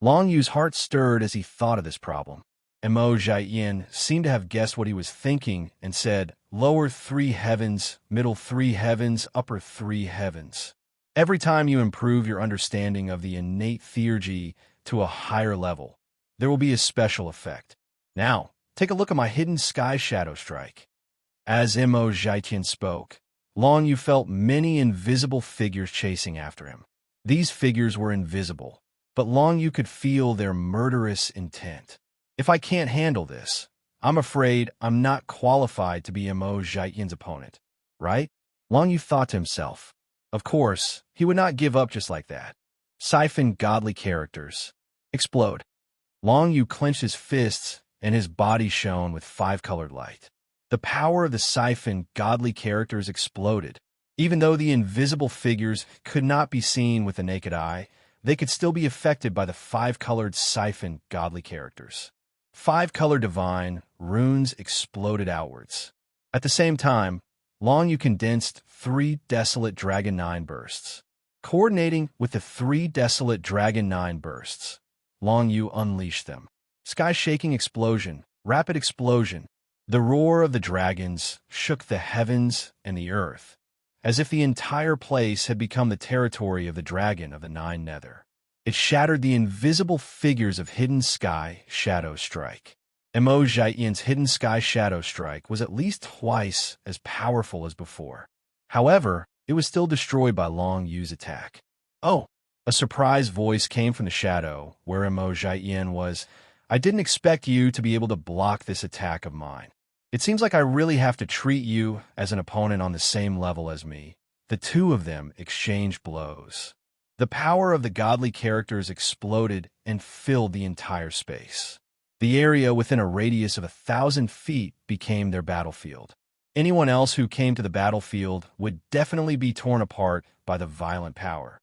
Long Yu's heart stirred as he thought of this problem. Mo Zhaitian seemed to have guessed what he was thinking and said, "Lower 3 heavens, middle 3 heavens, upper 3 heavens. Every time you improve your understanding of the innate theurgy to a higher level, there will be a special effect. Now, take a look at my Hidden Sky Shadow Strike." As Mo Zhaitian spoke, Long Yu felt many invisible figures chasing after him. These figures were invisible, but Long Yu could feel their murderous intent. "If I can't handle this, I'm afraid I'm not qualified to be Mo Zhaitian's opponent. right? Long Yu thought to himself. Of course, he would not give up just like that. Siphon godly characters. Explode. Long Yu clenched his fists, and his body shone with five-colored light. The power of the siphon godly characters exploded. Even though the invisible figures could not be seen with the naked eye, they could still be affected by the five-colored siphon godly characters. Five-color divine runes exploded outwards. At the same time, Long Yu condensed 3 desolate Dragon 9 bursts. Coordinating with the 3 desolate Dragon 9 bursts, Long Yu unleashed them. Sky-shaking explosion, rapid explosion. The roar of the dragons shook the heavens and the earth, as if the entire place had become the territory of the dragon of the 9 nether. It shattered the invisible figures of Hidden Sky Shadow Strike. Mo Jian's Hidden Sky Shadow Strike was at least twice as powerful as before. However, it was still destroyed by Long Yu's attack. Oh! A surprised voice came from the shadow, where Mo Jian was. I didn't expect you to be able to block this attack of mine. It seems like I really have to treat you as an opponent on the same level as me. The two of them exchanged blows. The power of the godly characters exploded and filled the entire space. The area within a radius of 1,000 feet became their battlefield. Anyone else who came to the battlefield would definitely be torn apart by the violent power.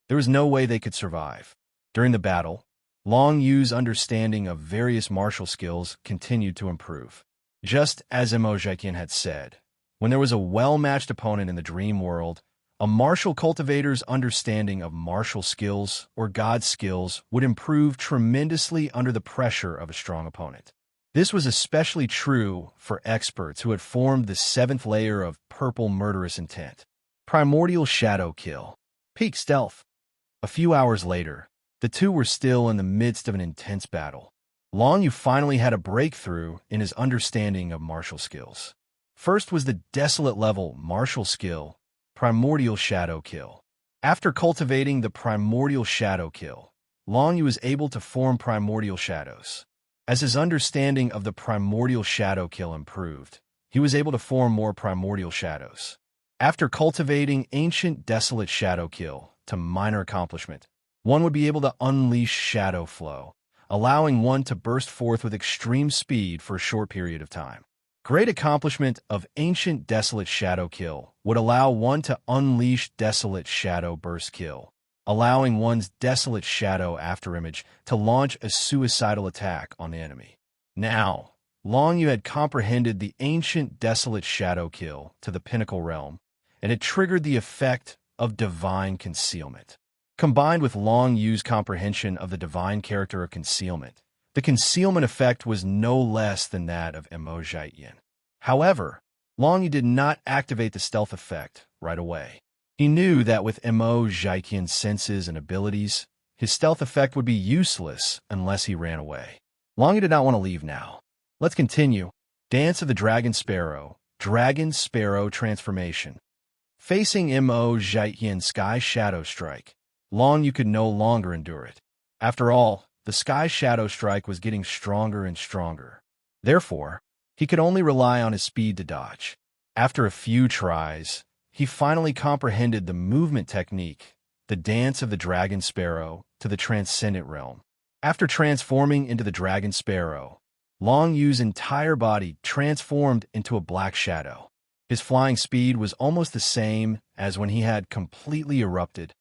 There was no way they could survive. During the battle, Long Yu's understanding of various martial skills continued to improve. Just as Mo Jian had said, when there was a well-matched opponent in the dream world, a martial cultivator's understanding of martial skills or god skills would improve tremendously under the pressure of a strong opponent. This was especially true for experts who had formed the 7th layer of purple murderous intent. Primordial Shadow Kill. Peak Stealth. A few hours later, the two were still in the midst of an intense battle. Long Yu finally had a breakthrough in his understanding of martial skills. First was the desolate level martial skill, Primordial Shadow Kill. After cultivating the Primordial Shadow Kill, Long Yu was able to form primordial shadows. As his understanding of the Primordial Shadow Kill improved, he was able to form more primordial shadows. After cultivating Ancient Desolate Shadow Kill to minor accomplishment, one would be able to unleash Shadow Flow, allowing one to burst forth with extreme speed for a short period of time. Great accomplishment of Ancient Desolate Shadow Kill would allow one to unleash Desolate Shadow Burst Kill, allowing one's Desolate Shadow Afterimage to launch a suicidal attack on the enemy. Now, Long Yu had comprehended the Ancient Desolate Shadow Kill to the Pinnacle Realm, and it triggered the effect of Divine Concealment. Combined with Long Yu's comprehension of the divine character of concealment, the concealment effect was no less than that of Mo Jian. However, Long Yu did not activate the stealth effect right away. He knew that with Mo Jian's senses and abilities, his stealth effect would be useless unless he ran away. Long Yu did not want to leave now. Let's continue. Dance of the Dragon Sparrow Transformation. Facing Mo Jian's Sky Shadow Strike, Long Yu could no longer endure it. After all, the Sky Shadow Strike was getting stronger and stronger. Therefore, he could only rely on his speed to dodge. After a few tries, he finally comprehended the movement technique, the Dance of the Dragon Sparrow, to the Transcendent Realm. After transforming into the Dragon Sparrow, Long Yu's entire body transformed into a black shadow. His flying speed was almost the same as when he had completely erupted.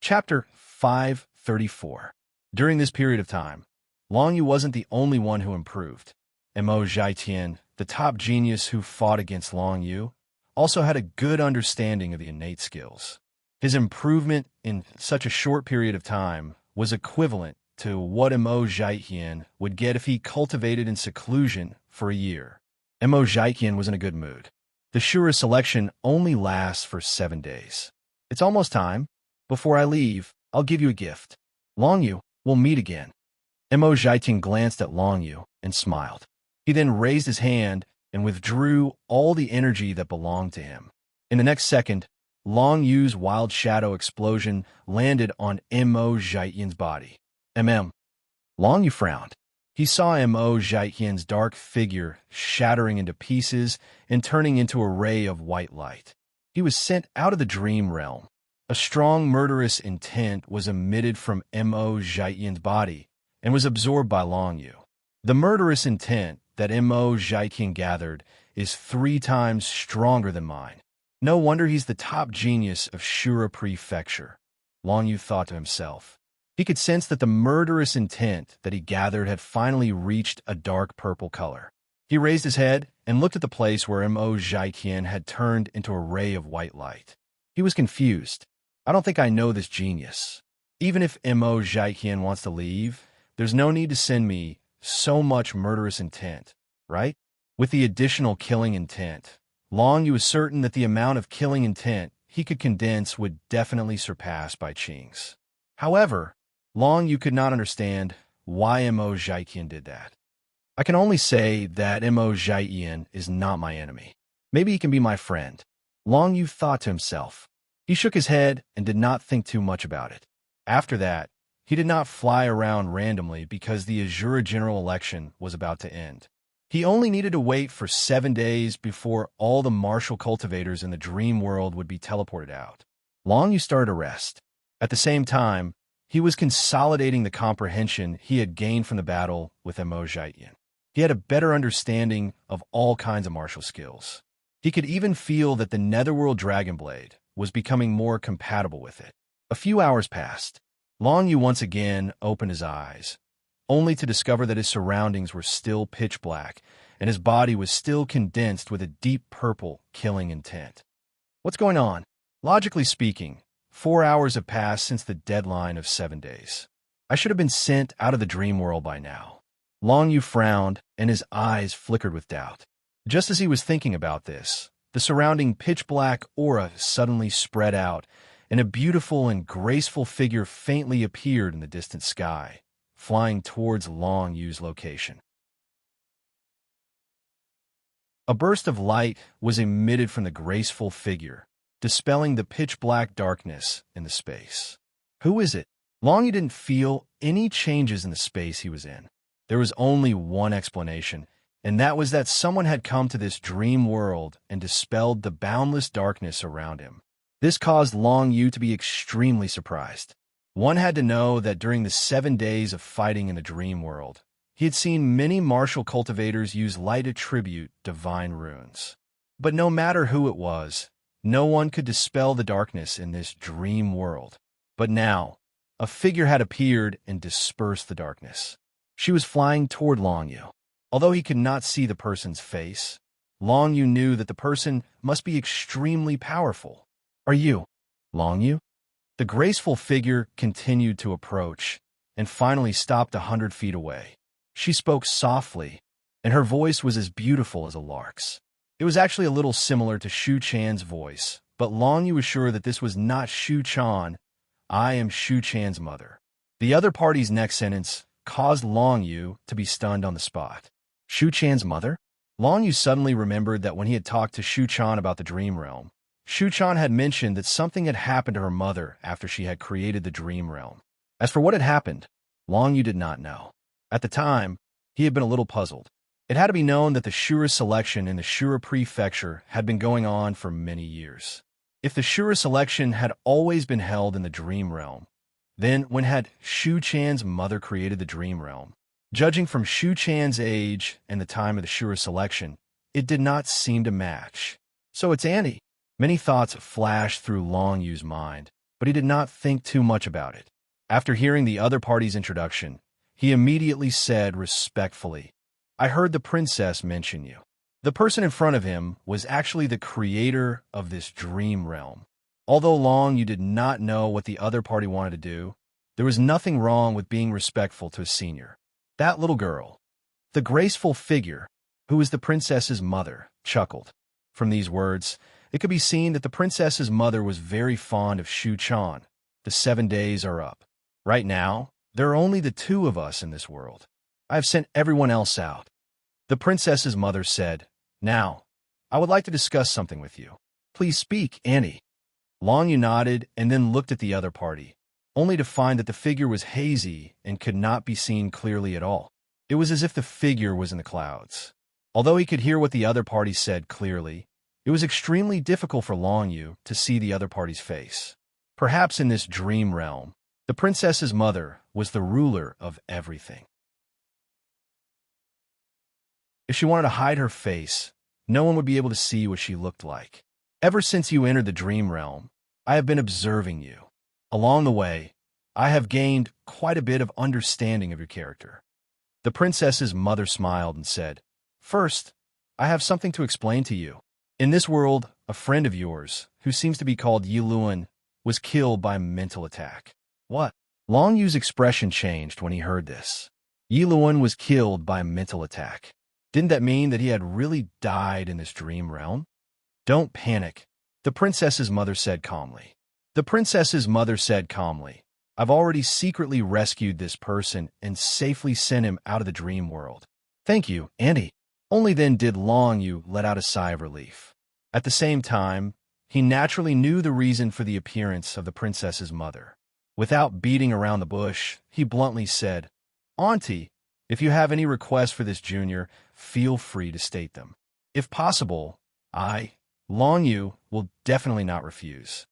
Chapter 534. During this period of time, Long Yu wasn't the only one who improved. Mo Jian, the top genius who fought against Long Yu, also had a good understanding of the innate skills. His improvement in such a short period of time was equivalent to what Mo Jian would get if he cultivated in seclusion for a year. Mo Jian was in a good mood. The Shura selection only lasts for 7 days. It's almost time. Before I leave, I'll give you a gift. Long Yu, we'll meet again. Mo Jian glanced at Long Yu and smiled. He then raised his hand and withdrew all the energy that belonged to him. In the next second, Long Yu's wild shadow explosion landed on Mo Jian's body. Long Yu frowned. He saw Mo Zhaiqian's dark figure shattering into pieces and turning into a ray of white light. He was sent out of the dream realm. A strong murderous intent was emitted from Mo Zhaiqian's body and was absorbed by Long Yu. The murderous intent that Mo Zhaiqian gathered is 3 times stronger than mine. No wonder he's the top genius of Shura Prefecture, Long Yu thought to himself. He could sense that the murderous intent that he gathered had finally reached a dark purple color. He raised his head and looked at the place where Mo Zhaiqian had turned into a ray of white light. He was confused. I don't think I know this genius. Even if Mo Zhaiqian wants to leave, there's no need to send me so much murderous intent, right? With the additional killing intent, Long Yu was certain that the amount of killing intent he could condense would definitely surpass Bai Qing's. However, Long Yu could not understand why Mo Zhaiqian did that. I can only say that Mo Zhaiqian is not my enemy. Maybe he can be my friend, Long Yu thought to himself. He shook his head and did not think too much about it. After that, he did not fly around randomly because the Azura general election was about to end. He only needed to wait for 7 days before all the martial cultivators in the dream world would be teleported out. Long Yu started to rest. At the same time, he was consolidating the comprehension he had gained from the battle with Mo Zhaiqian. He had a better understanding of all kinds of martial skills. He could even feel that the Netherworld Dragon Blade was becoming more compatible with it. A few hours passed. Long Yu once again opened his eyes, only to discover that his surroundings were still pitch black and his body was still condensed with a deep purple killing intent. What's going on? Logically speaking, 4 hours have passed since the deadline of 7 days. I should have been sent out of the dream world by now. Long Yu frowned, and his eyes flickered with doubt. Just as he was thinking about this, the surrounding pitch-black aura suddenly spread out, and a beautiful and graceful figure faintly appeared in the distant sky, flying towards Long Yu's location. A burst of light was emitted from the graceful figure, dispelling the pitch-black darkness in the space. Who is it? Long Yu didn't feel any changes in the space he was in. There was only one explanation, and that was that someone had come to this dream world and dispelled the boundless darkness around him. This caused Long Yu to be extremely surprised. One had to know that during the 7 days of fighting in the dream world, he had seen many martial cultivators use light attribute divine runes. But no matter who it was, no one could dispel the darkness in this dream world. But now, a figure had appeared and dispersed the darkness. She was flying toward Long Yu. Although he could not see the person's face, Long Yu knew that the person must be extremely powerful. Are you Long Yu? The graceful figure continued to approach and finally stopped 100 feet away. She spoke softly, and her voice was as beautiful as a lark's. It was actually a little similar to Shu Chan's voice, but Long Yu was sure that this was not Shu Chan. I am Shu Chan's mother. The other party's next sentence caused Long Yu to be stunned on the spot. Shu Chan's mother? Long Yu suddenly remembered that when he had talked to Shu Chan about the dream realm, Shu Chan had mentioned that something had happened to her mother after she had created the dream realm. As for what had happened, Long Yu did not know. At the time, he had been a little puzzled. It had to be known that the Shura selection in the Shura Prefecture had been going on for many years. If the Shura selection had always been held in the dream realm, then when had Shu Chan's mother created the dream realm? Judging from Shu Chan's age and the time of the Shura selection, it did not seem to match. So it's Annie. Many thoughts flashed through Long Yu's mind, but he did not think too much about it. After hearing the other party's introduction, he immediately said respectfully, I heard the princess mention you. The person in front of him was actually the creator of this dream realm. Although Long Yu did not know what the other party wanted to do, there was nothing wrong with being respectful to a senior. That little girl, the graceful figure, who was the princess's mother, chuckled. From these words, it could be seen that the princess's mother was very fond of Shu Chan. The 7 days are up. Right now, there are only the 2 of us in this world. I have sent everyone else out. The princess's mother said, Now, I would like to discuss something with you. Please speak, Annie. Long Yu nodded and then looked at the other party, only to find that the figure was hazy and could not be seen clearly at all. It was as if the figure was in the clouds. Although he could hear what the other party said clearly, it was extremely difficult for Long Yu to see the other party's face. Perhaps in this dream realm, the princess's mother was the ruler of everything. If she wanted to hide her face, no one would be able to see what she looked like. Ever since you entered the dream realm, I have been observing you. Along the way, I have gained quite a bit of understanding of your character. The princess's mother smiled and said, "First, I have something to explain to you. In this world, a friend of yours, who seems to be called Yi Luan, was killed by a mental attack." What? Long Yu's expression changed when he heard this. Yi Luan was killed by a mental attack. Didn't that mean that he had really died in this dream realm? Don't panic, the princess's mother said calmly. The princess's mother said calmly, "I've already secretly rescued this person and safely sent him out of the dream world." "Thank you, Auntie." Only then did Long Yu let out a sigh of relief. At the same time, he naturally knew the reason for the appearance of the princess's mother. Without beating around the bush, he bluntly said, "Auntie, if you have any requests for this junior, feel free to state them. If possible, I, Long Yu, will definitely not refuse."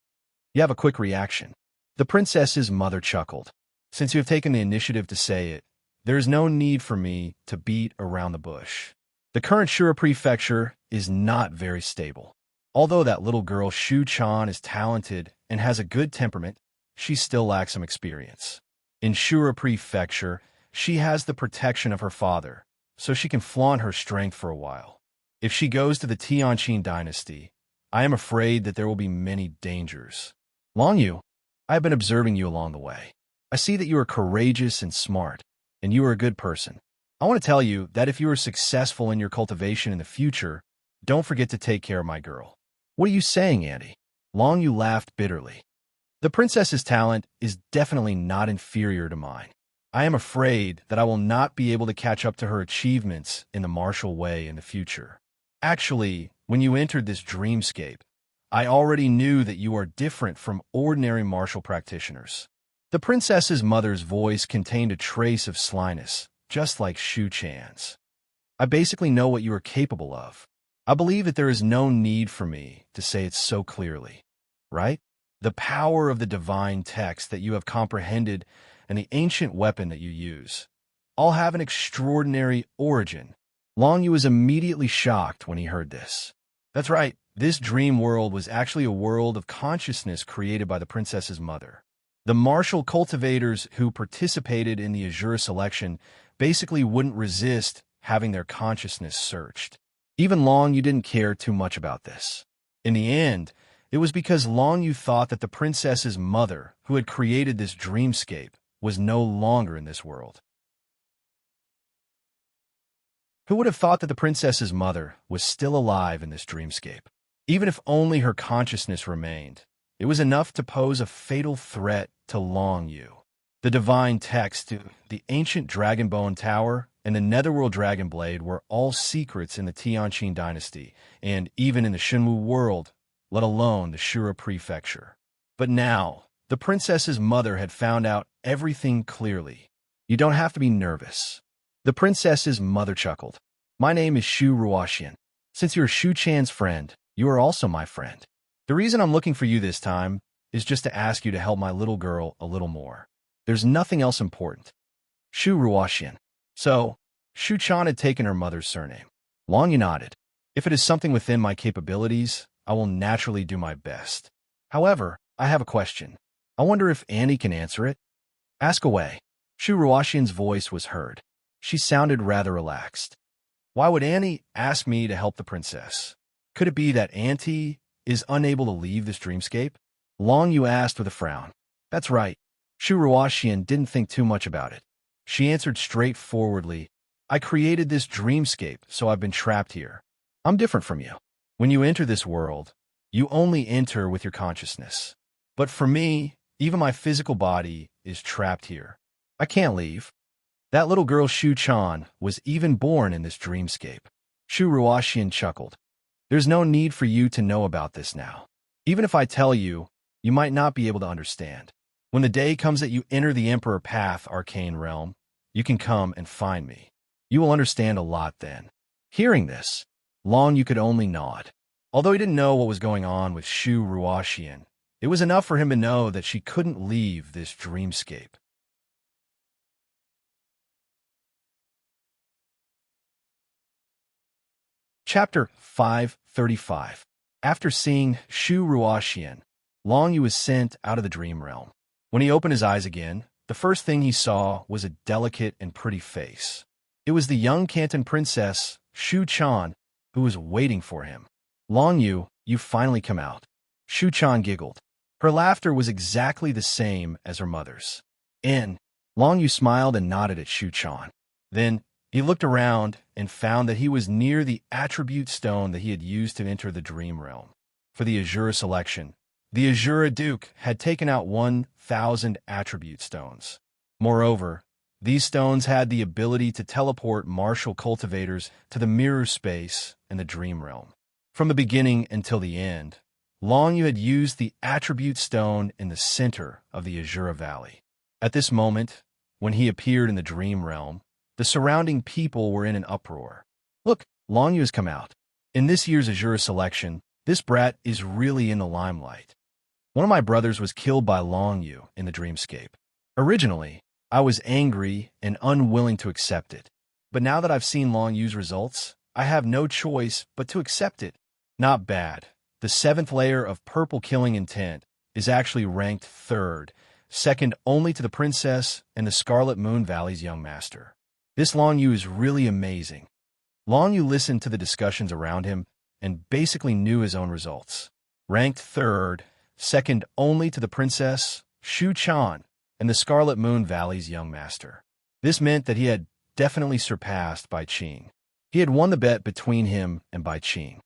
You have a quick reaction. The princess's mother chuckled. "Since you have taken the initiative to say it, there is no need for me to beat around the bush. The current Shura prefecture is not very stable. Although that little girl Shu-chan is talented and has a good temperament, she still lacks some experience. In Shura prefecture, she has the protection of her father, so she can flaunt her strength for a while. If she goes to the Tianqing dynasty, I am afraid that there will be many dangers. Long Yu, I have been observing you along the way. I see that you are courageous and smart, and you are a good person. I want to tell you that if you are successful in your cultivation in the future, don't forget to take care of my girl." "What are you saying, Auntie?" Long Yu laughed bitterly. "The princess's talent is definitely not inferior to mine. I am afraid that I will not be able to catch up to her achievements in the martial way in the future. Actually, when you entered this dreamscape, I already knew that you are different from ordinary martial practitioners." The princess's mother's voice contained a trace of slyness, just like Shu-chan's. "I basically know what you are capable of. I believe that there is no need for me to say it so clearly, right? The power of the divine text that you have comprehended and the ancient weapon that you use all have an extraordinary origin." Long Yu was immediately shocked when he heard this. That's right, this dream world was actually a world of consciousness created by the princess's mother. The martial cultivators who participated in the Azure selection basically wouldn't resist having their consciousness searched. Even Long Yu didn't care too much about this. In the end, it was because Long Yu thought that the princess's mother, who had created this dreamscape, was no longer in this world. Who would have thought that the princess's mother was still alive in this dreamscape? Even if only her consciousness remained, it was enough to pose a fatal threat to Long Yu. The divine text, the ancient dragon bone tower, and the netherworld dragon blade were all secrets in the Tianqing dynasty, and even in the Shenwu world, let alone the Shura prefecture. But now, the princess's mother had found out everything clearly. You don't have to be nervous. The princess's mother chuckled. "My name is Shu Ruoxian. Since you're Shu-chan's friend, you are also my friend. The reason I'm looking for you this time is just to ask you to help my little girl a little more. There's nothing else important." Shu Ruoxian. So, Shu-chan had taken her mother's surname. Long Yu nodded. "If it is something within my capabilities, I will naturally do my best. However, I have a question. I wonder if Annie can answer it." "Ask away." Shu Ruoxian's voice was heard. She sounded rather relaxed. "Why would Annie ask me to help the princess? Could it be that Auntie is unable to leave this dreamscape?" Long Yu asked with a frown. "That's right." Shu Ruoxian didn't think too much about it. She answered straightforwardly, "I created this dreamscape, so I've been trapped here. I'm different from you. When you enter this world, you only enter with your consciousness. But for me, even my physical body is trapped here. I can't leave." That little girl Shu-chan was even born in this dreamscape. Shu Ruoxian chuckled. "There's no need for you to know about this now. Even if I tell you, you might not be able to understand. When the day comes that you enter the Emperor Path arcane realm, you can come and find me. You will understand a lot then. Hearing this, Long Yu could only nod. Although he didn't know what was going on with Shu Ruoxian, it was enough for him to know that she couldn't leave this dreamscape. Chapter 535. After seeing Shu Ruoxian, Long Yu was sent out of the dream realm. When he opened his eyes again, the first thing he saw was a delicate and pretty face. It was the young Canton princess, Shu Chan, who was waiting for him. Long Yu, you've finally come out. Shu Chan giggled. Her laughter was exactly the same as her mother's. Long Yu smiled and nodded at Shu Chan. Then, he looked around and found that he was near the attribute stone that he had used to enter the dream realm. For the Azura selection, the Azura Duke had taken out 1,000 attribute stones. Moreover, these stones had the ability to teleport martial cultivators to the mirror space and the dream realm. From the beginning until the end, Long Yu had used the attribute stone in the center of the Azura Valley. At this moment, when he appeared in the dream realm, the surrounding people were in an uproar. Look, Long Yu has come out. In this year's Azura selection, this brat is really in the limelight. One of my brothers was killed by Long Yu in the dreamscape. Originally, I was angry and unwilling to accept it. But now that I've seen Long Yu's results, I have no choice but to accept it. Not bad. The 7th layer of purple killing intent is actually ranked 3rd, second only to the princess and the Scarlet Moon Valley's young master. This Long Yu is really amazing. Long Yu listened to the discussions around him and basically knew his own results. Ranked 3rd, second only to the princess, Shu Chan, and the Scarlet Moon Valley's young master. This meant that he had definitely surpassed Bai Qing. He had won the bet between him and Bai Qing.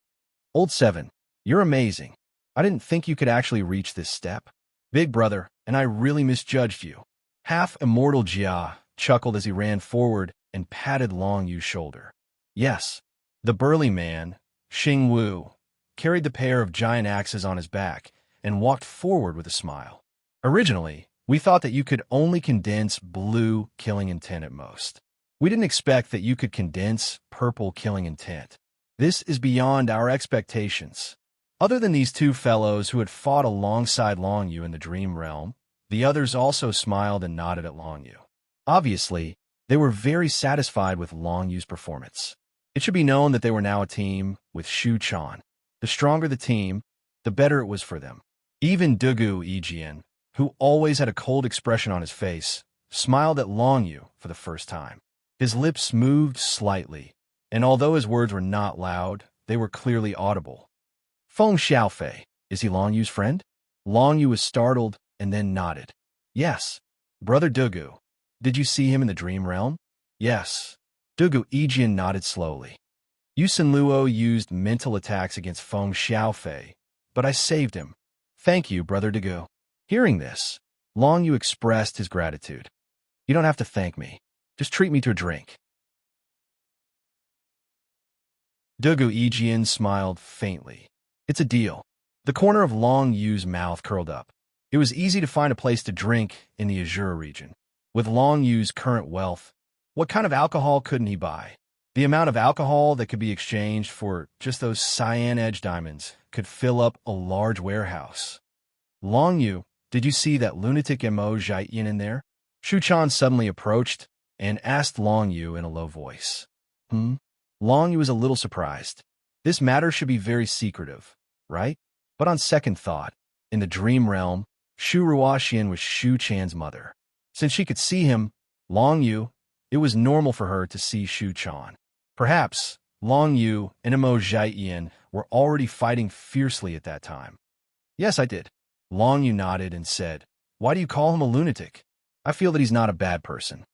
Old 7, you're amazing. I didn't think you could actually reach this step. Big brother, and I really misjudged you. Half-immortal Jia chuckled as he ran forward and patted Long Yu's shoulder. Yes, the burly man, Xing Wu, carried the pair of giant axes on his back and walked forward with a smile. Originally, we thought that you could only condense blue killing intent at most. We didn't expect that you could condense purple killing intent. This is beyond our expectations. Other than these two fellows who had fought alongside Long Yu in the dream realm, the others also smiled and nodded at Long Yu. Obviously, they were very satisfied with Long Yu's performance. It should be known that they were now a team with Shu Chan. The stronger the team, the better it was for them. Even Dugu Yijian, who always had a cold expression on his face, smiled at Long Yu for the first time. His lips moved slightly, and although his words were not loud, they were clearly audible. Feng Xiaofei, is he Long Yu's friend? Long Yu was startled and then nodded. Yes. Brother Dugu, did you see him in the dream realm? Yes. Dugu Yijian nodded slowly. Yusin Luo used mental attacks against Feng Xiaofei, but I saved him. Thank you, Brother Dugu. Hearing this, Long Yu expressed his gratitude. You don't have to thank me. Just treat me to a drink. Dugu Yijian smiled faintly. It's a deal. The corner of Long Yu's mouth curled up. It was easy to find a place to drink in the Azura region. With Long Yu's current wealth, what kind of alcohol couldn't he buy? The amount of alcohol that could be exchanged for just those cyan edge diamonds could fill up a large warehouse. Long Yu, did you see that lunatic Mo Jian in there? Shu Chan suddenly approached and asked Long Yu in a low voice. Long Yu was a little surprised. This matter should be very secretive, right? But on second thought, in the dream realm, Shu Ruoxian was Shu Chan's mother. Since she could see him, Long Yu, it was normal for her to see Shu Chan. Perhaps Long Yu and Mo Jian were already fighting fiercely at that time. Yes, I did. Long Yu nodded and said, Why do you call him a lunatic? I feel that he's not a bad person.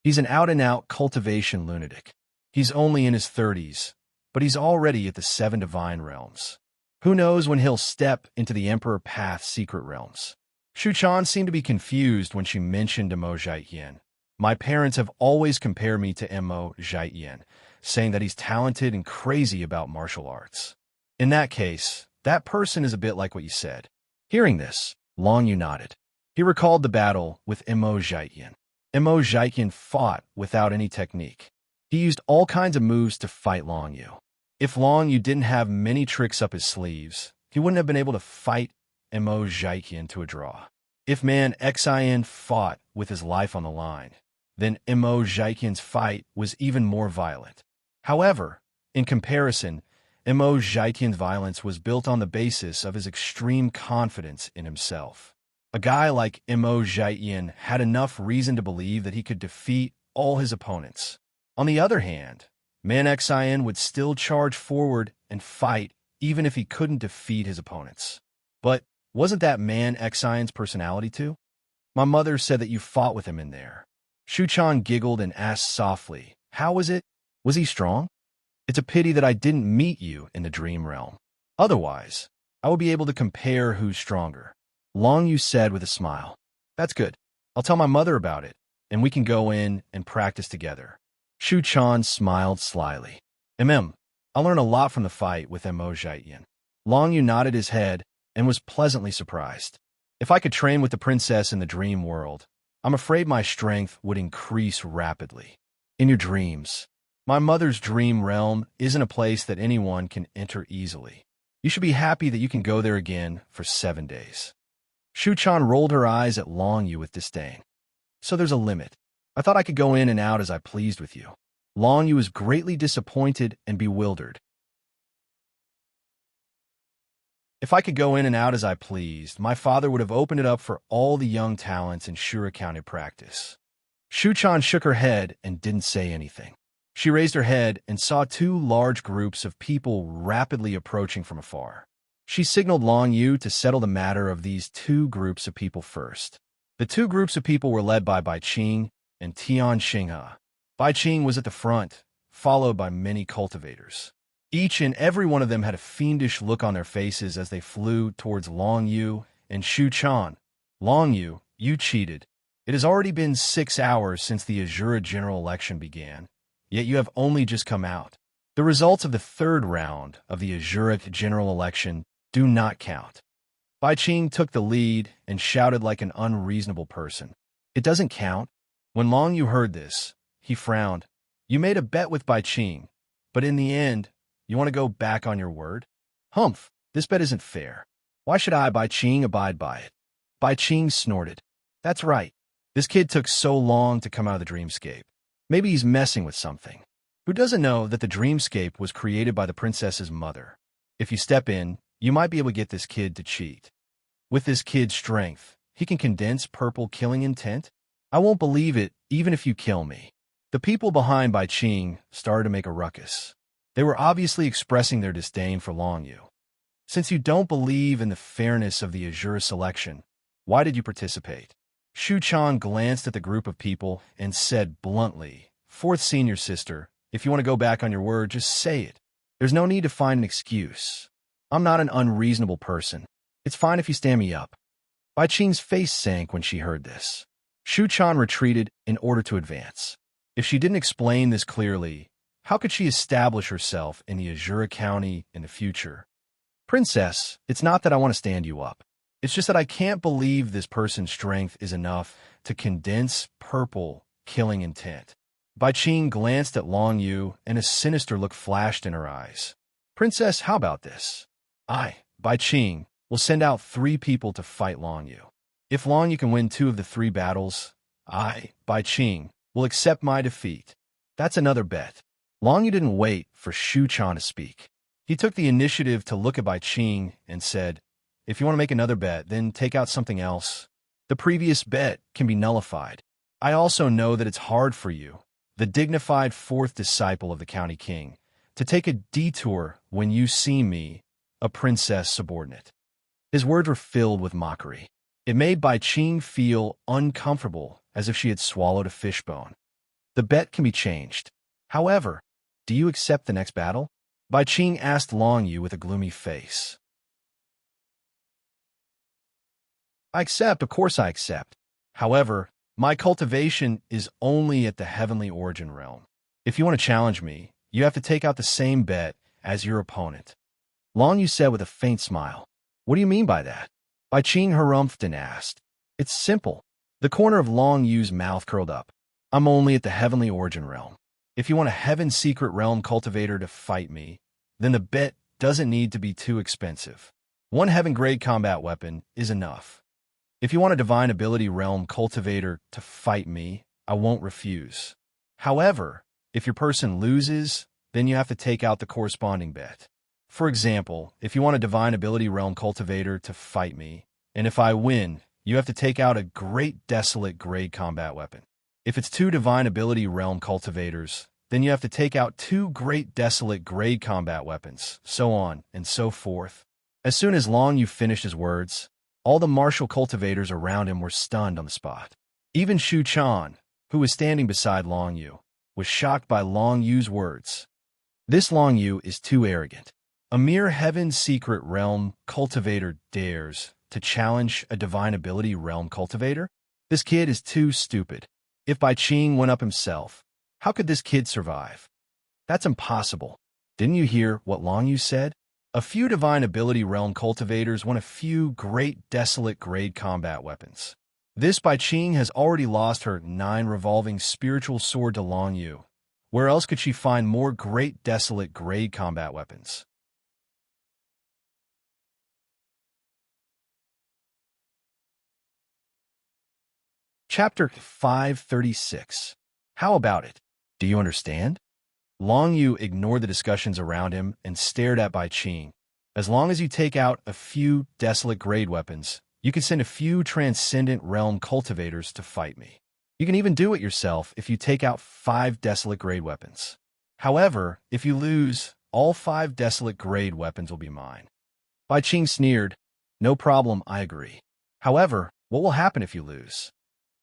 He's an out-and-out cultivation lunatic. He's only in his 30s, but he's already at the 7 divine realms. Who knows when he'll step into the Emperor Path secret realms? Shu Chan seemed to be confused when she mentioned Mo Jian. My parents have always compared me to Mo Jian, saying that he's talented and crazy about martial arts. In that case, that person is a bit like what you said. Hearing this, Long Yu nodded. He recalled the battle with Emo Jietian. Emo Jietian fought without any technique. He used all kinds of moves to fight Long Yu. If Long Yu didn't have many tricks up his sleeves, he wouldn't have been able to fight Emo Jietian to a draw. If Man Xin fought with his life on the line, then Emo Jietian's fight was even more violent. However, in comparison, Emo Jietian's violence was built on the basis of his extreme confidence in himself. A guy like Emo Jietian had enough reason to believe that he could defeat all his opponents. On the other hand, Man Xin would still charge forward and fight even if he couldn't defeat his opponents. But wasn't that Man Xian's personality too? My mother said that you fought with him in there. Shuchan giggled and asked softly, how was it? Was he strong? It's a pity that I didn't meet you in the dream realm. Otherwise, I would be able to compare who's stronger. Long Yu said with a smile. That's good. I'll tell my mother about it, and we can go in and practice together. Shuchan smiled slyly. I'll learn a lot from the fight with Emo Jietian. Long Yu nodded his head and was pleasantly surprised. If I could train with the princess in the dream world, I'm afraid my strength would increase rapidly. In your dreams, my mother's dream realm isn't a place that anyone can enter easily. You should be happy that you can go there again for 7 days. Shuchan rolled her eyes at Long Yu with disdain. So there's a limit. I thought I could go in and out as I pleased with you. Long Yu was greatly disappointed and bewildered. If I could go in and out as I pleased, my father would have opened it up for all the young talents in Shura County practice. Shuchan shook her head and didn't say anything. She raised her head and saw 2 large groups of people rapidly approaching from afar. She signaled Long Yu to settle the matter of these 2 groups of people first. The 2 groups of people were led by Bai Qing and Tian Xinghe. Bai Qing was at the front, followed by many cultivators. Each and every one of them had a fiendish look on their faces as they flew towards Long Yu and Shuchan. Long Yu, you cheated. It has already been 6 hours since the Azura general election began, yet you have only just come out. The results of the 3rd round of the Azura general election do not count. Bai Qing took the lead and shouted like an unreasonable person. It doesn't count. When Long Yu heard this, he frowned. You made a bet with Bai Qing, but in the end, you want to go back on your word? Humph, this bet isn't fair. Why should I, Bai Qing, abide by it? Bai Qing snorted. That's right. This kid took so long to come out of the dreamscape. Maybe he's messing with something. Who doesn't know that the dreamscape was created by the princess's mother? If you step in, you might be able to get this kid to cheat. With this kid's strength, he can condense purple killing intent? I won't believe it, even if you kill me. The people behind Bai Qing started to make a ruckus. They were obviously expressing their disdain for Long Yu. Since you don't believe in the fairness of the Azura selection, why did you participate? Shuchan glanced at the group of people and said bluntly, 4th senior sister, if you want to go back on your word, just say it. There's no need to find an excuse. I'm not an unreasonable person. It's fine if you stand me up. Bai Qing's face sank when she heard this. Shuchan retreated in order to advance. If she didn't explain this clearly, how could she establish herself in the Azura County in the future? Princess, it's not that I want to stand you up. It's just that I can't believe this person's strength is enough to condense purple killing intent. Bai Qing glanced at Long Yu, and a sinister look flashed in her eyes. Princess, how about this? I, Bai Qing, will send out 3 people to fight Long Yu. If Long Yu can win 2 of the 3 battles, I, Bai Qing, will accept my defeat. That's another bet. Long Yu didn't wait for Shuchan to speak. He took the initiative to look at Bai Qing and said, if you want to make another bet, then take out something else. The previous bet can be nullified. I also know that it's hard for you, the dignified 4th disciple of the county king, to take a detour when you see me, a princess subordinate. His words were filled with mockery. It made Bai Qing feel uncomfortable, as if she had swallowed a fishbone. The bet can be changed. However, do you accept the next battle? Bai Qing asked Long Yu with a gloomy face. I accept, of course I accept. However, my cultivation is only at the heavenly origin realm. If you want to challenge me, you have to take out the same bet as your opponent. Long Yu said with a faint smile. What do you mean by that? Bai Qing harumphed and asked. It's simple. The corner of Long Yu's mouth curled up. I'm only at the heavenly origin realm. If you want a heaven secret realm cultivator to fight me, then the bet doesn't need to be too expensive. One heaven-grade combat weapon is enough. If you want a divine ability realm cultivator to fight me, I won't refuse. However, if your person loses, then you have to take out the corresponding bet. For example, if you want a divine ability realm cultivator to fight me, and if I win, you have to take out a great desolate grade combat weapon. If it's two divine ability realm cultivators, then you have to take out two great desolate grade combat weapons, so on and so forth. As soon as Long Yu finished his words, all the martial cultivators around him were stunned on the spot. Even Shu Chan, who was standing beside Long Yu, was shocked by Long Yu's words. This Long Yu is too arrogant. A mere heaven's secret realm cultivator dares to challenge a divine ability realm cultivator? This kid is too stupid. If Bai Qing went up himself, how could this kid survive? That's impossible. Didn't you hear what Long Yu said? A few divine ability realm cultivators want a few great desolate grade combat weapons. This Bai Qing has already lost her 9 revolving spiritual sword to Long Yu. Where else could she find more great desolate grade combat weapons? Chapter 536. How about it? Do you understand? Long Yu ignored the discussions around him and stared at Bai Qing. As long as you take out a few desolate grade weapons, you can send a few transcendent realm cultivators to fight me. You can even do it yourself if you take out 5 desolate grade weapons. However, if you lose, all 5 desolate grade weapons will be mine. Bai Qing sneered. No problem, I agree. However, what will happen if you lose?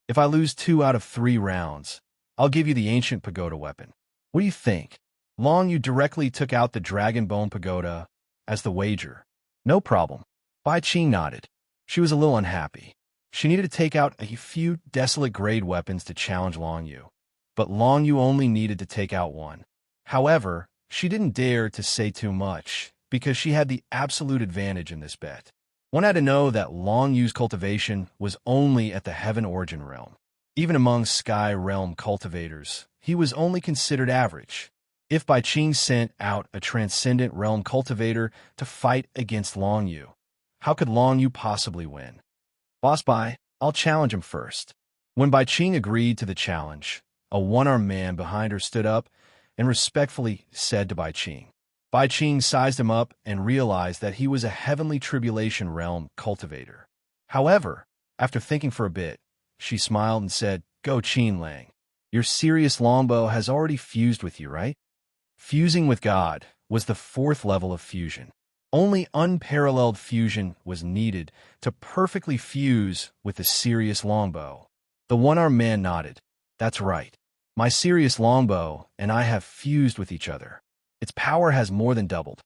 If I lose 2 out of 3 rounds, I'll give you the ancient pagoda weapon. What do you think? Long Yu directly took out the dragon bone pagoda as the wager. No problem. Bai Qing nodded. She was a little unhappy. She needed to take out a few desolate grade weapons to challenge Long Yu, but Long Yu only needed to take out 1. However, she didn't dare to say too much because she had the absolute advantage in this bet. One had to know that Long Yu's cultivation was only at the heaven origin realm. Even among sky realm cultivators, he was only considered average. If Bai Qing sent out a transcendent realm cultivator to fight against Long Yu, how could Long Yu possibly win? Boss Bai, I'll challenge him first. When Bai Qing agreed to the challenge, a one-armed man behind her stood up and respectfully said to Bai Qing. Bai Qing sized him up and realized that he was a heavenly tribulation realm cultivator. However, after thinking for a bit, she smiled and said, Go Qin Lang. Your serious longbow has already fused with you, right? Fusing with God was the 4th level of fusion. Only unparalleled fusion was needed to perfectly fuse with the serious longbow. The one-armed man nodded. That's right. My serious longbow and I have fused with each other. Its power has more than doubled.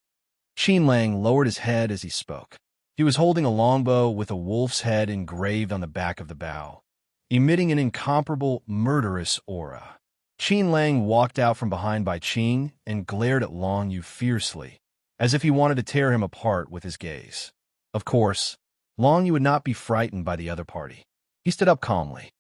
Qin Lang lowered his head as he spoke. He was holding a longbow with a wolf's head engraved on the back of the bow, emitting an incomparable, murderous aura. Qin Lang walked out from behind Bai Qing and glared at Long Yu fiercely, as if he wanted to tear him apart with his gaze. Of course, Long Yu would not be frightened by the other party. He stood up calmly.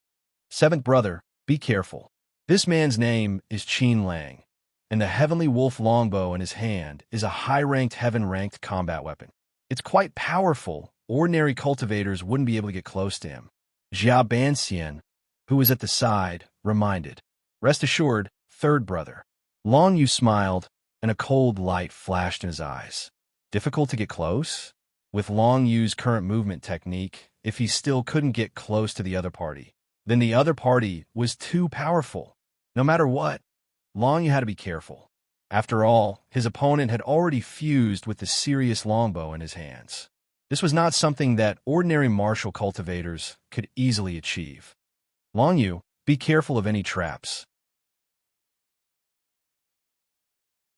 7th brother, be careful. This man's name is Qin Lang, and the heavenly wolf longbow in his hand is a high-ranked, heaven-ranked combat weapon. It's quite powerful. Ordinary cultivators wouldn't be able to get close to him. Jia Banxian, who was at the side, reminded. Rest assured, 3rd brother. Long Yu smiled, and a cold light flashed in his eyes. Difficult to get close? With Long Yu's current movement technique, if he still couldn't get close to the other party, then the other party was too powerful. No matter what, Long Yu had to be careful. After all, his opponent had already fused with the serious longbow in his hands. This was not something that ordinary martial cultivators could easily achieve. Long Yu, be careful of any traps.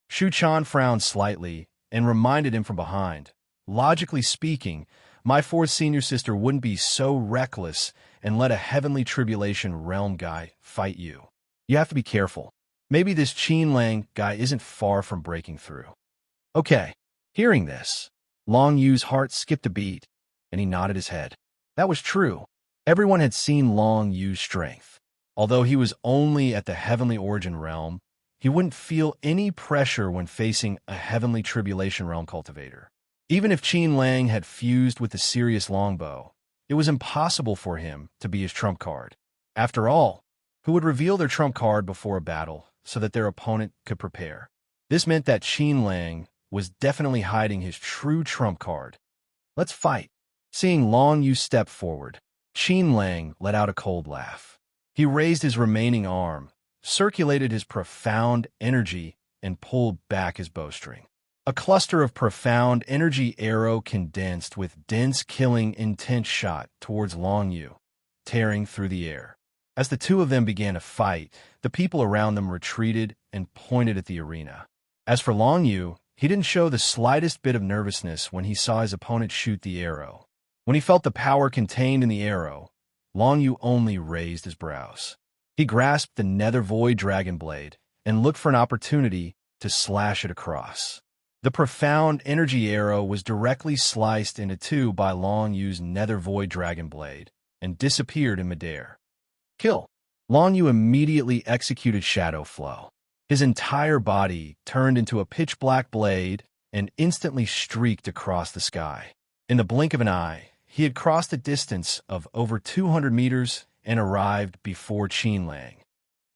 Shu Chan frowned slightly and reminded him from behind. Logically speaking, my 4th senior sister wouldn't be so reckless and let a heavenly tribulation realm guy fight you. You have to be careful. Maybe this Qin Lang guy isn't far from breaking through. Okay, hearing this, Long Yu's heart skipped a beat, and he nodded his head. That was true. Everyone had seen Long Yu's strength. Although he was only at the heavenly origin realm, he wouldn't feel any pressure when facing a heavenly tribulation realm cultivator. Even if Qin Lang had fused with the Sirius longbow, it was impossible for him to be his trump card. After all, who would reveal their trump card before a battle so that their opponent could prepare? This meant that Qin Lang was definitely hiding his true trump card. Let's fight. Seeing Long Yu step forward, Qin Lang let out a cold laugh. He raised his remaining arm, circulated his profound energy, and pulled back his bowstring. A cluster of profound energy arrow condensed with dense killing intense shot towards Long Yu, tearing through the air. As the two of them began to fight, the people around them retreated and pointed at the arena. As for Long Yu, he didn't show the slightest bit of nervousness when he saw his opponent shoot the arrow. When he felt the power contained in the arrow, Long Yu only raised his brows. He grasped the nether void dragon blade and looked for an opportunity to slash it across. The profound energy arrow was directly sliced into two by Long Yu's nether void dragon blade and disappeared in midair. Kill. Long Yu immediately executed Shadow Flow. His entire body turned into a pitch-black blade and instantly streaked across the sky. In the blink of an eye, he had crossed a distance of over 200 meters and arrived before Qin Lang.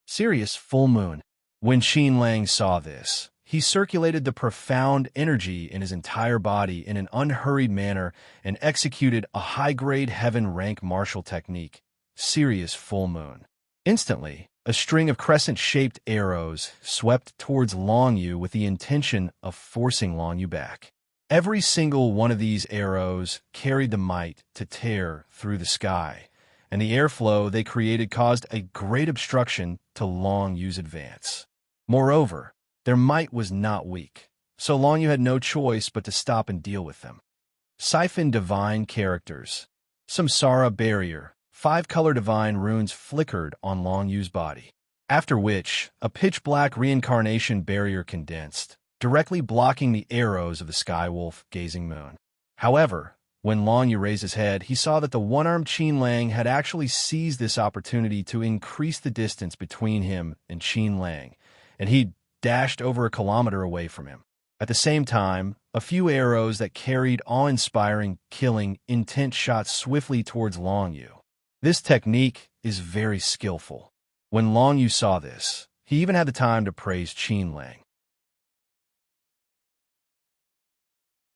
Sirius full moon. When Qin Lang saw this, he circulated the profound energy in his entire body in an unhurried manner and executed a high-grade heaven rank martial technique, Sirius full moon. Instantly, a string of crescent-shaped arrows swept towards Long Yu with the intention of forcing Long Yu back. Every single one of these arrows carried the might to tear through the sky, and the airflow they created caused a great obstruction to Long Yu's advance. Moreover, their might was not weak, so Long Yu had no choice but to stop and deal with them. Siphon Divine Characters. Samsara Barrier. 5-color divine runes flickered on Long Yu's body, after which a pitch-black reincarnation barrier condensed, directly blocking the arrows of the Skywolf gazing moon. However, when Long Yu raised his head, he saw that the one-armed Qin Lang had actually seized this opportunity to increase the distance between him and Qin Lang, and he dashed over a kilometer away from him. At the same time, a few arrows that carried awe-inspiring, killing, intent shot swiftly towards Long Yu. This technique is very skillful. When Long Yu saw this, he even had the time to praise Qin Lang.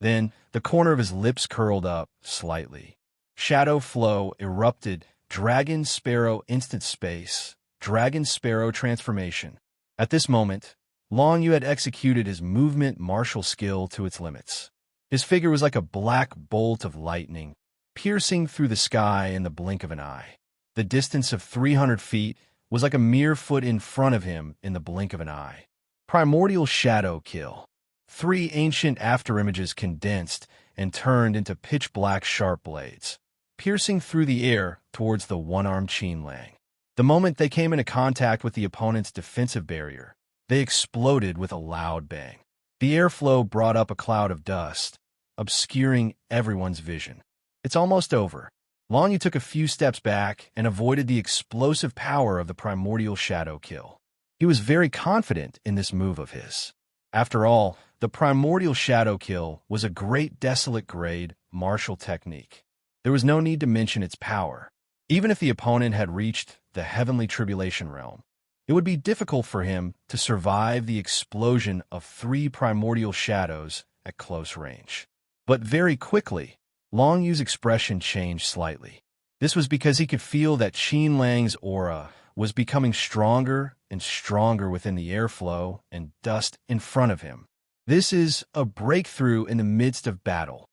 Then, the corner of his lips curled up slightly. Shadow Flow erupted, Dragon Sparrow Instant Space, Dragon Sparrow Transformation. At this moment, Long Yu had executed his movement martial skill to its limits. His figure was like a black bolt of lightning, piercing through the sky in the blink of an eye. The distance of 300 feet was like a mere foot in front of him in the blink of an eye. Primordial Shadow Kill. 3 ancient afterimages condensed and turned into pitch-black sharp blades, piercing through the air towards the one-armed Qin Lang. The moment they came into contact with the opponent's defensive barrier, they exploded with a loud bang. The airflow brought up a cloud of dust, obscuring everyone's vision. It's almost over. Long Yu took a few steps back and avoided the explosive power of the Primordial Shadow Kill. He was very confident in this move of his. After all, the Primordial Shadow Kill was a great desolate grade martial technique. There was no need to mention its power. Even if the opponent had reached the Heavenly Tribulation Realm, it would be difficult for him to survive the explosion of 3 primordial shadows at close range. But very quickly, Long Yu's expression changed slightly. This was because he could feel that Qin Lang's aura was becoming stronger and stronger within the airflow and dust in front of him. This is a breakthrough in the midst of battle.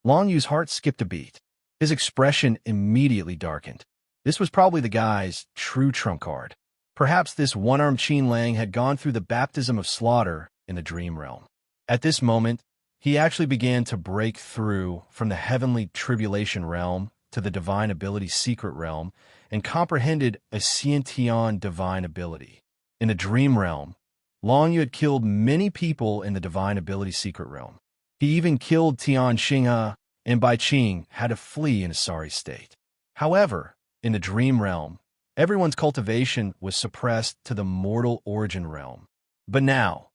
Long Yu's heart skipped a beat. His expression immediately darkened. This was probably the guy's true trump card. Perhaps this one-armed Qin Lang had gone through the baptism of slaughter in the dream realm. At this moment, he actually began to break through from the heavenly tribulation realm to the divine ability secret realm and comprehended a Xiantian divine ability. In the dream realm, Long Yu had killed many people in the divine ability secret realm. He even killed Tian Xinghe and Bai Qing had to flee in a sorry state. However, In the dream realm, everyone's cultivation was suppressed to the mortal origin realm. But now,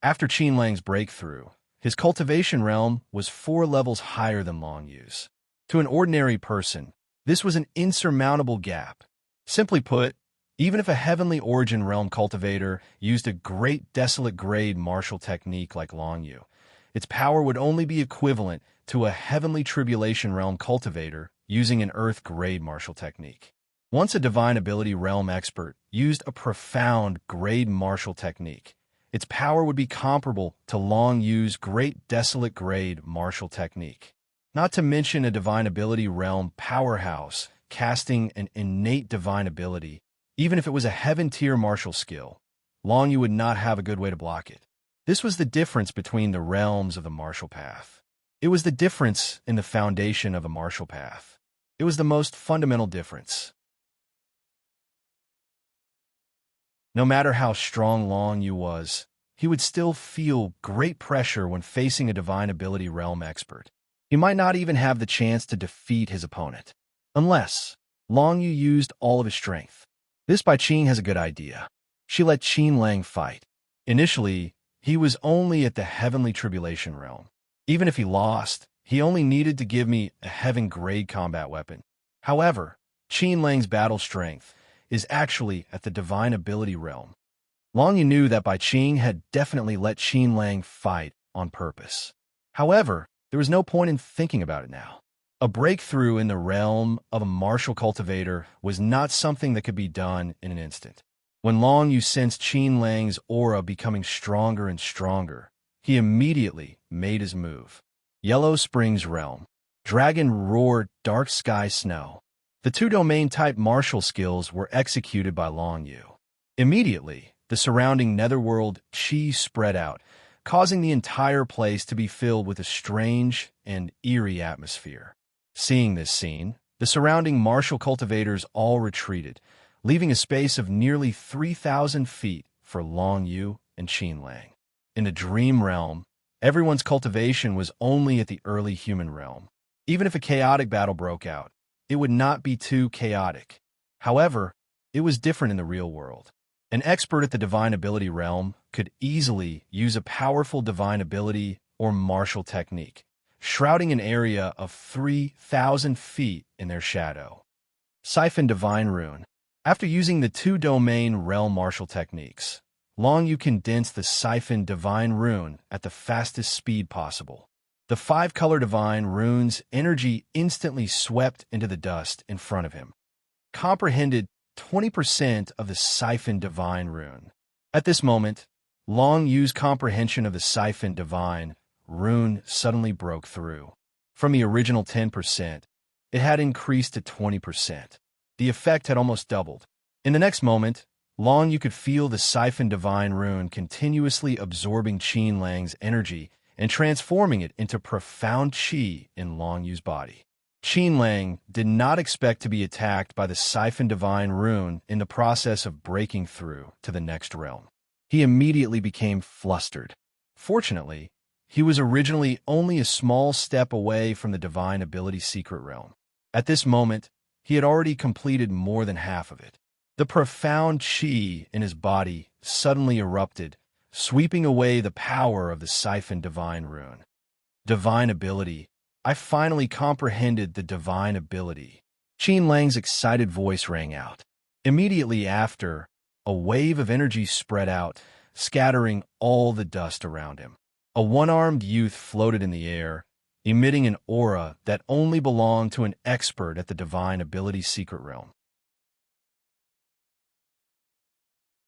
after Qin Lang's breakthrough, his cultivation realm was 4 levels higher than Long Yu's. To an ordinary person, this was an insurmountable gap. Simply put, even if a heavenly origin realm cultivator used a great desolate grade martial technique like Long Yu, its power would only be equivalent to a heavenly tribulation realm cultivator using an earth grade martial technique. Once a divine ability realm expert used a profound grade martial technique, its power would be comparable to Long Yu's great desolate grade martial technique. Not to mention a divine ability realm powerhouse casting an innate divine ability. Even if it was a heaven-tier martial skill, Long Yu would not have a good way to block it. This was the difference between the realms of the martial path. It was the difference in the foundation of a martial path. It was the most fundamental difference. No matter how strong Long Yu was, he would still feel great pressure when facing a divine ability realm expert. He might not even have the chance to defeat his opponent, unless Long Yu used all of his strength. This Bai Qing has a good idea. She let Qin Lang fight. Initially, he was only at the heavenly tribulation realm. Even if he lost, he only needed to give me a heaven-grade combat weapon. However, Qin Lang's battle strength is actually at the divine ability realm. Long Yu knew that Bai Qing had definitely let Qin Lang fight on purpose. However, there was no point in thinking about it now. A breakthrough in the realm of a martial cultivator was not something that could be done in an instant. When Long Yu sensed Qin Lang's aura becoming stronger and stronger, he immediately made his move. Yellow Springs Realm. Dragon Roar Dark Sky Snow. The 2-domain type martial skills were executed by Long Yu. Immediately, the surrounding netherworld qi spread out, causing the entire place to be filled with a strange and eerie atmosphere. Seeing this scene, the surrounding martial cultivators all retreated, leaving a space of nearly 3,000 feet for Long Yu and Qin Lang. In the dream realm, everyone's cultivation was only at the early human realm. Even if a chaotic battle broke out, it would not be too chaotic. However, it was different in the real world. An expert at the divine ability realm could easily use a powerful divine ability or martial technique, shrouding an area of 3,000 feet in their shadow. Siphon Divine Rune. After using the 2-domain realm martial techniques, Long Yu condensed the Siphon Divine Rune at the fastest speed possible. The 5-color divine rune's energy instantly swept into the dust in front of him, comprehended 20% of the Siphon Divine Rune. At this moment, Long Yu's comprehension of the Siphon Divine Rune suddenly broke through. From the original 10%, it had increased to 20%. The effect had almost doubled. In the next moment, Long Yu could feel the Siphon Divine Rune continuously absorbing Qin Lang's energy and transforming it into profound qi in Long Yu's body. Qin Lang did not expect to be attacked by the Siphon Divine Rune in the process of breaking through to the next realm. He immediately became flustered. Fortunately, he was originally only a small step away from the divine ability secret realm. At this moment, he had already completed more than half of it. The profound qi in his body suddenly erupted, sweeping away the power of the Siphon Divine Rune. Divine ability. I finally comprehended the divine ability. Qin Lang's excited voice rang out. Immediately after, a wave of energy spread out, scattering all the dust around him. A one-armed youth floated in the air, emitting an aura that only belonged to an expert at the divine ability secret realm.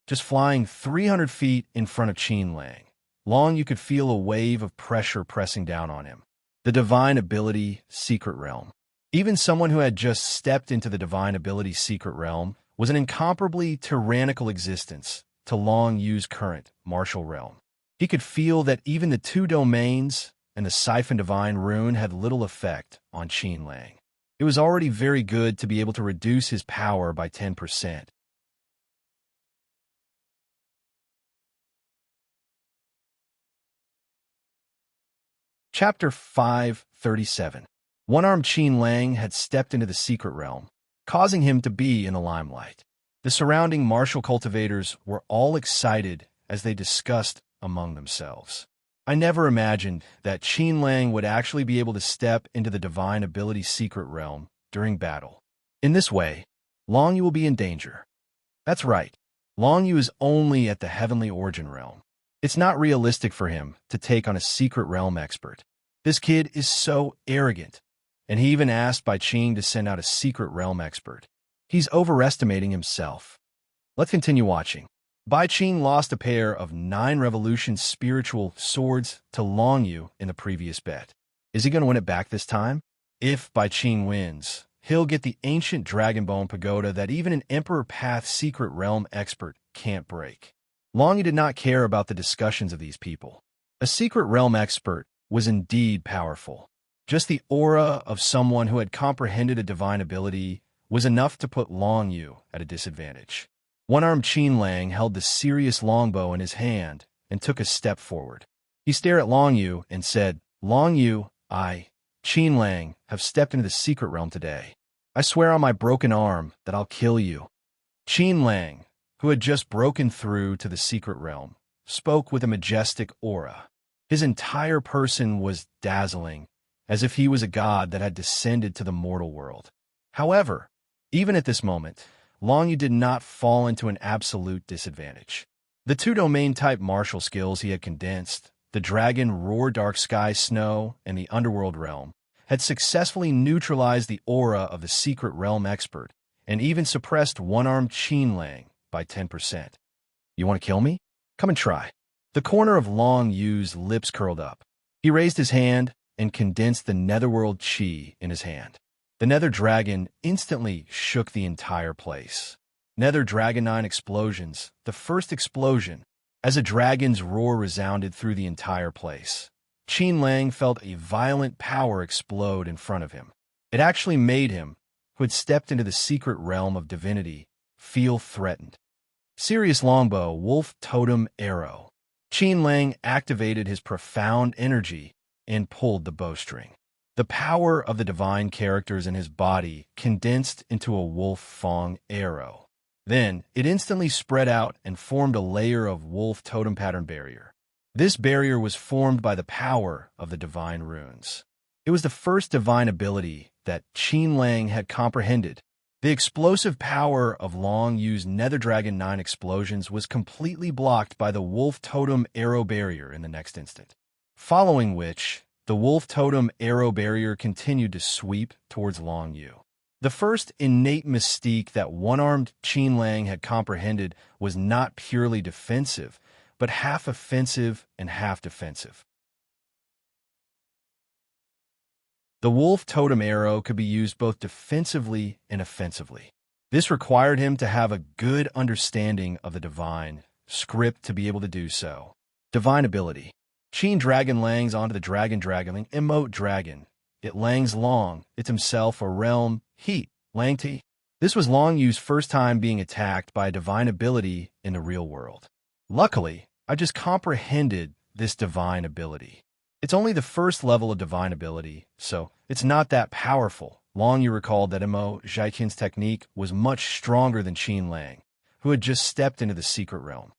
Just flying 300 feet in front of Qin Lang, Long Yu could feel a wave of pressure pressing down on him. The divine ability secret realm. Even someone who had just stepped into the divine ability secret realm was an incomparably tyrannical existence to Long Yu's current martial realm. He could feel that even the 2 domains and the Siphon Divine Rune had little effect on Qin Lang. It was already very good to be able to reduce his power by 10%. Chapter 537. One-armed Qin Lang had stepped into the secret realm. causing him to be in the limelight. The surrounding martial cultivators were all excited as they discussed among themselves. I never imagined that Qin Lang would actually be able to step into the divine ability secret realm during battle. In this way, Long Yu will be in danger. That's right. Long Yu is only at the heavenly origin realm. It's not realistic for him to take on a secret realm expert. This kid is so arrogant, and he even asked Bai Qing to send out a secret realm expert. He's overestimating himself. Let's continue watching. Bai Qing lost a pair of 9 Revolution spiritual swords to Long Yu in the previous bet. Is he going to win it back this time? If Bai Qing wins, he'll get the ancient Dragonbone Pagoda that even an Emperor Path secret realm expert can't break. Long Yu did not care about the discussions of these people. A secret realm expert was indeed powerful. Just the aura of someone who had comprehended a divine ability was enough to put Long Yu at a disadvantage. One-armed Qin Lang held the serious longbow in his hand and took a step forward. He stared at Long Yu and said, "Long Yu, I, Qin Lang, have stepped into the secret realm today. I swear on my broken arm that I'll kill you." Qin Lang, who had just broken through to the secret realm, spoke with a majestic aura. His entire person was dazzling, as if he was a god that had descended to the mortal world. However, even at this moment, Long Yu did not fall into an absolute disadvantage. The 2 domain-type martial skills he had condensed, the Dragon Roar Dark Sky Snow and the Underworld Realm, had successfully neutralized the aura of the secret realm expert and even suppressed one-armed Qin Lang by 10%. You want to kill me? Come and try. The corner of Long Yu's lips curled up. He raised his hand and condensed the netherworld chi in his hand. The Nether Dragon instantly shook the entire place. Nether Dragonine explosions, the first explosion, as a dragon's roar resounded through the entire place. Qin Lang felt a violent power explode in front of him. It actually made him, who had stepped into the secret realm of divinity, feel threatened. Sirius Longbow, Wolf Totem Arrow. Qin Lang activated his profound energy and pulled the bowstring. The power of the divine characters in his body condensed into a wolf fang arrow. Then, it instantly spread out and formed a layer of wolf totem pattern barrier. This barrier was formed by the power of the divine runes. It was the first divine ability that Qin Lang had comprehended. The explosive power of Long Yu's Nether Dragon 9 explosions was completely blocked by the wolf totem arrow barrier in the next instant. Following which, the wolf totem arrow barrier continued to sweep towards Long Yu. The first innate mystique that one-armed Qin Lang had comprehended was not purely defensive, but half offensive and half defensive. The wolf totem arrow could be used both defensively and offensively. This required him to have a good understanding of the divine script to be able to do so. Divine ability. Qin Dragon langs onto the Dragon Dragonling emote dragon. It langs Long, it's himself a realm, heat, Langti. This was Long Yu's first time being attacked by a divine ability in the real world. Luckily, I just comprehended this divine ability. It's only the first level of divine ability, so it's not that powerful. Long Yu recalled that Mo Zhaiqin's technique was much stronger than Qin Lang, who had just stepped into the secret realm.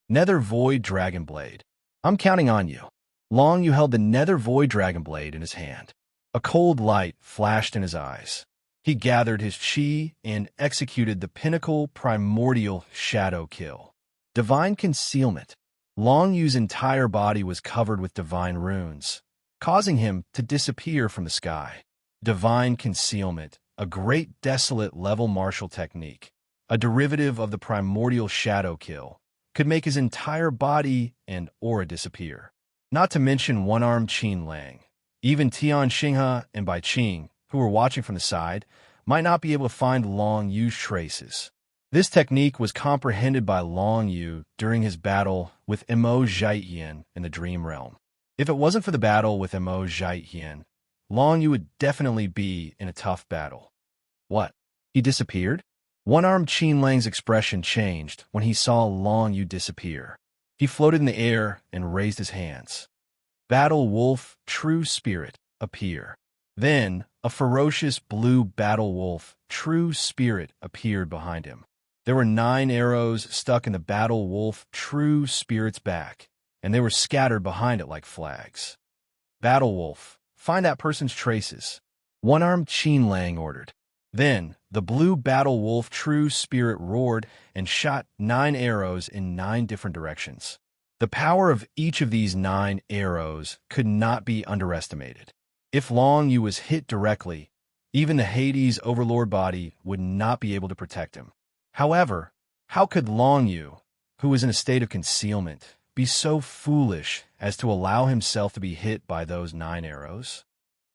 Nether Void Dragon Blade. I'm counting on you. Long Yu held the Nether Void Dragon Blade in his hand. A cold light flashed in his eyes. He gathered his chi and executed the pinnacle primordial shadow kill. Divine Concealment. Long Yu's entire body was covered with divine runes, causing him to disappear from the sky. Divine Concealment, a great desolate level martial technique, a derivative of the primordial shadow kill, could make his entire body and aura disappear. Not to mention one-armed Qin Lang. Even Tian Xinghe and Bai Qing, who were watching from the side, might not be able to find Long Yu's traces. This technique was comprehended by Long Yu during his battle with Mo Zhaiyan in the Dream Realm. If it wasn't for the battle with Mo Zhaiyan, Long Yu would definitely be in a tough battle. What? He disappeared? One-armed Qin Lang's expression changed when he saw Long Yu disappear. He floated in the air and raised his hands. Battle Wolf, True Spirit, appear. Then, a ferocious blue battle wolf, true spirit, appeared behind him. There were 9 arrows stuck in the battle wolf, true spirit's back, and they were scattered behind it like flags. Battle wolf, find that person's traces. One-armed Qin Lang ordered. Then, the blue battle wolf, true spirit, roared and shot 9 arrows in 9 different directions. The power of each of these 9 arrows could not be underestimated. If Long Yu was hit directly, even the Hades Overlord body would not be able to protect him. However, how could Long Yu, who was in a state of concealment, be so foolish as to allow himself to be hit by those 9 arrows?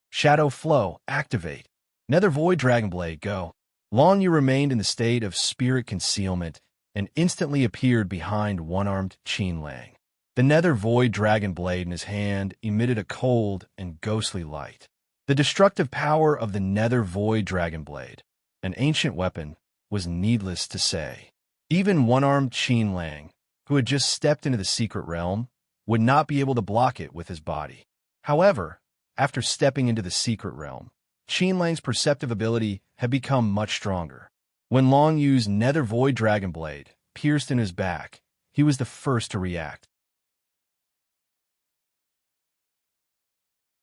Shadow Flow, activate. Nether Void Dragonblade, go. Long Yu remained in the state of spirit concealment and instantly appeared behind one-armed Qin Lang. The Nether Void Dragonblade in his hand emitted a cold and ghostly light. The destructive power of the Nether Void Dragonblade, an ancient weapon, was needless to say. Even one-armed Qin Lang, who had just stepped into the secret realm, would not be able to block it with his body. However, after stepping into the secret realm, Qin Lang's perceptive ability had become much stronger. When Long Yu's Nether Void Dragonblade pierced in his back, he was the first to react.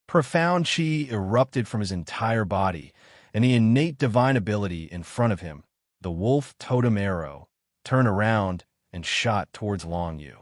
Profound Qi erupted from his entire body, and the innate divine ability in front of him, the wolf totem arrow, turned around and shot towards Long Yu.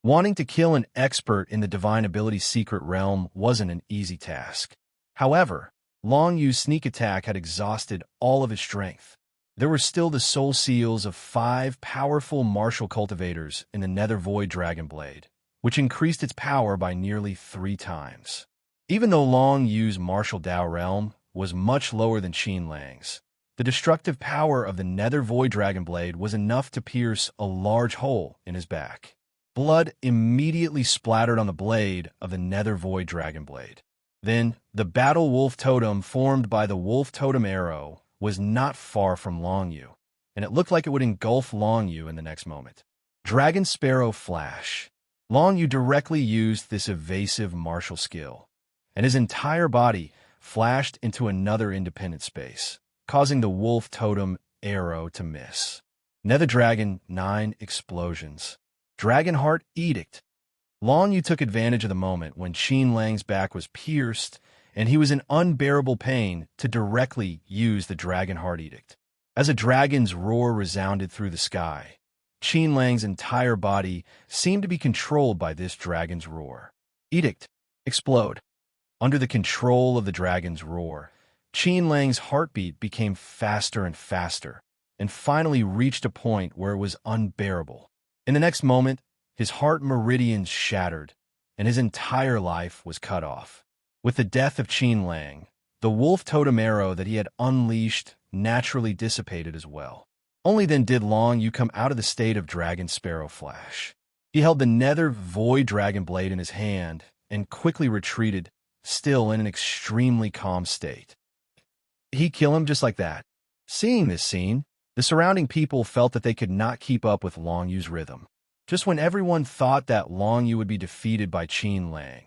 Wanting to kill an expert in the divine ability secret realm wasn't an easy task. However, Long Yu's sneak attack had exhausted all of his strength. There were still the soul seals of 5 powerful martial cultivators in the Nether Void Dragonblade, which increased its power by nearly 3 times. Even though Long Yu's martial Dao realm was much lower than Qin Lang's, the destructive power of the Nether Void Dragonblade was enough to pierce a large hole in his back. Blood immediately splattered on the blade of the Nether Void Dragonblade. Then, the battle wolf totem formed by the wolf totem arrow was not far from Long Yu, and it looked like it would engulf Long Yu in the next moment. Dragon Sparrow Flash. Long Yu directly used this evasive martial skill, and his entire body flashed into another independent space, causing the wolf totem arrow to miss. Nether Dragon 9 explosions. Dragonheart Edict. Long Yu took advantage of the moment when Qin Lang's back was pierced and he was in unbearable pain to directly use the Dragonheart Edict. As a dragon's roar resounded through the sky, Qin Lang's entire body seemed to be controlled by this dragon's roar. Edict. Explode. Under the control of the dragon's roar, Qin Lang's heartbeat became faster and faster, and finally reached a point where it was unbearable. In the next moment, his heart meridians shattered, and his entire life was cut off. With the death of Qin Lang, the wolf totem arrow that he had unleashed naturally dissipated as well. Only then did Long Yu come out of the state of Dragon Sparrow Flash. He held the Nether Void Dragonblade in his hand and quickly retreated, still in an extremely calm state. He killed him just like that. Seeing this scene, the surrounding people felt that they could not keep up with Long Yu's rhythm. Just when everyone thought that Long Yu would be defeated by Qin Lang,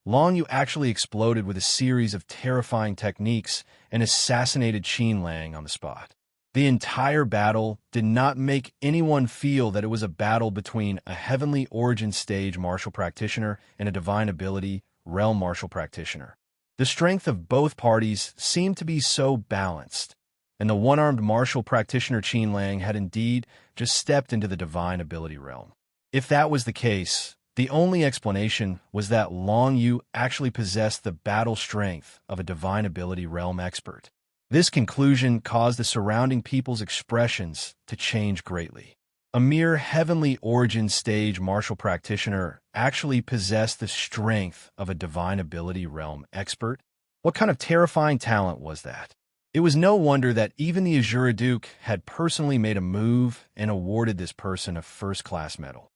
Long Yu actually exploded with a series of terrifying techniques and assassinated Qin Lang on the spot. The entire battle did not make anyone feel that it was a battle between a heavenly origin stage martial practitioner and a divine ability realm martial practitioner. The strength of both parties seemed to be so balanced, and the one-armed martial practitioner Qin Lang had indeed just stepped into the divine ability realm. If that was the case, the only explanation was that Long Yu actually possessed the battle strength of a divine ability realm expert. This conclusion caused the surrounding people's expressions to change greatly. A mere heavenly origin stage martial practitioner actually possessed the strength of a divine ability realm expert? What kind of terrifying talent was that? It was no wonder that even the Azura Duke had personally made a move and awarded this person a first-class medal.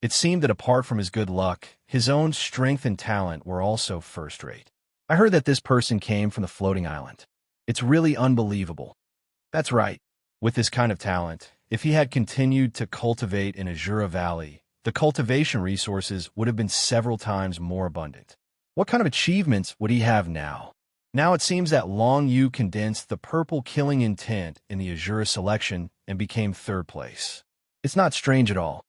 It seemed that apart from his good luck, his own strength and talent were also first-rate. I heard that this person came from the floating island. It's really unbelievable. That's right. With this kind of talent, if he had continued to cultivate in Azura Valley, the cultivation resources would have been several times more abundant. What kind of achievements would he have now? Now it seems that Long Yu condensed the purple killing intent in the Azura selection and became third place. It's not strange at all.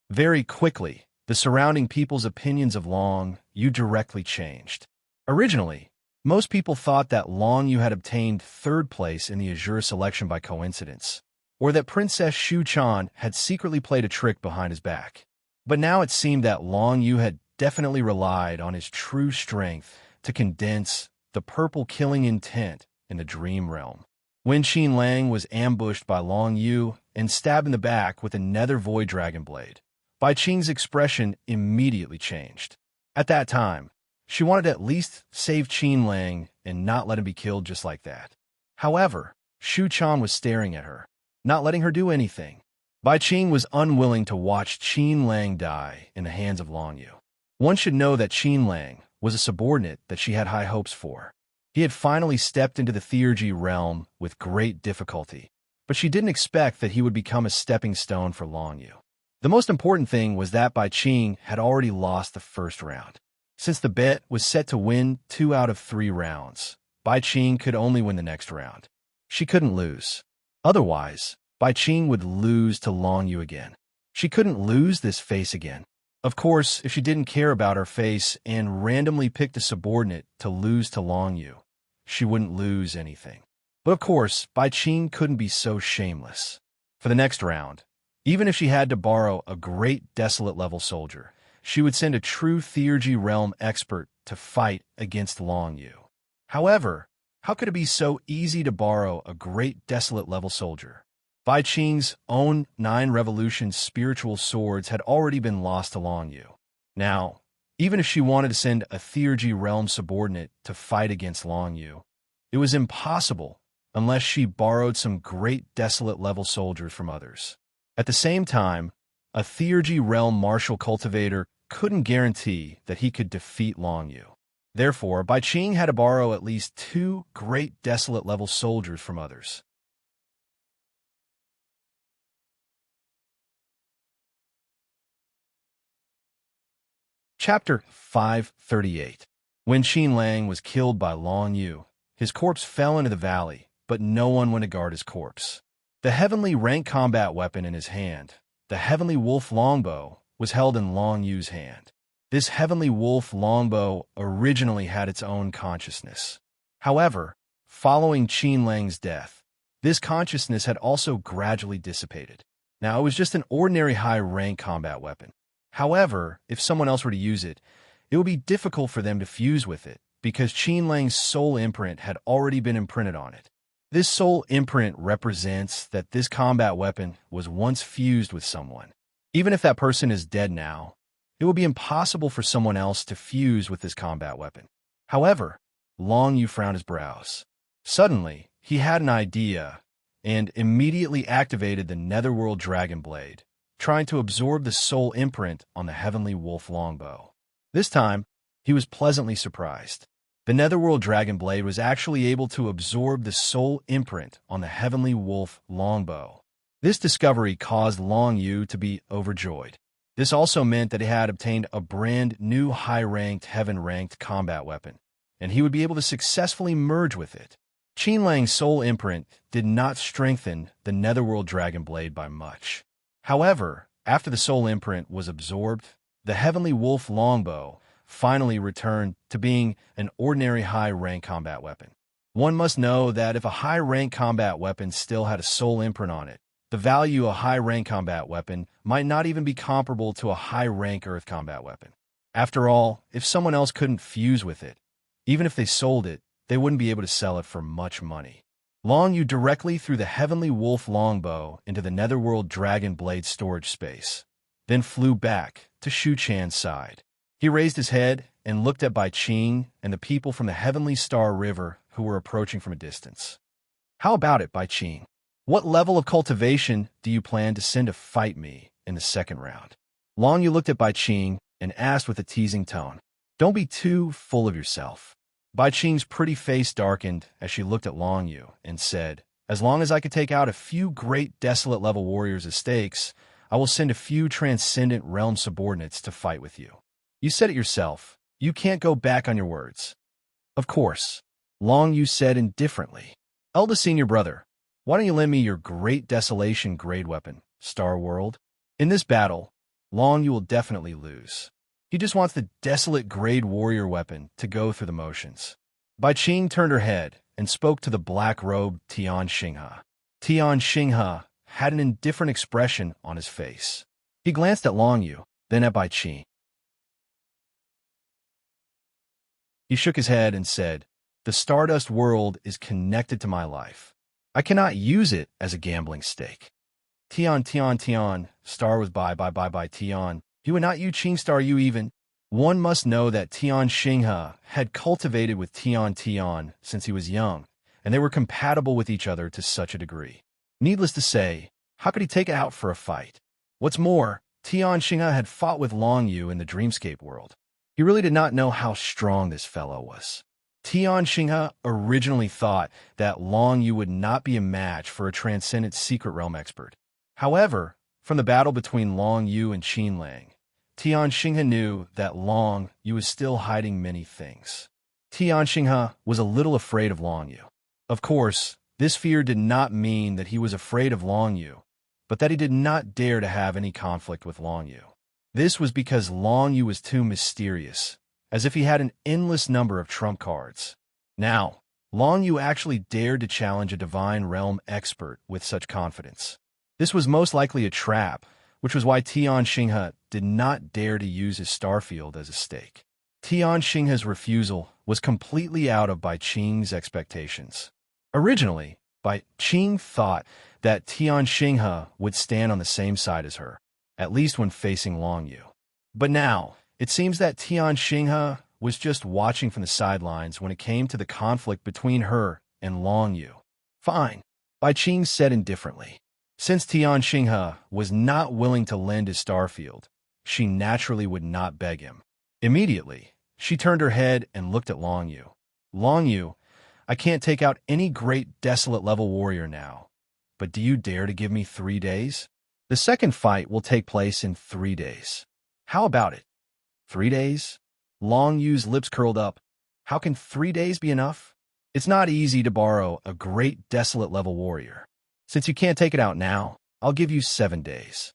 Very quickly, the surrounding people's opinions of Long Yu directly changed. Originally, most people thought that Long Yu had obtained third place in the Azura selection by coincidence, or that Princess Shu Chan had secretly played a trick behind his back. But now it seemed that Long Yu had definitely relied on his true strength to condense the purple killing intent in the dream realm. When Qin Lang was ambushed by Long Yu and stabbed in the back with a nether void dragon blade, Bai Qing's expression immediately changed. At that time, she wanted to at least save Qin Lang and not let him be killed just like that. However, Shu Chan was staring at her, not letting her do anything. Bai Qing was unwilling to watch Qin Lang die in the hands of Long Yu. One should know that Qin Lang was a subordinate that she had high hopes for. He had finally stepped into the theurgy realm with great difficulty, but she didn't expect that he would become a stepping stone for Long Yu. The most important thing was that Bai Qing had already lost the first round. Since the bet was set to win 2 out of 3 rounds, Bai Qing could only win the next round. She couldn't lose. Otherwise, Bai Qing would lose to Long Yu again. She couldn't lose this face again. Of course, if she didn't care about her face and randomly picked a subordinate to lose to Long Yu, she wouldn't lose anything. But of course, Bai Qing couldn't be so shameless. For the next round, even if she had to borrow a great desolate level soldier, she would send a true theurgy realm expert to fight against Long Yu. However, how could it be so easy to borrow a great desolate level soldier? Bai Qing's own 9 revolution spiritual swords had already been lost to Long Yu. Now, even if she wanted to send a theurgy realm subordinate to fight against Long Yu, it was impossible unless she borrowed some great desolate level soldiers from others. At the same time, a theurgy realm martial cultivator couldn't guarantee that he could defeat Long Yu. Therefore, Bai Qing had to borrow at least 2 great desolate level soldiers from others. Chapter 538. When Qin Lang was killed by Long Yu, his corpse fell into the valley, but no one went to guard his corpse. The heavenly rank combat weapon in his hand, the heavenly wolf longbow, was held in Long Yu's hand. This heavenly wolf longbow originally had its own consciousness. However, following Qin Lang's death, this consciousness had also gradually dissipated. Now, it was just an ordinary high-rank combat weapon. However, if someone else were to use it, it would be difficult for them to fuse with it, because Qin Lang's soul imprint had already been imprinted on it. This soul imprint represents that this combat weapon was once fused with someone. Even if that person is dead now, it will be impossible for someone else to fuse with this combat weapon. However, Long Yu frowned his brows. Suddenly, he had an idea and immediately activated the Netherworld Dragon Blade, trying to absorb the soul imprint on the heavenly wolf longbow. This time, he was pleasantly surprised. The Netherworld Dragon Blade was actually able to absorb the soul imprint on the heavenly wolf longbow. This discovery caused Long Yu to be overjoyed. This also meant that he had obtained a brand new high-ranked, heaven-ranked combat weapon, and he would be able to successfully merge with it. Qin Lang's soul imprint did not strengthen the Netherworld Dragon Blade by much. However, after the soul imprint was absorbed, the heavenly wolf longbow finally returned to being an ordinary high-rank combat weapon. One must know that if a high-rank combat weapon still had a soul imprint on it, the value of a high-rank combat weapon might not even be comparable to a high-rank earth combat weapon. After all, if someone else couldn't fuse with it, even if they sold it, they wouldn't be able to sell it for much money. Long Yu directly threw the heavenly wolf longbow into the Netherworld Dragon Blade storage space, then flew back to Shu Chan's side. He raised his head and looked at Bai Qing and the people from the Heavenly Star River who were approaching from a distance. "How about it, Bai Qing? What level of cultivation do you plan to send to fight me in the second round?" Long Yu looked at Bai Qing and asked with a teasing tone. "Don't be too full of yourself." Bai Qing's pretty face darkened as she looked at Long Yu and said, "As long as I could take out a few great desolate level warriors as stakes, I will send a few transcendent realm subordinates to fight with you." "You said it yourself. You can't go back on your words. Of course. Long Yu said indifferently. Eldest senior brother, why don't you lend me your great desolation grade weapon, Star World? In this battle, Long Yu will definitely lose. He just wants the desolate grade warrior weapon to go through the motions. Bai Qing turned her head and spoke to the black-robed Tian Xinghe. Tian Xinghe had an indifferent expression on his face. He glanced at Long Yu, then at Bai Qing. He shook his head and said, "The Stardust World is connected to my life. I cannot use it as a gambling stake." Tian, Star was by Tian. You and not you, Qing Star, you even. One must know that Tian Xinghe had cultivated with Tian since he was young, and they were compatible with each other to such a degree. Needless to say, how could he take it out for a fight? What's more, Tian Xinghe had fought with Long Yu in the Dreamscape world. He really did not know how strong this fellow was. Tian Xinghe originally thought that Long Yu would not be a match for a transcendent secret realm expert. However, from the battle between Long Yu and Qin Lang, Tian Xinghe knew that Long Yu was still hiding many things. Tian Xinghe was a little afraid of Long Yu. Of course, this fear did not mean that he was afraid of Long Yu, but that he did not dare to have any conflict with Long Yu. This was because Long Yu was too mysterious, as if he had an endless number of trump cards. Now, Long Yu actually dared to challenge a divine realm expert with such confidence. This was most likely a trap, which was why Tian Xinghe did not dare to use his starfield as a stake. Tian Xinghe's refusal was completely out of Bai Qing's expectations. Originally, Bai Qing thought that Tian Xinghe would stand on the same side as her, at least when facing Long Yu. But now, it seems that Tian Xinghe was just watching from the sidelines when it came to the conflict between her and Long Yu. Fine, Bai Qing said indifferently. Since Tian Xinghe was not willing to lend his starfield, she naturally would not beg him. Immediately, she turned her head and looked at Long Yu. Long Yu, I can't take out any great desolate level warrior now, but do you dare to give me 3 days? The second fight will take place in 3 days. How about it? 3 days? Long Yu's lips curled up. How can 3 days be enough? It's not easy to borrow a great desolate level warrior. Since you can't take it out now, I'll give you 7 days.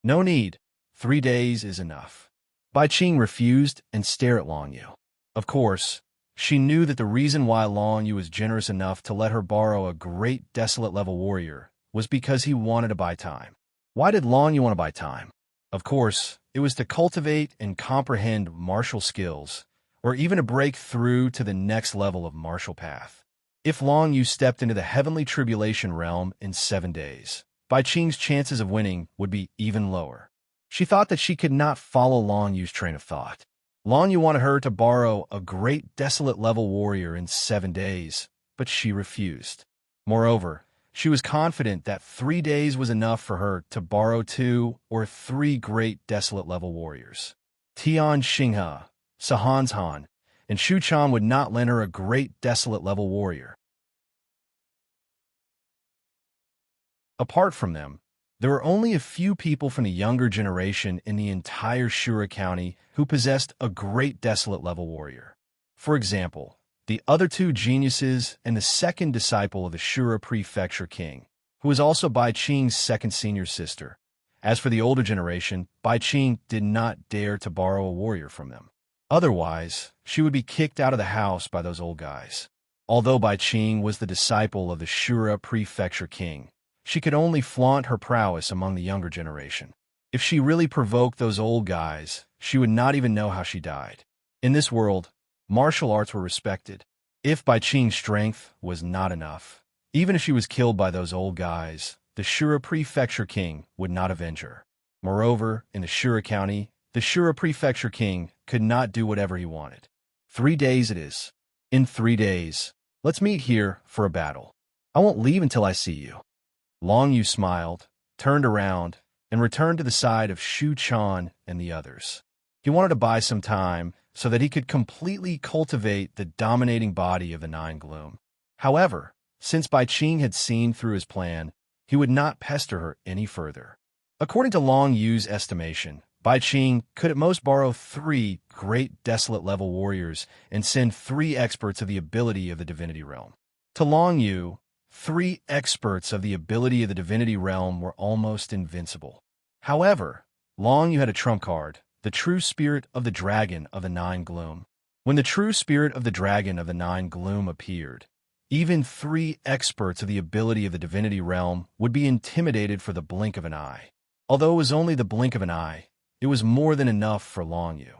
No need. 3 days is enough. Bai Qing refused and stared at Long Yu. Of course, she knew that the reason why Long Yu was generous enough to let her borrow a great desolate level warrior was because he wanted to buy time. Why did Long Yu want to buy time? Of course, it was to cultivate and comprehend martial skills, or even to break through to the next level of martial path. If Long Yu stepped into the heavenly tribulation realm in 7 days, Bai Qing's chances of winning would be even lower. She thought that she could not follow Long Yu's train of thought. Long Yu wanted her to borrow a great desolate level warrior in 7 days, but she refused. Moreover, she was confident that 3 days was enough for her to borrow 2 or 3 great desolate level warriors. Tian Xinghe, Sahan's Han, and Shu Chan would not lend her a great desolate level warrior. Apart from them, there were only a few people from the younger generation in the entire Shura County who possessed a great desolate level warrior. For example, the other 2 geniuses and the second disciple of the Shura Prefecture King, who was also Bai Qing's second senior sister. As for the older generation, Bai Qing did not dare to borrow a warrior from them. Otherwise, she would be kicked out of the house by those old guys. Although Bai Qing was the disciple of the Shura Prefecture King, she could only flaunt her prowess among the younger generation. If she really provoked those old guys, she would not even know how she died. In this world, martial arts were respected. If Bai Qing's strength was not enough, even if she was killed by those old guys, the Shura Prefecture King would not avenge her. Moreover, in the Shura County, the Shura Prefecture King could not do whatever he wanted. 3 days it is. In 3 days, let's meet here for a battle. I won't leave until I see you. Long Yu smiled, turned around, and returned to the side of Shu Chan and the others. He wanted to buy some time so that he could completely cultivate the dominating body of the Nine Gloom. However, since Bai Qing had seen through his plan, he would not pester her any further. According to Long Yu's estimation, Bai Qing could at most borrow 3 great desolate-level warriors and send 3 experts of the ability of the divinity realm. To Long Yu, 3 experts of the ability of the divinity realm were almost invincible. However, Long Yu had a trump card, the true spirit of the dragon of the Nine Gloom. When the true spirit of the dragon of the Nine Gloom appeared, even 3 experts of the ability of the divinity realm would be intimidated for the blink of an eye. Although it was only the blink of an eye, it was more than enough for Long Yu.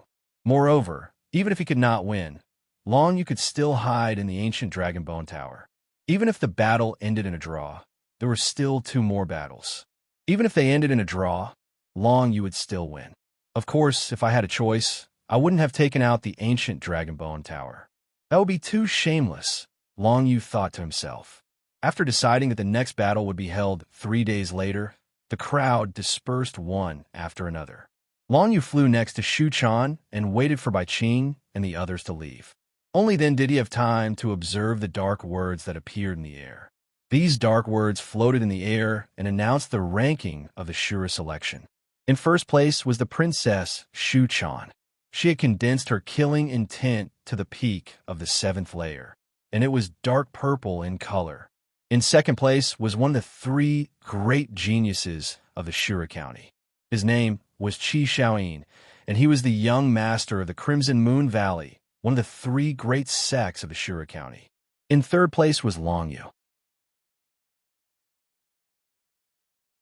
Moreover, even if he could not win, Long Yu could still hide in the ancient Dragon Bone Tower. Even if the battle ended in a draw, there were still 2 more battles. Even if they ended in a draw, Long Yu would still win. Of course, if I had a choice, I wouldn't have taken out the ancient Dragon Bone Tower. That would be too shameless, Long Yu thought to himself. After deciding that the next battle would be held 3 days later, the crowd dispersed one after another. Long Yu flew next to Shu Quan and waited for Bai Qing and the others to leave. Only then did he have time to observe the dark words that appeared in the air. These dark words floated in the air and announced the ranking of the Shura selection. In first place was the princess Shu Quan. She had condensed her killing intent to the peak of the 7th layer, and it was dark purple in color. In second place was one of the 3 great geniuses of the Shura County. His name was Qi Shaoyin, and he was the young master of the Crimson Moon Valley, one of the 3 great sects of the Shura County. In third place was Long Yu.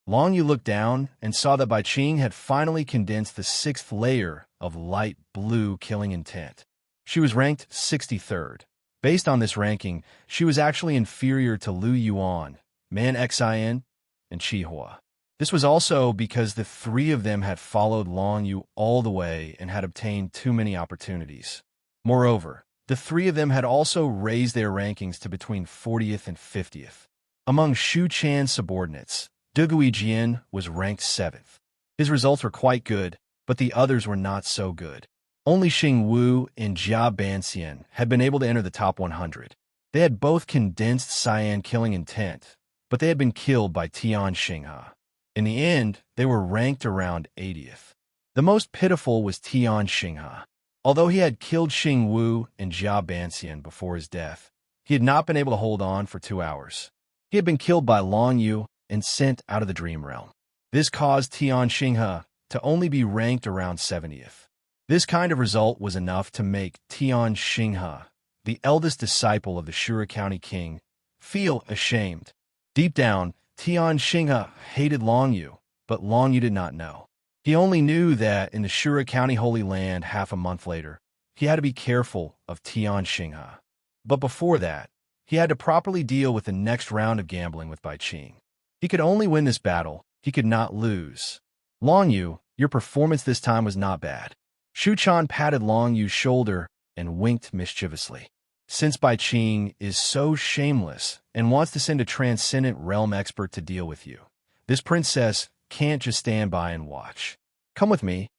Long Yu looked down and saw that Bai Qing had finally condensed the 6th layer of light blue killing intent. She was ranked 63rd. Based on this ranking, she was actually inferior to Lu Yuan, Man Xin, and Qi Hua. This was also because the 3 of them had followed Long Yu all the way and had obtained too many opportunities. Moreover, the 3 of them had also raised their rankings to between 40th and 50th. Among Shu Chan's subordinates, Dugui Jian was ranked 7th. His results were quite good, but the others were not so good. Only Xing Wu and Jia Banxian had been able to enter the top 100. They had both condensed cyan killing intent, but they had been killed by Tian Xinghe. In the end, they were ranked around 80th. The most pitiful was Tian Xinghe. Although he had killed Xing Wu and Jia Banxian before his death, he had not been able to hold on for 2 hours. He had been killed by Long Yu and sent out of the dream realm. This caused Tian Xinghe to only be ranked around 70th. This kind of result was enough to make Tian Xinghe, the eldest disciple of the Shura County king, feel ashamed. Deep down, Tian Xinghe hated Long Yu, but Long Yu did not know. He only knew that in the Shura County Holy Land half a month later, he had to be careful of Tian Xinghe. But before that, he had to properly deal with the next round of gambling with Bai Qing. He could only win this battle, he could not lose. Long Yu, your performance this time was not bad. Shu Quan patted Long Yu's shoulder and winked mischievously. Since Bai Qing is so shameless and wants to send a transcendent realm expert to deal with you, this princess can't just stand by and watch. Come with me.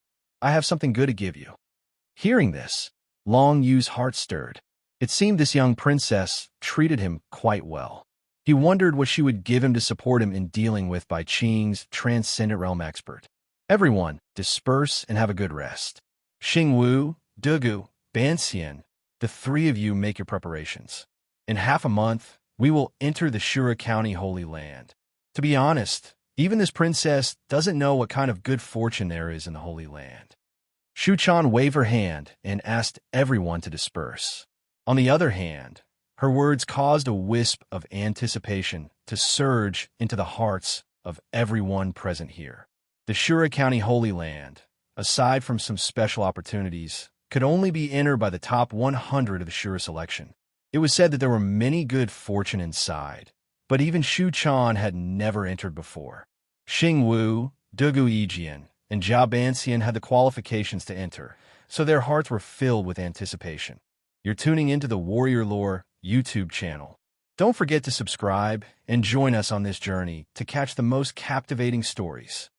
I have something good to give you. Hearing this, Long Yu's heart stirred. It seemed this young princess treated him quite well. He wondered what she would give him to support him in dealing with Bai Qing's transcendent realm expert. Everyone, disperse and have a good rest. Xing Wu, Dugu, Banxian, the 3 of you make your preparations. In half a month, we will enter the Shura County Holy Land. To be honest, even this princess doesn't know what kind of good fortune there is in the Holy Land. Shu Quan waved her hand and asked everyone to disperse. On the other hand, her words caused a wisp of anticipation to surge into the hearts of everyone present here. The Shura County Holy Land, aside from some special opportunities, could only be entered by the top 100 of the Shura selection. It was said that there were many good fortune inside, but even Shu Quan had never entered before. Xing Wu, Dugu Yijian, and Jia Banxian had the qualifications to enter, so their hearts were filled with anticipation. You're tuning into the Warrior Lore YouTube channel. Don't forget to subscribe and join us on this journey to catch the most captivating stories.